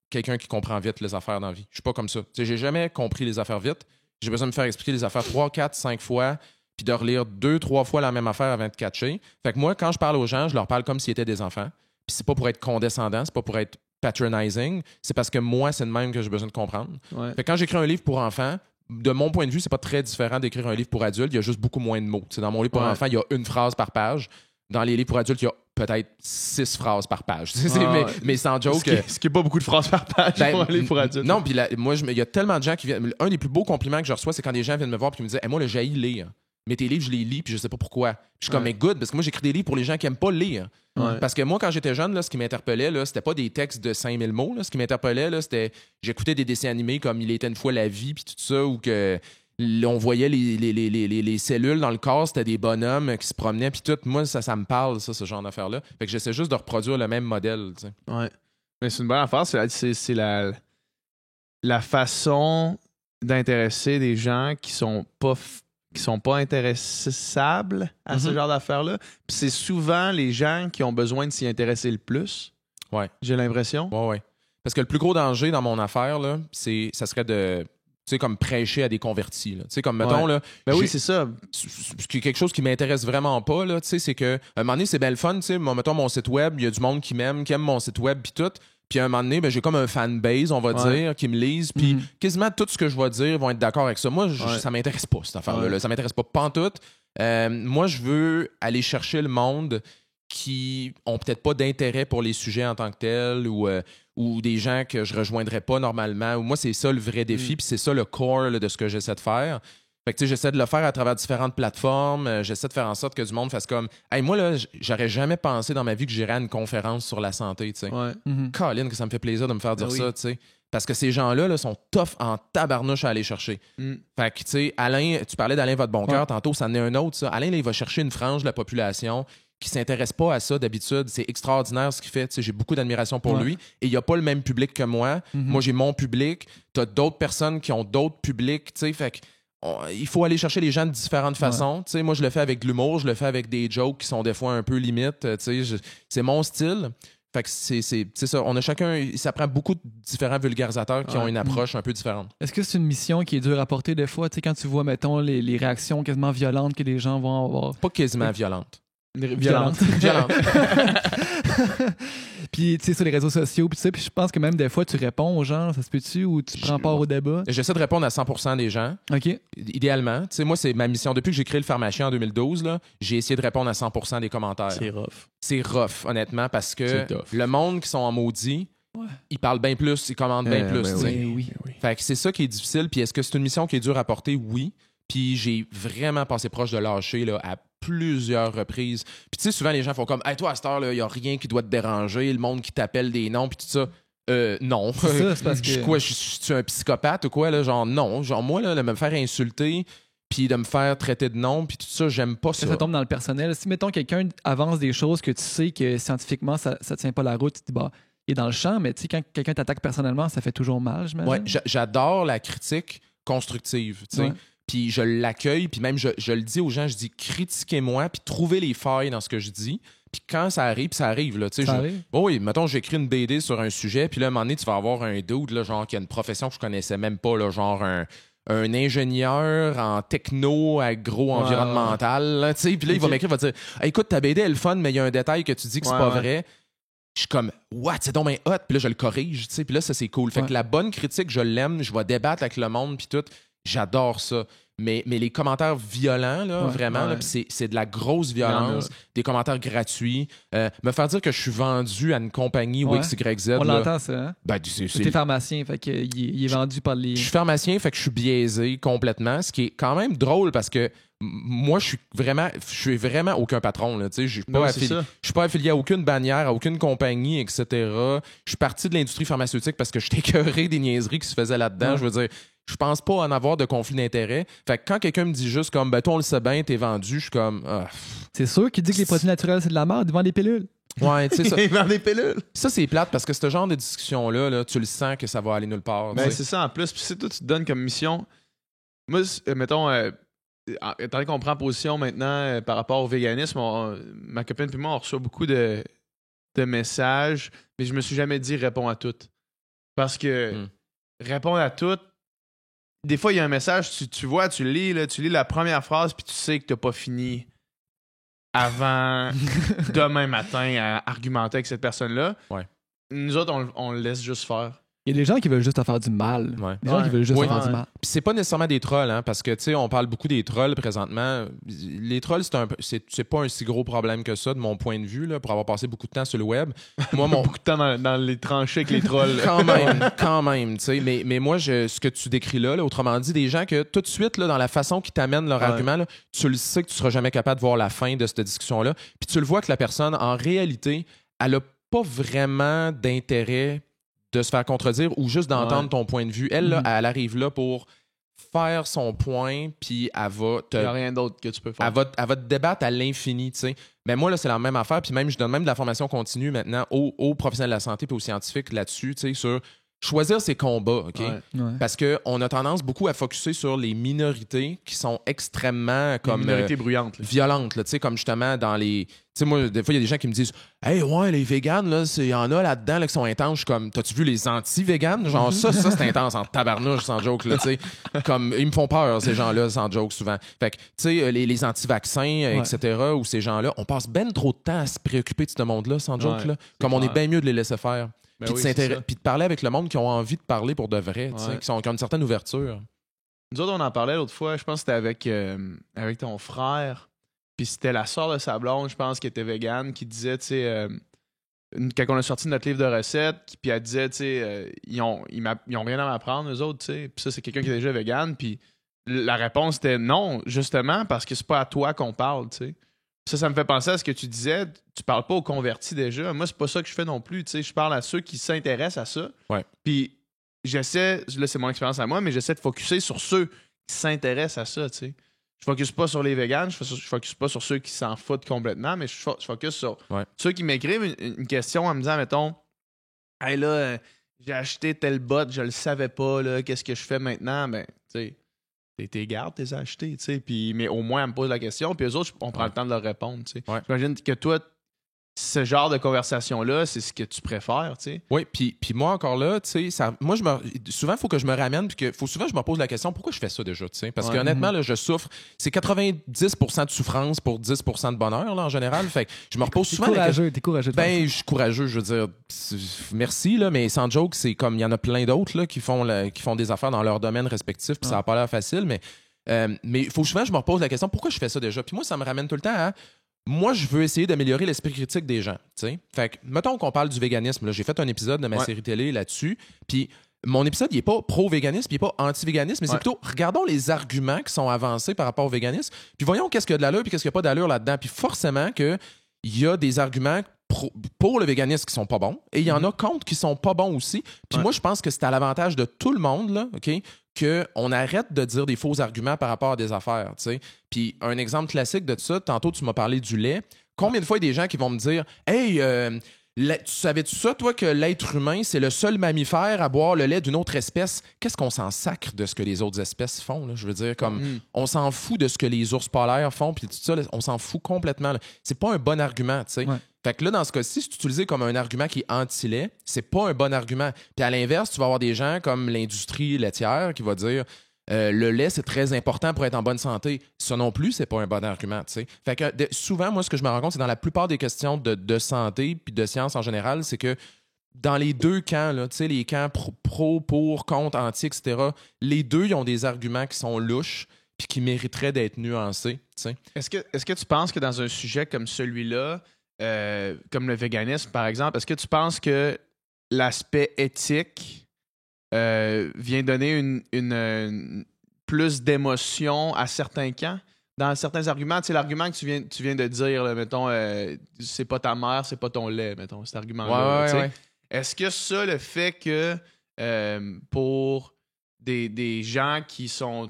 quelqu'un qui comprend vite les affaires dans la vie. Je suis pas comme ça. J'ai jamais compris les affaires vite. J'ai besoin de me faire expliquer les affaires 3, 4, 5 fois, puis de relire 2, 3 fois la même affaire avant de catcher. Fait que moi, quand je parle aux gens, je leur parle comme s'ils étaient des enfants. Puis c'est pas pour être condescendant, c'est pas pour être patronizing, c'est parce que moi, c'est de même que j'ai besoin de comprendre. Fait que quand j'écris un livre pour enfants, de mon point de vue, c'est pas très différent d'écrire un livre pour adultes. Il y a juste beaucoup moins de mots. Dans mon livre pour enfants, il y a une phrase par page. Dans les livres pour adultes, il y a peut-être 6 phrases par page. Mais sans joke. Ce qui est pas beaucoup de phrases par page pour un livre pour adultes. Non, puis moi, il y a tellement de gens qui viennent. Un des plus beaux compliments que je reçois, c'est quand des gens viennent me voir et qui me disent moi, le j'ai lire. Mais tes livres, je les lis, puis je sais pas pourquoi. Puis je suis comme, mais good, parce que moi, j'écris des livres pour les gens qui aiment pas lire. Parce que moi, quand j'étais jeune, là, ce qui m'interpellait, là, c'était pas des textes de 5000 mots. Là. Ce qui m'interpellait, là, c'était j'écoutais des dessins animés comme Il était une fois la vie, puis tout ça, ou que on voyait les cellules dans le corps, c'était des bonhommes qui se promenaient, puis tout. Moi, ça me parle, ça, ce genre d'affaires-là. Fait que j'essaie juste de reproduire le même modèle. T'sais. Ouais. Mais c'est une bonne affaire. C'est la façon d'intéresser des gens qui sont pas intéressables à ce genre d'affaires-là. Puis c'est souvent les gens qui ont besoin de s'y intéresser le plus. Ouais. J'ai l'impression. Ouais. Parce que le plus gros danger dans mon affaire, là, ça serait de... Tu sais, comme prêcher à des convertis. Tu sais, comme, mettons, là... Ben oui, c'est ça. Quelque chose qui m'intéresse vraiment pas, là, tu sais, c'est que... À un moment donné, c'est bien le fun, tu sais, mettons, mon site web, il y a du monde qui aime mon site web, puis tout. Puis à un moment donné, ben, j'ai comme un fanbase, on va dire, qui me lise. Puis quasiment tout ce que je vais dire vont être d'accord avec ça. Moi, ça m'intéresse pas, cette affaire-là. Là. Ça m'intéresse pas pantoute. Moi, je veux aller chercher le monde qui ont peut-être pas d'intérêt pour les sujets en tant que tels ou des gens que je rejoindrais pas normalement. Moi, c'est ça le vrai défi. Puis c'est ça le core là, de ce que j'essaie de faire. Fait que tu sais, j'essaie de le faire à travers différentes plateformes. J'essaie de faire en sorte que du monde fasse comme hey, moi, là, j'aurais jamais pensé dans ma vie que j'irais à une conférence sur la santé, tu sais. Colin, que ça me fait plaisir de me faire dire ça, tu sais. Parce que ces gens-là là, sont tough en tabarnouche à aller chercher. Fait que, tu sais, Alain, tu parlais d'Alain Votre-Bon-Cœur tantôt, ça en est un autre, ça. Alain, là, il va chercher une frange de la population qui s'intéresse pas à ça d'habitude. C'est extraordinaire ce qu'il fait. Tu sais, j'ai beaucoup d'admiration pour lui. Et il n'y a pas le même public que moi. Moi, j'ai mon public. Tu as d'autres personnes qui ont d'autres publics, tu sais. Fait que il faut aller chercher les gens de différentes façons. Tu sais, moi, je le fais avec de l'humour, je le fais avec des jokes qui sont des fois un peu limites. Tu sais, c'est mon style. Fait que c'est ça. On a chacun... Ça prend beaucoup de différents vulgarisateurs qui ont une approche un peu différente. Est-ce que c'est une mission qui est dure à porter des fois? Tu sais, quand tu vois, mettons, les réactions quasiment violentes que les gens vont avoir. Pas quasiment violentes. Violente. Puis, tu sais, sur les réseaux sociaux, puis je pense que même des fois, tu réponds aux gens, ça se peut-tu, ou tu prends part au débat? J'essaie de répondre à 100% des gens. OK. Idéalement. Tu sais, moi, c'est ma mission. Depuis que j'ai créé le Pharmachien en 2012, là, j'ai essayé de répondre à 100% des commentaires. C'est rough. C'est rough, honnêtement, parce que le monde qui sont en maudit, ils parlent bien plus, ils commentent bien plus. Oui. Fait que c'est ça qui est difficile. Puis est-ce que c'est une mission qui est dure à porter? Oui. Puis j'ai vraiment passé proche de lâcher là, à plusieurs reprises. Puis tu sais, souvent les gens font comme hey, toi à cette heure, il n'y a rien qui doit te déranger, le monde qui t'appelle des noms, puis tout ça. Non. C'est ça, c'est parce que... Je suis un psychopathe ou quoi? Là? Genre non. Genre moi, là, me faire insulter, puis de me faire traiter de nom, puis tout ça, j'aime pas ça. Ça tombe dans le personnel. Si, mettons, quelqu'un avance des choses que tu sais que scientifiquement, ça tient pas la route, tu te dis, bah, il est dans le champ, mais tu sais, quand quelqu'un t'attaque personnellement, ça fait toujours mal, j'imagine. Ouais, j'adore la critique constructive, tu sais. Ouais. Puis je l'accueille, puis même je le dis aux gens, je dis critiquez-moi, puis trouvez les failles dans ce que je dis. Puis quand ça arrive, puis ça arrive, là, tu sais. arrive? Oh oui, mettons, j'écris une BD sur un sujet, puis là, à un moment donné, tu vas avoir un dude, là, genre, qui a une profession que je connaissais même pas, là, genre un ingénieur en techno-agro-environnemental, tu sais. Puis là, il va m'écrire, il va dire hey, écoute, ta BD, elle est fun, mais il y a un détail que tu dis que c'est pas vrai. Je suis comme, what, c'est donc bien hot. Puis là, je le corrige, tu sais. Puis là, ça, c'est cool. Fait que la bonne critique, je l'aime, je vais débattre avec le monde, puis tout. J'adore ça. Mais les commentaires violents, là, vraiment, là, pis c'est de la grosse violence, des commentaires gratuits. Me faire dire que je suis vendu à une compagnie XYZ. On l'entend, ça. Hein? Ben, t'es pharmacien, fait que il est vendu par les... Je suis pharmacien, fait que je suis biaisé complètement, ce qui est quand même drôle parce que moi, je suis vraiment aucun patron. Là, je suis pas affilié à aucune bannière, à aucune compagnie, etc. Je suis parti de l'industrie pharmaceutique parce que je t'ai écœuré des niaiseries qui se faisaient là-dedans. Je veux dire, je pense pas en avoir de conflit d'intérêt. Fait que quand quelqu'un me dit juste comme, ben toi, on le sait bien, t'es vendu, je suis comme... C'est sûr qu'il dit que les produits naturels, c'est de la merde, il vend des pilules. Ouais, tu sais ça. Il vend des pilules. Ça, c'est plate parce que ce genre de discussion-là, là, tu le sens que ça va aller nulle part. Ben, c'est ça en plus. Puis si toi, tu te donnes comme mission... Moi, mettons... étant donné qu'on prend position maintenant par rapport au véganisme, ma copine et moi, on reçoit beaucoup de messages, mais je me suis jamais dit réponds à tout. Parce que répondre à tout, des fois, il y a un message, tu vois, tu lis la première phrase, puis tu sais que tu n'as pas fini avant demain matin à argumenter avec cette personne-là. Ouais. Nous autres, on le laisse juste faire. Il y a des gens qui veulent juste te faire du mal. Ouais. Des gens qui veulent juste te faire du mal. Puis c'est pas nécessairement des trolls, hein, parce que, tu sais, on parle beaucoup des trolls présentement. Les trolls, c'est pas un si gros problème que ça, de mon point de vue, là, pour avoir passé beaucoup de temps sur le web. Moi, beaucoup de temps dans les tranchées avec les trolls. quand même, tu sais. Mais moi, ce que tu décris là, autrement dit, des gens que tout de suite, là, dans la façon qu'ils t'amènent leur argument, là, tu le sais que tu seras jamais capable de voir la fin de cette discussion-là. Puis tu le vois que la personne, en réalité, elle a pas vraiment d'intérêt de se faire contredire ou juste d'entendre ton point de vue. Elle, là, elle arrive là pour faire son point, puis elle va te... Il n'y a rien d'autre que tu peux faire. Elle va te débattre à l'infini, tu sais. Mais moi, là, c'est la même affaire, puis même, je donne même de la formation continue maintenant aux professionnels de la santé puis aux scientifiques là-dessus, tu sais, sur choisir ses combats, OK? Parce qu'on a tendance beaucoup à focusser sur les minorités qui sont extrêmement comme... minorités bruyantes. Violentes, tu sais, comme justement dans les... Tu sais, moi, des fois, il y a des gens qui me disent « Hey, ouais, les véganes, là, il y en a là-dedans là, qui sont intenses. » Je suis comme « T'as-tu vu les anti-véganes? » Genre, ça, c'est intense en tabarnouche, sans joke, là, tu sais. Comme, ils me font peur, ces gens-là, sans joke, souvent. Fait que, tu sais, les anti-vaccins, etc., ou ces gens-là, on passe ben trop de temps à se préoccuper de ce monde-là, sans joke, là. Comme on est bien mieux de les laisser faire. Puis de parler avec le monde qui ont envie de parler pour de vrai, qui ont une certaine ouverture. Nous autres, on en parlait l'autre fois, je pense que c'était avec ton frère, puis c'était la sœur de sa blonde, je pense, qui était végane, qui disait, tu sais, quand on a sorti notre livre de recettes, puis elle disait, tu sais, ils ont rien à m'apprendre, eux autres, tu sais, puis ça, c'est quelqu'un qui est déjà végane, puis la réponse était non, justement, parce que c'est pas à toi qu'on parle, tu sais. Ça me fait penser à ce que tu disais. Tu parles pas aux convertis déjà. Moi, c'est pas ça que je fais non plus. Tu sais, je parle à ceux qui s'intéressent à ça. Ouais. Puis j'essaie, là, c'est mon expérience à moi, mais j'essaie de focusser sur ceux qui s'intéressent à ça. Tu sais. Je focus pas sur les véganes, je focus pas sur ceux qui s'en foutent complètement, mais je focus sur ceux qui m'écrivent une question en me disant, mettons, hey là, j'ai acheté tel bot, je le savais pas, là, qu'est-ce que je fais maintenant? Ben, tu sais. T'es garde, t'es acheté, tu sais. Mais au moins, elle me pose la question. Puis eux autres, on prend le temps de leur répondre, tu sais. J'imagine que toi, ce genre de conversation-là, c'est ce que tu préfères, tu sais. Oui, puis moi, encore là, tu sais, moi, souvent, il faut que je me ramène, puis souvent, je me pose la question, pourquoi je fais ça déjà, tu sais? Parce qu'honnêtement, là, je souffre. C'est 90% de souffrance pour 10% de bonheur, là, en général. Fait que je me repose souvent la question. T'es courageux. Ben, je suis courageux, je veux dire, merci, là, mais sans joke, c'est comme, il y en a plein d'autres, là, qui font des affaires dans leur domaine respectif, puis ça n'a pas l'air facile, mais il faut souvent, je me repose la question, pourquoi je fais ça déjà? Puis moi, ça me ramène tout le temps à... Moi, je veux essayer d'améliorer l'esprit critique des gens. T'sais. Fait que, mettons qu'on parle du véganisme. Là, j'ai fait un épisode de ma série télé là-dessus. Puis, mon épisode, il n'est pas pro-véganisme, il n'est pas anti-véganisme, mais c'est plutôt, regardons les arguments qui sont avancés par rapport au véganisme. Puis, voyons qu'est-ce qu'il y a de l'allure puis qu'est-ce qu'il n'y a pas d'allure là-dedans. Puis, forcément, qu'il y a des arguments pour le véganisme qui sont pas bons et il y en a contre qui sont pas bons aussi. Puis moi, je pense que c'est à l'avantage de tout le monde, là, OK, qu'on arrête de dire des faux arguments par rapport à des affaires, tu sais. Puis un exemple classique de ça, tantôt, tu m'as parlé du lait. Combien de fois il y a des gens qui vont me dire « Hey, tu savais-tu ça, toi, que l'être humain, c'est le seul mammifère à boire le lait d'une autre espèce? » Qu'est-ce qu'on s'en sacre de ce que les autres espèces font, là? Je veux dire, comme, on s'en fout de ce que les ours polaires font, puis tout ça, là, on s'en fout complètement, là. C'est pas un bon argument, tu sais. Ouais. Fait que là, dans ce cas-ci, si tu utilises comme un argument qui est anti-lait, c'est pas un bon argument. Puis à l'inverse, tu vas avoir des gens comme l'industrie laitière qui va dire le lait, c'est très important pour être en bonne santé. Ça non plus, c'est pas un bon argument, tu sais. Fait que souvent, moi, ce que je me rends compte, c'est dans la plupart des questions de santé puis de science en général, c'est que dans les deux camps, là, tu sais, les camps pro, pour, contre, anti, etc., les deux, ils ont des arguments qui sont louches puis qui mériteraient d'être nuancés, tu sais. Est-ce que tu penses que dans un sujet comme celui-là, comme le véganisme, par exemple, est-ce que tu penses que l'aspect éthique vient donner une plus d'émotion à certains camps? Dans certains arguments, tu sais, l'argument que tu viens de dire, là, mettons, c'est pas ta mère, c'est pas ton lait, mettons, cet argument-là. Ouais. Est-ce que ça, le fait que pour des gens qui sont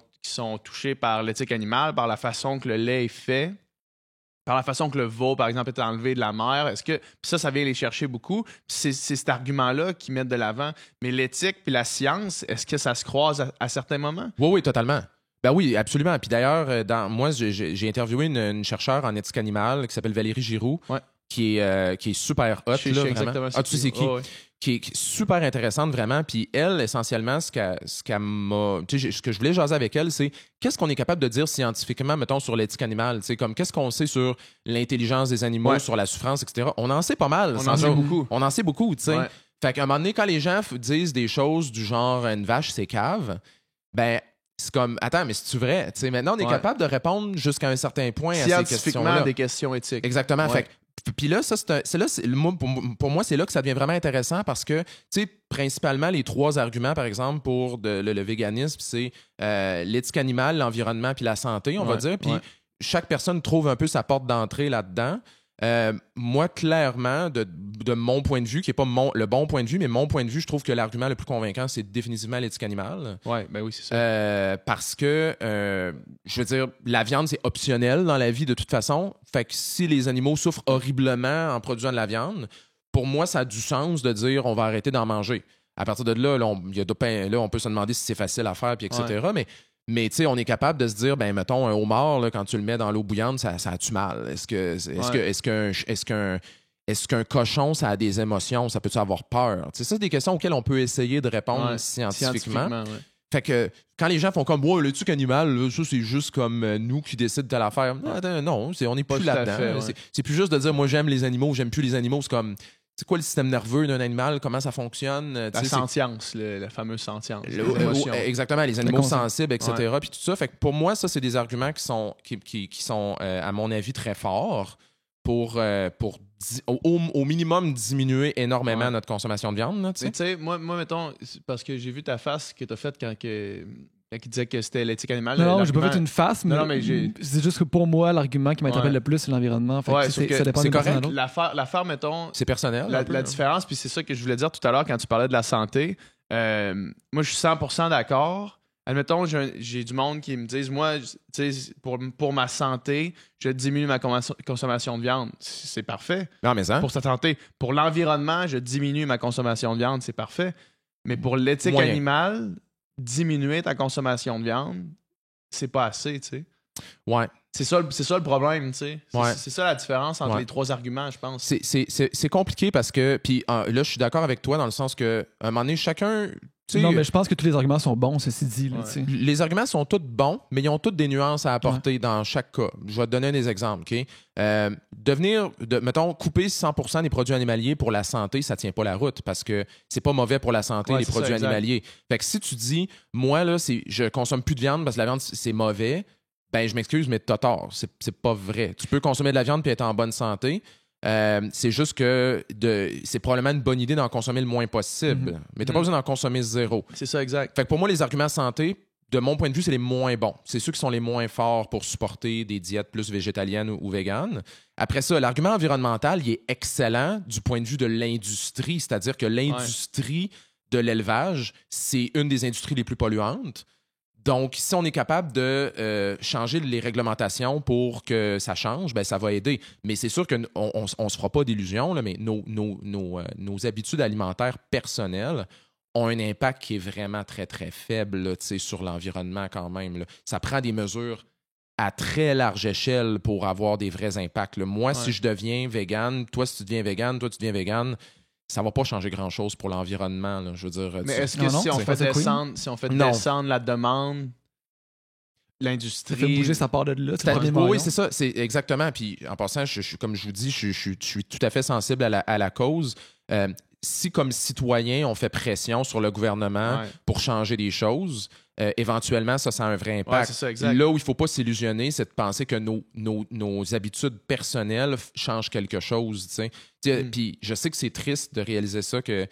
touchés par l'éthique animale, par la façon que le lait est fait, par la façon que le veau, par exemple, est enlevé de la mer, est-ce que ça vient les chercher beaucoup? C'est cet argument-là qu'ils mettent de l'avant. Mais l'éthique puis la science, est-ce que ça se croise à certains moments? Oui, totalement. Ben oui, absolument. Puis d'ailleurs, moi, j'ai interviewé une chercheure en éthique animale qui s'appelle Valérie Giroux, qui est super hot. Je sais exactement. Ah, tu sais c'est qui? Oh, ouais. Qui est super intéressante, vraiment. Puis elle, essentiellement, ce qu'elle m'a... Tu sais, ce que je voulais jaser avec elle, c'est qu'est-ce qu'on est capable de dire scientifiquement, mettons, sur l'éthique animale? Tu sais, comme qu'est-ce qu'on sait sur l'intelligence des animaux, sur la souffrance, etc. On en sait pas mal. On en sait beaucoup. On en sait beaucoup, tu sais. Ouais. Fait qu'à un moment donné, quand les gens disent des choses du genre « une vache, c'est cave », ben... c'est comme, attends, mais c'est-tu vrai? T'sais, maintenant, on est capable de répondre jusqu'à un certain point à ces questions-là. Scientifiquement, des questions éthiques. Exactement. Fait puis là, pour moi, c'est là que ça devient vraiment intéressant parce que, tu sais, principalement, les trois arguments, par exemple, pour le véganisme, c'est l'éthique animale, l'environnement puis la santé, on va dire. Puis chaque personne trouve un peu sa porte d'entrée là-dedans. Moi, clairement, de mon point de vue, qui n'est pas le bon point de vue, mais mon point de vue, je trouve que l'argument le plus convaincant, c'est définitivement l'éthique animale. Ouais, ben oui, c'est ça. Parce que, je veux dire, la viande, c'est optionnel dans la vie de toute façon. Fait que si les animaux souffrent horriblement en produisant de la viande, pour moi, ça a du sens de dire on va arrêter d'en manger. À partir de là, on peut se demander si c'est facile à faire, puis etc. Mais tu sais, on est capable de se dire, ben mettons, un homard, là, quand tu le mets dans l'eau bouillante, ça a-tu mal? Est-ce qu'un cochon, ça a des émotions? Ça peut-tu avoir peur? Ça, c'est des questions auxquelles on peut essayer de répondre scientifiquement. Fait que quand les gens font comme, ouais, l'éthique animale, là, ça, c'est juste comme nous qui décident de telle affaire. Non, on n'est plus là-dedans. C'est plus juste de dire, moi, j'aime les animaux, j'aime plus les animaux. C'est comme... C'est quoi le système nerveux d'un animal? Comment ça fonctionne? La sentience, la fameuse sentience. Exactement, les animaux sensibles, etc. Puis tout ça. Fait que pour moi, ça, c'est des arguments qui sont à mon avis, très forts pour au minimum diminuer énormément notre consommation de viande. Tu sais, moi, mettons, parce que j'ai vu ta face que tu as faite quand il disait que c'était l'éthique animale. Non, j'ai pas fait une face, mais c'est juste que pour moi, l'argument qui m'interpelle le plus, c'est l'environnement. Fait ça dépend c'est correct. L'affaire, mettons... C'est personnel. La différence, puis c'est ça que je voulais dire tout à l'heure quand tu parlais de la santé. Moi, je suis 100% d'accord. Admettons, j'ai du monde qui me disent, moi, pour ma santé, je diminue ma consommation de viande. C'est parfait. Non, mais ça. Pour sa santé. Pour l'environnement, je diminue ma consommation de viande. C'est parfait. Mais pour l'éthique animale... diminuer ta consommation de viande, c'est pas assez, tu sais. Ouais. C'est ça le problème, tu sais. C'est ça la différence entre les trois arguments, je pense. C'est compliqué parce que, puis là, je suis d'accord avec toi dans le sens que, à un moment donné, chacun... Non, mais je pense que tous les arguments sont bons, ceci dit. Là, les arguments sont tous bons, mais ils ont toutes des nuances à apporter dans chaque cas. Je vais te donner des exemples, OK? Mettons, couper 100% des produits animaliers pour la santé, ça tient pas la route parce que c'est pas mauvais pour la santé, les produits animaliers. Fait que si tu dis, moi, là, je consomme plus de viande parce que la viande, c'est mauvais, ben je m'excuse, mais t'as tort. C'est pas vrai. Tu peux consommer de la viande puis être en bonne santé. C'est juste que c'est probablement une bonne idée d'en consommer le moins possible. Mais t'as pas besoin d'en consommer zéro. C'est ça, exact. Fait que pour moi, les arguments santé, de mon point de vue, c'est les moins bons. C'est ceux qui sont les moins forts pour supporter des diètes plus végétaliennes ou véganes. Après ça, l'argument environnemental, il est excellent du point de vue de l'industrie, c'est-à-dire que l'industrie de l'élevage, c'est une des industries les plus polluantes. Donc, si on est capable de changer les réglementations pour que ça change, ben ça va aider. Mais c'est sûr qu'on ne se fera pas d'illusions, là, mais nos habitudes alimentaires personnelles ont un impact qui est vraiment très, très faible là, sur l'environnement quand même. Là. Ça prend des mesures à très large échelle pour avoir des vrais impacts. Là. Moi, si je deviens végane, toi, si tu deviens végane, toi, tu deviens végane, ça va pas changer grand-chose pour l'environnement. Là. Je veux dire, mais est-ce que si on fait descendre la demande, l'industrie... Ça fait bouger sa part de là. Oui, c'est ça. C'est exactement. Puis en passant, comme je vous dis, je suis tout à fait sensible à la cause. Si, comme citoyen, on fait pression sur le gouvernement pour changer des choses, éventuellement, ça a un vrai impact. Ouais, c'est ça, exact. Là où il ne faut pas s'illusionner, c'est de penser que nos habitudes personnelles changent quelque chose. Puis je sais que c'est triste de réaliser ça, que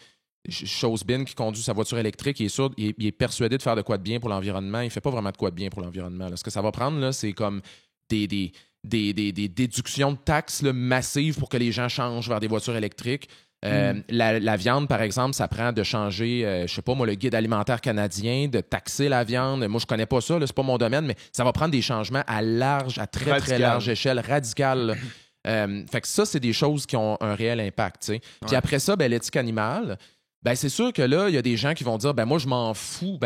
Chosebin, qui conduit sa voiture électrique, il est persuadé de faire de quoi de bien pour l'environnement. Il ne fait pas vraiment de quoi de bien pour l'environnement. Là. Ce que ça va prendre, là, c'est comme des déductions de taxes là, massives pour que les gens changent vers des voitures électriques. La viande, par exemple, ça prend de changer, je sais pas moi, le guide alimentaire canadien, de taxer la viande. Moi, je connais pas ça, là, c'est pas mon domaine, mais ça va prendre des changements à très large échelle, radicale. Fait que ça, c'est des choses qui ont un réel impact. T'sais. Puis après ça, l'éthique animale, c'est sûr que là, il y a des gens qui vont dire, moi, je m'en fous.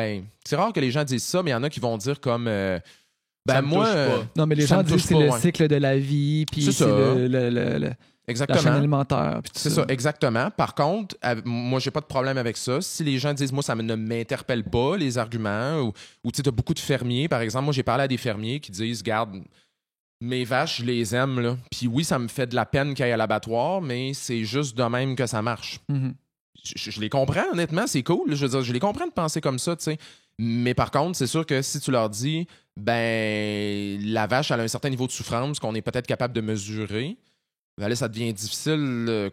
C'est rare que les gens disent ça, mais il y en a qui vont dire comme... moi, non, mais les gens disent que c'est le cycle de la vie, puis c'est exactement. la chaîne alimentaire. C'est ça, exactement. Par contre, moi, j'ai pas de problème avec ça. Si les gens disent, moi, ça ne m'interpelle pas, les arguments, ou tu sais, t'as beaucoup de fermiers, par exemple. Moi, j'ai parlé à des fermiers qui disent, garde, mes vaches, je les aime, là. Puis oui, ça me fait de la peine qu'ils aillent à l'abattoir, mais c'est juste de même que ça marche. Mm-hmm. Je les comprends, honnêtement, c'est cool. Je veux dire, je les comprends de penser comme ça, tu sais. Mais par contre, c'est sûr que si tu leur dis, la vache, elle a un certain niveau de souffrance qu'on est peut-être capable de mesurer, là, ça devient difficile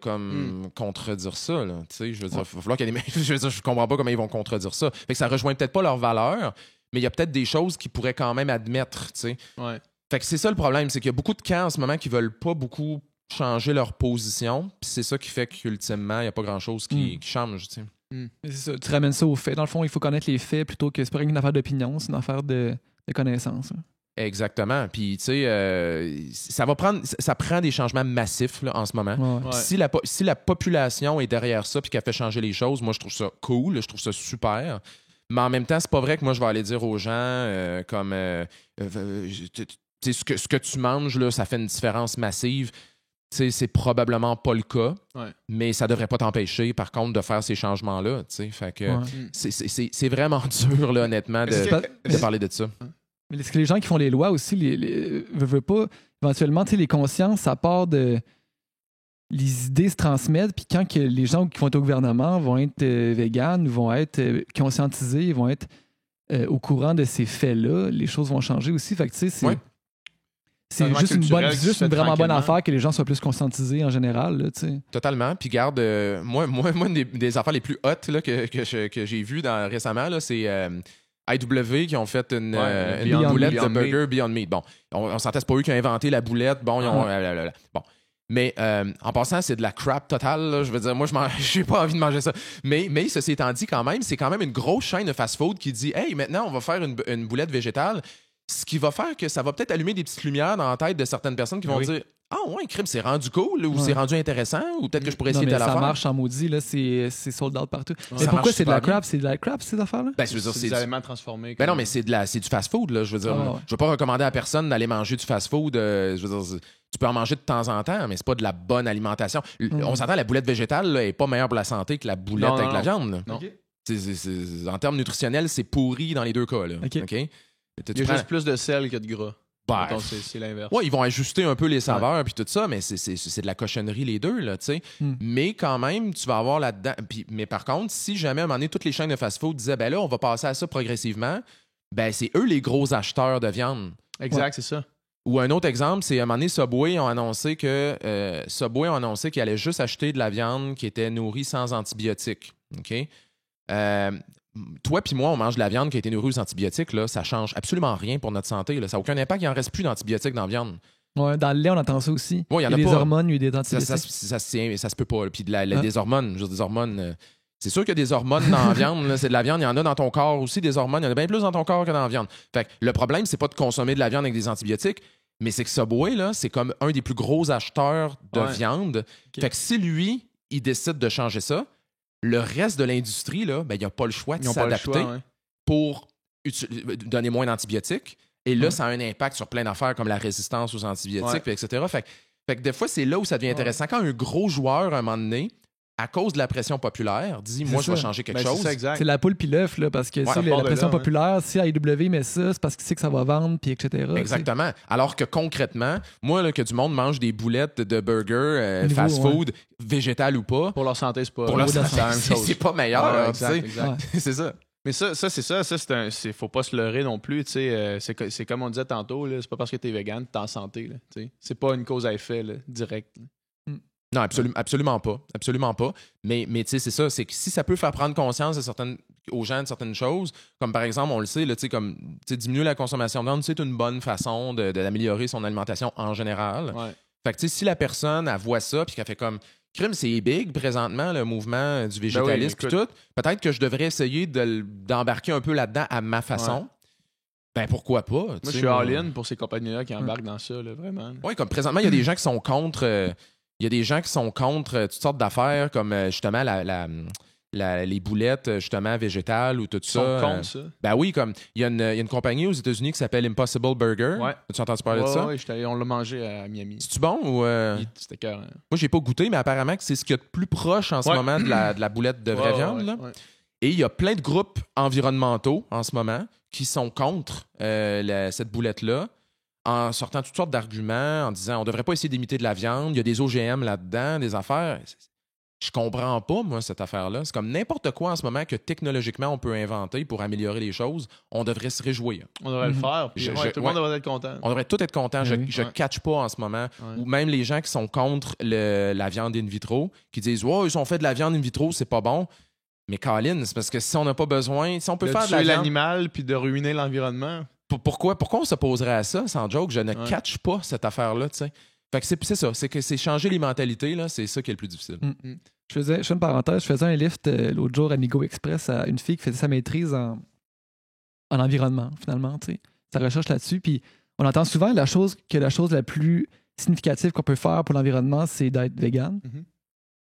contredire ça. Là. Je veux dire, il va falloir qu'il y ait des... je veux dire, je comprends pas comment ils vont contredire ça. Fait que ça rejoint peut-être pas leurs valeurs, mais il y a peut-être des choses qu'ils pourraient quand même admettre. T'sais. Ouais. Fait que c'est ça le problème, c'est qu'il y a beaucoup de camps en ce moment qui veulent pas beaucoup changer leur position. Puis c'est ça qui fait qu'ultimement, il n'y a pas grand-chose qui change. T'sais. C'est ça, tu ramènes ça aux faits. Dans le fond, il faut connaître les faits plutôt que c'est pas une affaire d'opinion, c'est une affaire de connaissance. Hein. Exactement. Puis, tu sais, ça prend des changements massifs là, en ce moment. Ouais. Si la population est derrière ça puis qu'elle fait changer les choses, moi, je trouve ça cool, je trouve ça super. Mais en même temps, c'est pas vrai que moi, je vais aller dire aux gens ce que tu manges, là, ça fait une différence massive. T'sais, c'est probablement pas le cas, mais ça devrait pas t'empêcher, par contre, de faire ces changements-là. Fait que c'est vraiment dur, là, honnêtement, de parler de ça. Mais est-ce que les gens qui font les lois aussi, veulent pas, éventuellement, les consciences, ça part de... Les idées se transmettent, puis quand que les gens qui vont être au gouvernement vont être véganes, vont être conscientisés, vont être au courant de ces faits-là, les choses vont changer aussi. Fait que, tu sais, c'est juste une vraiment bonne affaire que les gens soient plus conscientisés en général. Là, totalement. Puis garde, moi des affaires les plus hautes là, que j'ai vues récemment, là, c'est IW qui ont fait une boulette de burger Beyond Meat. Bon, on s'entend, c'est pas eux qui ont inventé la boulette. Bon, ils ont... Bon. Mais en passant, c'est de la crap totale. Là. Je veux dire, moi, j'ai pas envie de manger ça. Mais ceci étant dit, quand même, c'est quand même une grosse chaîne de fast-food qui dit « Hey, maintenant, on va faire une boulette végétale ». Ce qui va faire que ça va peut-être allumer des petites lumières dans la tête de certaines personnes qui vont dire « Ah ouais, crime, c'est rendu cool ou c'est rendu intéressant ou peut-être que je pourrais essayer de la faire. » Ça marche en maudit, là, c'est sold out partout. Mais pourquoi c'est de la crap? C'est de la crap, ces affaires-là? C'est des aliments transformés. Non, mais c'est du fast-food. Là, je veux dire, je veux pas recommander à personne d'aller manger du fast-food. Je veux dire, tu peux en manger de temps en temps, mais c'est pas de la bonne alimentation. On s'entend, la boulette végétale là, est pas meilleure pour la santé que la boulette avec la viande. Là. Non. En termes nutritionnels, c'est pourri dans les deux cas. Là. Okay? Il y a juste plus de sel que de gras. Donc, c'est l'inverse. Oui, ils vont ajuster un peu les saveurs puis tout ça, mais c'est de la cochonnerie les deux. Là, mais quand même, tu vas avoir là-dedans... mais par contre, si jamais à un moment donné, toutes les chaînes de fast-food disaient « là, on va passer à ça progressivement », c'est eux les gros acheteurs de viande. Exact, c'est ça. Ou un autre exemple, c'est à un moment donné, Subway ont annoncé qu'ils allaient juste acheter de la viande qui était nourrie sans antibiotiques. OK? toi puis moi, on mange de la viande qui a été nourrie aux antibiotiques, là, ça change absolument rien pour notre santé. Là. Ça n'a aucun impact. Il n'en reste plus d'antibiotiques dans la viande. Ouais, dans le lait, on entend ça aussi. Ouais, il y a des pas. hormones, il y a des antibiotiques. Ça se peut pas. Puis des hormones, juste des hormones. C'est sûr qu'il y a des hormones dans la viande. Là, c'est de la viande. Il y en a dans ton corps aussi, des hormones. Il y en a bien plus dans ton corps que dans la viande. Fait que le problème, c'est pas de consommer de la viande avec des antibiotiques, mais c'est que Subway, là, c'est comme un des plus gros acheteurs de viande. Okay. Fait que si lui, il décide de changer ça, le reste de l'industrie, là, ben, il n'a pas le choix de s'adapter pour donner moins d'antibiotiques. Et là, ça a un impact sur plein d'affaires comme la résistance aux antibiotiques, etc. Fait que des fois, c'est là où ça devient intéressant. Quand un gros joueur, à un moment donné, à cause de la pression populaire, dit « Moi, je vais changer quelque chose. » C'est la poule puis l'œuf, là, parce que si la pression populaire, si AEW met ça, c'est parce qu'il sait que ça va vendre, puis etc. Exactement. Alors que concrètement, moi, là, que du monde mange des boulettes de burger, fast-food, végétal ou pas... Pour leur santé, c'est pas... Pour leur santé, c'est pas meilleur. Exact. C'est ça. Mais ça, faut pas se leurrer non plus. C'est comme on disait tantôt, là, c'est pas parce que t'es vegan que t'es en santé. Là, c'est pas une cause à effet là, direct. Là. Non, absolument pas. Absolument pas. Mais tu sais, c'est ça. C'est que si ça peut faire prendre conscience aux gens de certaines choses, comme par exemple, on le sait, là, comme diminuer la consommation de viande, c'est une bonne façon d'améliorer son alimentation en général. Ouais. Fait que si la personne, elle voit ça puis qu'elle fait comme crime, c'est big présentement, le mouvement du végétalisme et tout, peut-être que je devrais essayer d'embarquer un peu là-dedans à ma façon. Ouais. Ben pourquoi pas? Moi, je suis all-in pour ces compagnies-là qui embarquent dans ça, là, vraiment. Oui, comme présentement, il y a des gens qui sont contre... Il y a des gens qui sont contre toutes sortes d'affaires comme justement les boulettes justement végétales ou tout ça. Ils sont contre ça? Ben oui, comme il y a une compagnie aux États-Unis qui s'appelle Impossible Burger. Ouais. As-tu entendu parler de ça? Oui, on l'a mangé à Miami. C'est-tu bon ou... C'était carré. Moi, j'ai pas goûté, mais apparemment que c'est ce qu'il y a de plus proche en ce moment de la boulette de vraie viande. Là. Ouais. Et il y a plein de groupes environnementaux en ce moment qui sont contre cette boulette-là, en sortant toutes sortes d'arguments, en disant on devrait pas essayer d'imiter de la viande, il y a des OGM là-dedans, des affaires. Je comprends pas, moi, cette affaire-là. C'est comme n'importe quoi en ce moment que technologiquement on peut inventer pour améliorer les choses. On devrait se réjouir. On devrait le faire, puis tout le monde devrait être content. On devrait tout être content. Je ne catch pas en ce moment. Ouais. Ou même les gens qui sont contre la viande in vitro, qui disent « Ouais, ils ont fait de la viande in vitro, c'est pas bon. » Mais Colin, c'est parce que si on n'a pas besoin, si on peut faire de la viande... l'animal puis de ruiner l'environnement... Pourquoi on s'opposerait à ça, sans joke? Je ne catch pas cette affaire-là, tu sais. Fait que c'est ça, c'est que c'est changer les mentalités, là, c'est ça qui est le plus difficile. Je fais une parenthèse, je faisais un lift l'autre jour à Migo Express à une fille qui faisait sa maîtrise en environnement, finalement, tu sais. Sa recherche là-dessus, puis on entend souvent la chose la plus significative qu'on peut faire pour l'environnement, c'est d'être vegan.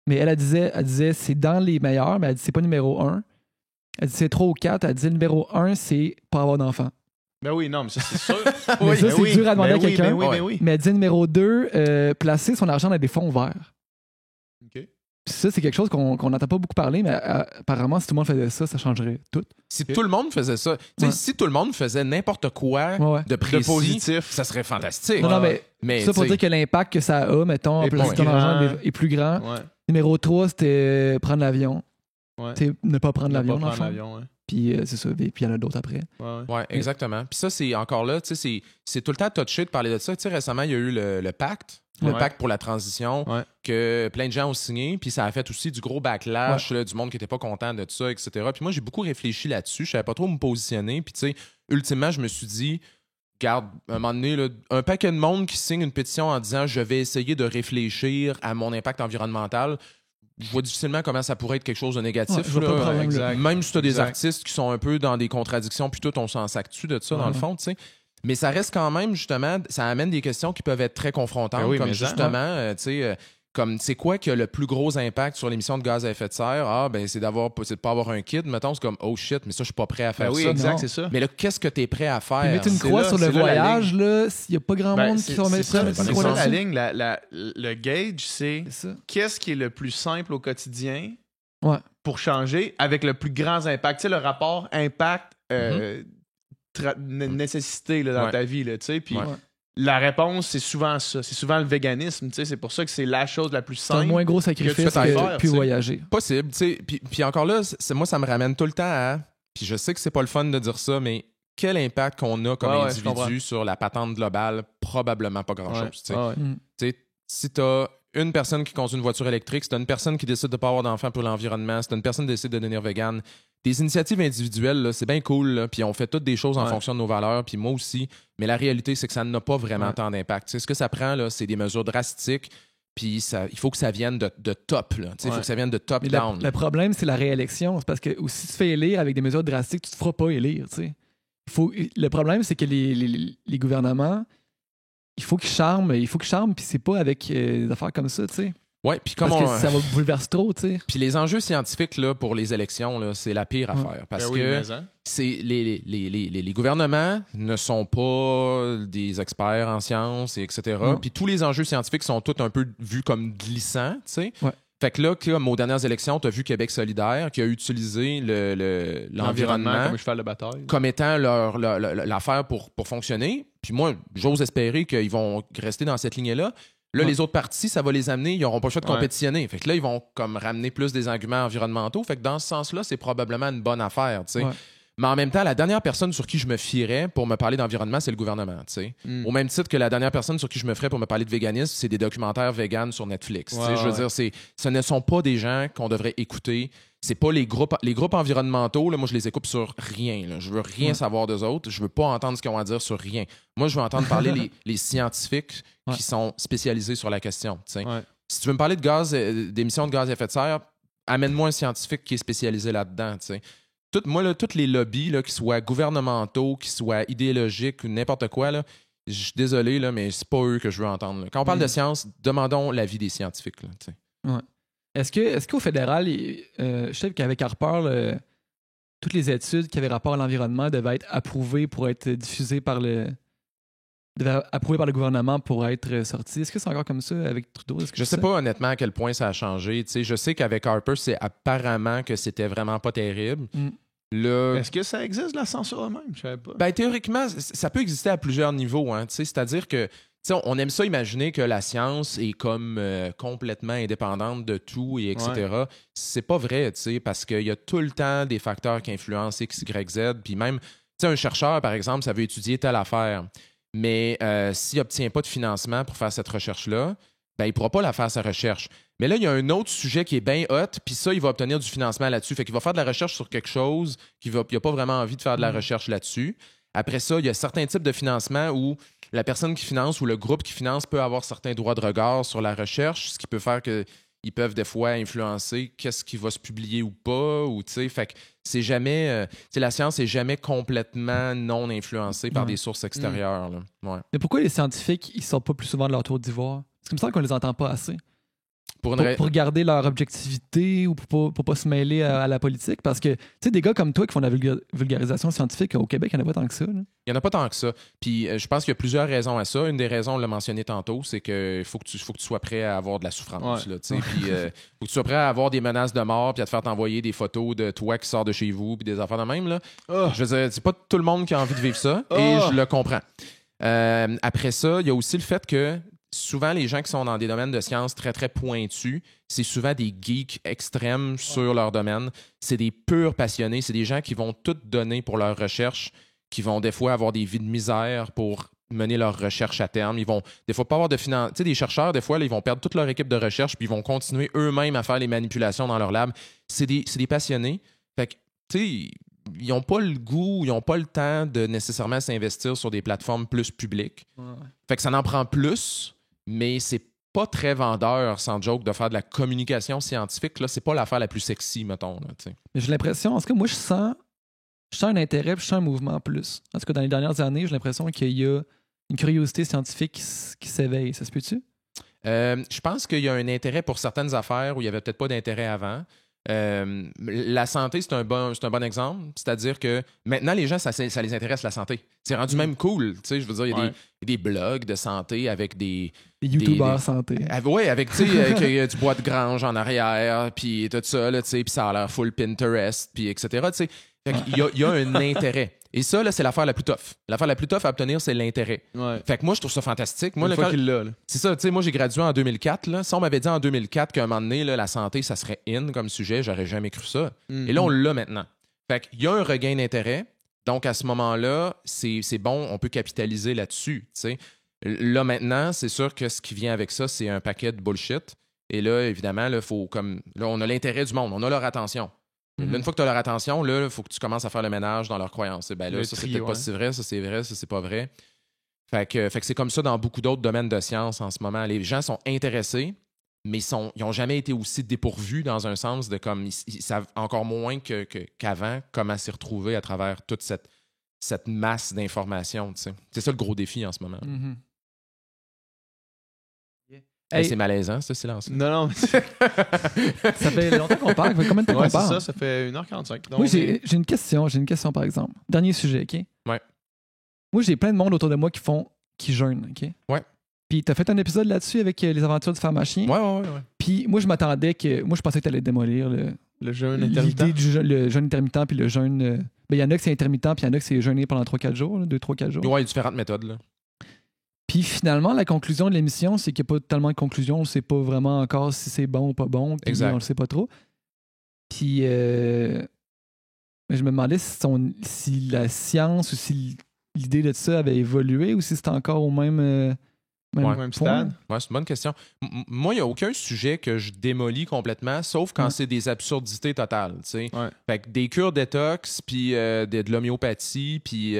Mais elle disait c'est dans les meilleurs, mais elle dit c'est pas numéro 1. Elle dit c'est 3 ou 4, elle dit le numéro 1, c'est pas avoir d'enfant. Ben oui, non, mais ça, c'est sûr. Mais ça, c'est dur à demander à quelqu'un. Oui. Mais elle dit numéro 2, placer son argent dans des fonds verts. OK. Puis ça, c'est quelque chose qu'on n'entend pas beaucoup parler, mais apparemment, si tout le monde faisait ça, ça changerait tout. Si tout le monde faisait ça, si tout le monde faisait n'importe quoi de précis, de positif, ça serait fantastique. Non, mais ça pour dire que l'impact que ça a, mettons, placer ton argent est plus grand. Numéro 3, c'était prendre l'avion. Ne pas prendre l'avion, dans le fond. Puis c'est ça, puis il y en a d'autres après. Ouais, exactement. Puis ça, c'est encore là, tu sais, c'est tout le temps touché de parler de ça. Tu sais, récemment, il y a eu le pacte, le pacte pour la transition, que plein de gens ont signé, puis ça a fait aussi du gros backlash là, du monde qui n'était pas content de tout ça, etc. Puis moi, j'ai beaucoup réfléchi là-dessus, je savais pas trop où me positionner, puis tu sais, ultimement, je me suis dit, regarde, à un moment donné, là, un paquet de monde qui signe une pétition en disant « Je vais essayer de réfléchir à mon impact environnemental », je vois difficilement comment ça pourrait être quelque chose de négatif. Même si tu as des artistes qui sont un peu dans des contradictions, puis tout, on s'en sac-tu de ça, dans le fond, tu sais. Mais ça reste quand même, justement, ça amène des questions qui peuvent être très confrontantes, comme justement, tu sais, comme c'est quoi qui a le plus gros impact sur l'émission de gaz à effet de serre? Ah, ben c'est de pas avoir un kid. Mettons, c'est comme, oh shit, mais ça, je suis pas prêt à faire ça. Exact, c'est ça. Mais là, qu'est-ce que tu es prêt à faire? Mettre une croix sur le voyage, là, il n'y a pas grand monde qui va mettre ça. C'est ça la ligne, le gauge, c'est qu'est-ce qui est le plus simple au quotidien pour changer avec le plus grand impact. Tu sais, le rapport impact nécessité là, dans ta vie, tu sais, puis... La réponse, c'est souvent ça. C'est souvent le véganisme. C'est pour ça que c'est la chose la plus simple. C'est un moins gros sacrifice que puis voyager. Possible. Puis encore là, moi, ça me ramène tout le temps à... Puis je sais que c'est pas le fun de dire ça, mais quel impact qu'on a comme individu sur la patente globale? Probablement pas grand-chose. Si t'as une personne qui conduit une voiture électrique, si t'as une personne qui décide de pas avoir d'enfant pour l'environnement, si t'as une personne qui décide de devenir végane, des initiatives individuelles, là, c'est bien cool, là, puis on fait toutes des choses en fonction de nos valeurs, puis moi aussi, mais la réalité, c'est que ça n'a pas vraiment tant d'impact. Tu sais, ce que ça prend, là, c'est des mesures drastiques, puis il faut que ça vienne de top, là. Tu sais, il faut que ça vienne de top-down. Le problème, c'est la réélection. C'est parce que si tu te fais élire avec des mesures drastiques, tu te feras pas élire, tu sais. Le problème, c'est que les gouvernements, il faut qu'ils charment, puis c'est pas avec des affaires comme ça, tu sais. Ouais, puis Parce que ça va bouleverser trop, tu sais. Puis les enjeux scientifiques là, pour les élections, là, c'est la pire affaire. Parce que c'est les gouvernements ne sont pas des experts en sciences, etc. Puis tous les enjeux scientifiques sont tous un peu vus comme glissants, tu sais. Ouais. Fait que là, comme aux dernières élections, tu as vu Québec solidaire qui a utilisé l'environnement comme cheval de bataille. Comme étant l'affaire pour fonctionner. Puis moi, j'ose espérer qu'ils vont rester dans cette lignée-là. Là, les autres partis, ça va les amener, ils n'auront pas le choix de compétitionner. Fait que là, ils vont comme ramener plus des arguments environnementaux. Fait que dans ce sens-là, c'est probablement une bonne affaire, tu sais. Mais en même temps, la dernière personne sur qui je me fierais pour me parler d'environnement, c'est le gouvernement, tu sais. Au même titre que la dernière personne sur qui je me ferais pour me parler de véganisme, c'est des documentaires véganes sur Netflix. Je veux dire, ce ne sont pas des gens qu'on devrait écouter. C'est pas les groupes environnementaux, là, moi je les écoute sur rien. Là. Je veux rien savoir d'eux autres. Je veux pas entendre ce qu'ils ont à dire sur rien. Moi, je veux entendre parler les scientifiques qui sont spécialisés sur la question. Si tu veux me parler d'émissions de gaz à effet de serre, amène-moi un scientifique qui est spécialisé là-dedans. Tous les lobbies, là, qu'ils soient gouvernementaux, qu'ils soient idéologiques ou n'importe quoi, là, je suis désolé, là, mais c'est pas eux que je veux entendre. Là. Quand on parle de science, demandons l'avis des scientifiques. Là, Est-ce qu'au fédéral, je sais qu'avec Harper, toutes les études qui avaient rapport à l'environnement devaient être approuvées pour être diffusées approuvé par le gouvernement pour être sorti. Est-ce que c'est encore comme ça avec Trudeau? Je sais pas honnêtement à quel point ça a changé. T'sais, je sais qu'avec Harper, c'est apparemment que c'était vraiment pas terrible. Là, est-ce que ça existe la censure même? Je savais pas. Ben, théoriquement, ça peut exister à plusieurs niveaux. Hein, c'est-à-dire que on aime ça imaginer que la science est comme complètement indépendante de tout, et etc. C'est pas vrai, parce qu'il y a tout le temps des facteurs qui influencent X, Y, Z. Puis même, un chercheur, par exemple, ça veut étudier telle affaire. Mais s'il n'obtient pas de financement pour faire cette recherche-là, ben, il ne pourra pas la faire, sa recherche. Mais là, il y a un autre sujet qui est bien hot, puis ça, il va obtenir du financement là-dessus. Fait qu'il va faire de la recherche sur quelque chose qu'il n'a pas vraiment envie de faire de la recherche là-dessus. Après ça, il y a certains types de financement où la personne qui finance ou le groupe qui finance peut avoir certains droits de regard sur la recherche, ce qui peut faire qu'ils peuvent des fois influencer qu'est-ce qui va se publier ou pas. Fait que c'est jamais... la science n'est jamais complètement non influencée par des sources extérieures. Là. Ouais. Mais pourquoi les scientifiques, ils sortent pas plus souvent de leur tour d'ivoire? Parce qu'il me semble qu'on les entend pas assez. Pour garder leur objectivité ou pour pas se mêler à la politique. Parce que, tu sais, des gars comme toi qui font de la vulgarisation scientifique au Québec, il n'y en a pas tant que ça. Là. Il n'y en a pas tant que ça. Puis je pense qu'il y a plusieurs raisons à ça. Une des raisons, on l'a mentionné tantôt, c'est qu'il faut que tu sois prêt à avoir de la souffrance. Là, puis faut que tu sois prêt à avoir des menaces de mort puis à te faire t'envoyer des photos de toi qui sors de chez vous puis des affaires de même. Là. Je veux dire, c'est pas tout le monde qui a envie de vivre ça et je le comprends. Après ça, il y a aussi le fait que souvent, les gens qui sont dans des domaines de sciences très, très pointus, c'est souvent des geeks extrêmes sur leur domaine. C'est des purs passionnés. C'est des gens qui vont tout donner pour leur recherche, qui vont des fois avoir des vies de misère pour mener leur recherche à terme. Ils vont des fois pas avoir de financement. Tu sais, des chercheurs, des fois, là, ils vont perdre toute leur équipe de recherche puis ils vont continuer eux-mêmes à faire les manipulations dans leur lab. C'est des passionnés. Fait que, tu sais, ils n'ont pas le goût, ils n'ont pas le temps de nécessairement s'investir sur des plateformes plus publiques. Fait que ça en prend plus. Mais c'est pas très vendeur, sans joke, de faire de la communication scientifique. Là, c'est pas l'affaire la plus sexy, mettons. Là, mais j'ai l'impression, en tout cas, moi, je sens un intérêt puis je sens un mouvement plus. En tout cas, dans les dernières années, j'ai l'impression qu'il y a une curiosité scientifique qui s'éveille. Ça se peut-tu? Je pense qu'il y a un intérêt pour certaines affaires où il n'y avait peut-être pas d'intérêt avant. La santé, c'est un bon exemple. C'est-à-dire que maintenant, les gens, ça les intéresse, la santé. C'est rendu même cool. Je veux dire, il y a des blogs de santé avec des YouTubers santé. Oui, avec du bois de grange en arrière, puis tout ça, puis ça a l'air full Pinterest, puis etc. Il y a un intérêt. Et ça, là, c'est l'affaire la plus tough. L'affaire la plus tough à obtenir, c'est l'intérêt. Fait que moi, je trouve ça fantastique. Moi, c'est ça, tu sais, moi, j'ai gradué en 2004. Là. Si on m'avait dit en 2004 qu'à un moment donné, là, la santé, ça serait in comme sujet, j'aurais jamais cru ça. Et là, on l'a maintenant. Fait qu'il y a un regain d'intérêt. Donc, à ce moment-là, c'est bon, on peut capitaliser là-dessus, tu sais. Là, maintenant, c'est sûr que ce qui vient avec ça, c'est un paquet de bullshit. Et là, évidemment, là, on a l'intérêt du monde, on a leur attention. Là, une fois que tu as leur attention, il faut que tu commences à faire le ménage dans leurs croyances. Et ben là, ça, c'est peut-être pas si vrai, ça, c'est vrai, ça, c'est pas vrai. Fait que c'est comme ça dans beaucoup d'autres domaines de sciences en ce moment. Les gens sont intéressés, mais ils n'ont jamais été aussi dépourvus dans un sens de comme ils savent encore moins qu'avant comment s'y retrouver à travers toute cette masse d'informations. Tu sais. C'est ça le gros défi en ce moment. Mm-hmm. Hey, c'est malaisant, ce silence. Non. Ça fait longtemps qu'on parle. Ça fait combien de temps qu'on parle? Ça fait 1h45. Donc oui, j'ai une question. J'ai une question, par exemple. Dernier sujet, OK? Ouais. Moi, j'ai plein de monde autour de moi qui jeûnent, OK? Ouais. Puis t'as fait un épisode là-dessus avec les aventures du pharmacien. Ouais. Puis moi, je m'attendais que... Moi, je pensais que t'allais démolir le jeûne intermittent. L'idée le jeûne intermittent puis le jeûne... Ben, il y en a que c'est intermittent puis il y en a que c'est jeûner pendant 3-4 jours, 2-3-4 jours. Ouais, il y a différentes méthodes, là. Puis finalement, la conclusion de l'émission, c'est qu'il n'y a pas tellement de conclusion. On ne sait pas vraiment encore si c'est bon ou pas bon. Puis exact. On ne le sait pas trop. Puis je me demandais si la science ou si l'idée de ça avait évolué ou si c'était encore au même stade. Ouais, c'est une bonne question. Moi, il n'y a aucun sujet que je démolis complètement, sauf quand c'est des absurdités totales. Fait que des cures détox, puis de l'homéopathie, puis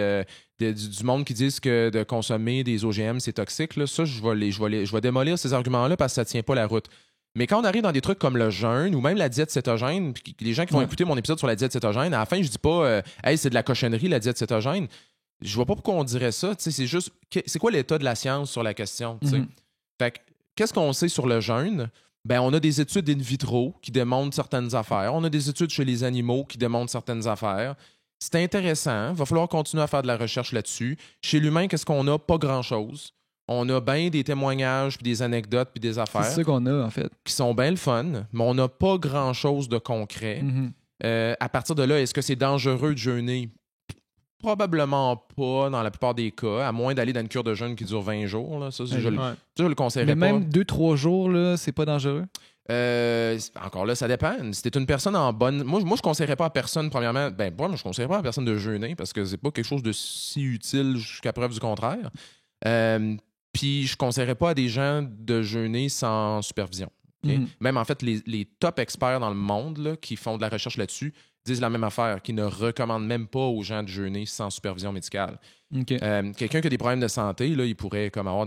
du monde qui disent que de consommer des OGM, c'est toxique, là, ça, je vais démolir ces arguments-là parce que ça ne tient pas la route. Mais quand on arrive dans des trucs comme le jeûne ou même la diète cétogène, puis les gens qui vont écouter mon épisode sur la diète cétogène, à la fin, je dis pas hey, c'est de la cochonnerie, la diète cétogène. Je vois pas pourquoi on dirait ça. C'est juste, c'est quoi l'état de la science sur la question? Fait que, qu'est-ce qu'on sait sur le jeûne? Ben, on a des études in vitro qui démontrent certaines affaires. On a des études chez les animaux qui démontrent certaines affaires. C'est intéressant. Il va falloir continuer à faire de la recherche là-dessus. Chez l'humain, qu'est-ce qu'on a? Pas grand-chose. On a bien des témoignages, puis des anecdotes, puis des affaires. C'est ça qu'on a, en fait. Qui sont bien le fun, mais on n'a pas grand-chose de concret. À partir de là, est-ce que c'est dangereux de jeûner? Probablement pas dans la plupart des cas, à moins d'aller dans une cure de jeûne qui dure 20 jours. Là. Ça, je le conseillerais pas. Mais même 2-3 jours, là, c'est pas dangereux? Encore là, ça dépend. Si t'es une personne en bonne... Moi, je conseillerais pas à personne, premièrement... moi, je conseillerais pas à personne de jeûner parce que c'est pas quelque chose de si utile jusqu'à preuve du contraire. Puis, je conseillerais pas à des gens de jeûner sans supervision. Okay? Même, en fait, les top experts dans le monde là, qui font de la recherche là-dessus disent la même affaire, qui ne recommandent même pas aux gens de jeûner sans supervision médicale. Quelqu'un qui a des problèmes de santé, là, il pourrait comme avoir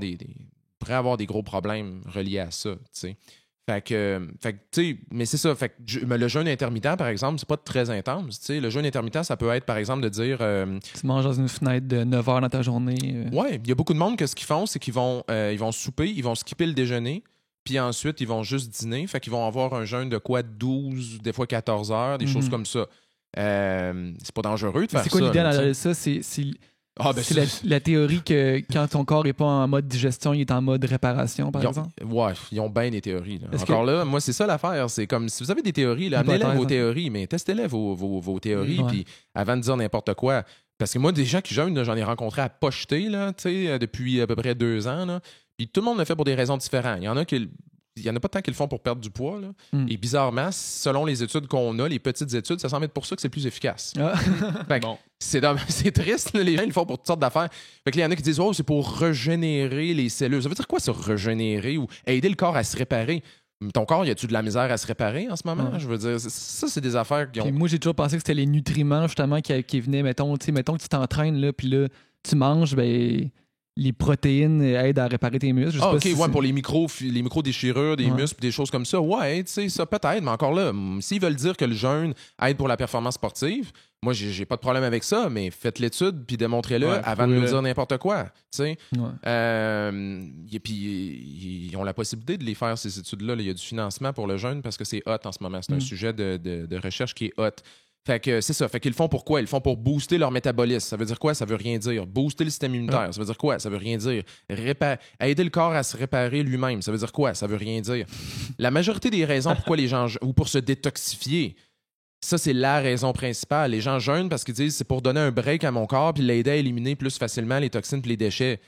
avoir des gros problèmes reliés à ça. T'sais. Fait que tu sais, mais c'est ça. Fait que le jeûne intermittent, par exemple, c'est pas très intense. T'sais. Le jeûne intermittent, ça peut être, par exemple, de dire... tu manges dans une fenêtre de 9 heures dans ta journée. Ouais, il y a beaucoup de monde que ce qu'ils font, c'est qu'ils vont souper, ils vont skipper le déjeuner, puis ensuite, ils vont juste dîner. Fait qu'ils vont avoir un jeûne de 12, des fois 14 heures, des choses comme ça. C'est pas dangereux de faire ça. C'est quoi l'idée derrière ça? C'est la théorie que quand ton corps n'est pas en mode digestion, il est en mode réparation, par exemple? Ouais, ils ont bien des théories. Là. Encore là, moi, c'est ça l'affaire. C'est comme si vous avez des théories, amenez-les vos théories, mais testez-les vos théories, puis avant de dire n'importe quoi. Parce que moi, des gens qui jeûnent, j'en ai rencontré à pocheter là, depuis à peu près 2 ans. Là. Puis tout le monde le fait pour des raisons différentes. Il y en a pas tant qui le font pour perdre du poids. Là. Et bizarrement, selon les études qu'on a, les petites études, ça semble être pour ça que c'est plus efficace. Fait que, c'est triste, là, les gens ils le font pour toutes sortes d'affaires. Fait que, il y en a qui disent c'est pour régénérer les cellules. Ça veut dire quoi, ça, régénérer ou aider le corps à se réparer? Ton corps, y a-tu de la misère à se réparer en ce moment? Je veux dire, ça, c'est des affaires qui ont... Puis moi, j'ai toujours pensé que c'était les nutriments, justement, qui venaient, mettons que tu t'entraînes, là, puis là, tu manges, ben... les protéines aident à réparer tes muscles. Pour les micro-déchirures des muscles, des choses comme ça. Ouais, tu sais, ça peut-être, mais encore là, s'ils veulent dire que le jeûne aide pour la performance sportive, moi, j'ai pas de problème avec ça, mais faites l'étude puis démontrez-le avant de nous dire n'importe quoi. Tu sais. Et puis, ils ont la possibilité de les faire, ces études-là. Il y a du financement pour le jeûne parce que c'est hot en ce moment. C'est un sujet de recherche qui est hot. Fait que c'est ça. Fait qu'ils le font pour quoi? Ils le font pour booster leur métabolisme. Ça veut dire quoi? Ça veut rien dire. Booster le système immunitaire. Ça veut dire quoi? Ça veut rien dire. Aider le corps à se réparer lui-même. Ça veut dire quoi? Ça veut rien dire. La majorité des raisons pourquoi les gens... ou pour se détoxifier, ça, c'est la raison principale. Les gens jeûnent parce qu'ils disent c'est pour donner un break à mon corps puis l'aider à éliminer plus facilement les toxines et les déchets.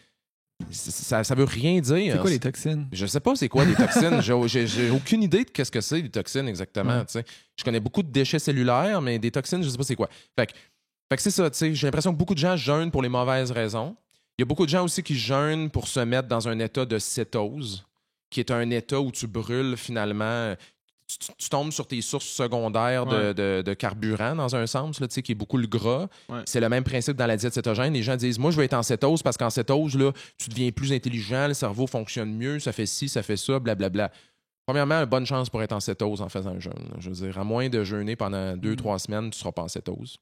Ça veut rien dire. C'est quoi les toxines? Je sais pas c'est quoi les toxines. J'ai aucune idée de qu'est-ce que c'est les toxines exactement. Je connais beaucoup de déchets cellulaires, mais des toxines, je sais pas c'est quoi. Fait que c'est ça. J'ai l'impression que beaucoup de gens jeûnent pour les mauvaises raisons. Il y a beaucoup de gens aussi qui jeûnent pour se mettre dans un état de cétose, qui est un état où tu brûles finalement. tu tombes sur tes sources secondaires de carburant, dans un sens, là, qui est beaucoup le gras. Ouais. C'est le même principe dans la diète cétogène. Les gens disent, moi, je veux être en cétose parce qu'en cétose, là, tu deviens plus intelligent, le cerveau fonctionne mieux, ça fait ci, ça fait ça, blablabla. Premièrement, bonne chance pour être en cétose en faisant un jeûne. Je veux dire, à moins de jeûner pendant 2-3 semaines, tu ne seras pas en cétose.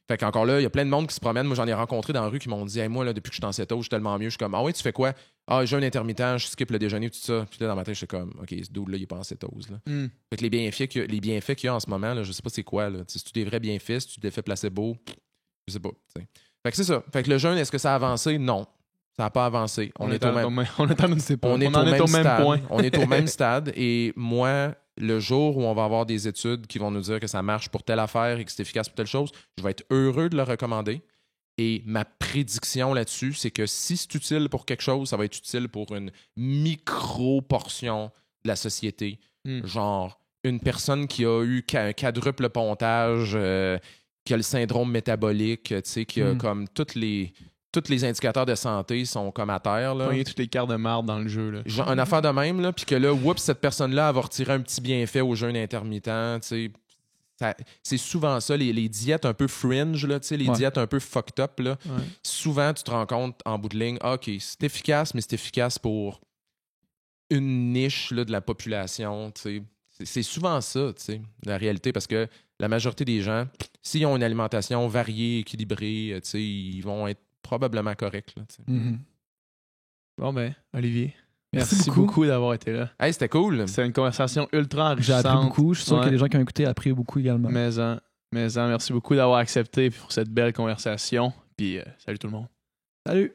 Fait qu'encore là, il y a plein de monde qui se promène. Moi, j'en ai rencontré dans la rue qui m'ont dit, hey, moi, là, depuis que je suis en cétose, je suis tellement mieux. Je suis comme, ah oui, tu fais quoi? Ah, jeûne intermittent, je skip le déjeuner, tout ça. Puis là, dans ma tête, je suis comme, OK, ce dude-là, il est pas en cétose. Là. Fait que les bienfaits qu'il y a en ce moment, là, je sais pas c'est quoi. Là. Si tu des vrais bienfaits, si tu des effets placebo, je sais pas. T'sais. Fait que c'est ça. Fait que le jeûne, est-ce que ça a avancé? Non. Ça n'a pas avancé. On est au même point. On est au même stade. Et moi, le jour où on va avoir des études qui vont nous dire que ça marche pour telle affaire et que c'est efficace pour telle chose, je vais être heureux de le recommander. Et ma prédiction là-dessus, c'est que si c'est utile pour quelque chose, ça va être utile pour une micro-portion de la société. Genre, une personne qui a eu un quadruple pontage, qui a le syndrome métabolique, qui a comme tous les indicateurs de santé sont comme à terre. Là. Il y a toutes les cartes de marde dans le jeu. Là. Genre, une affaire de même, là, puis que là, cette personne-là, elle va retirer un petit bienfait au jeûne intermittent. C'est souvent ça, les diètes un peu fringe, là, les diètes un peu fucked up. Là. Ouais. Souvent, tu te rends compte en bout de ligne, OK, c'est efficace, mais c'est efficace pour une niche là, de la population. C'est souvent ça, la réalité, parce que la majorité des gens, s'ils ont une alimentation variée, équilibrée, ils vont être probablement correct. Là, Bon, ben, Olivier, merci beaucoup d'avoir été là. Hey, c'était cool. C'est une conversation ultra enrichissante. J'ai appris beaucoup. Je suis sûr qu'il y a des gens qui ont écouté et appris beaucoup également. Mais merci beaucoup d'avoir accepté pour cette belle conversation. Puis, salut tout le monde. Salut.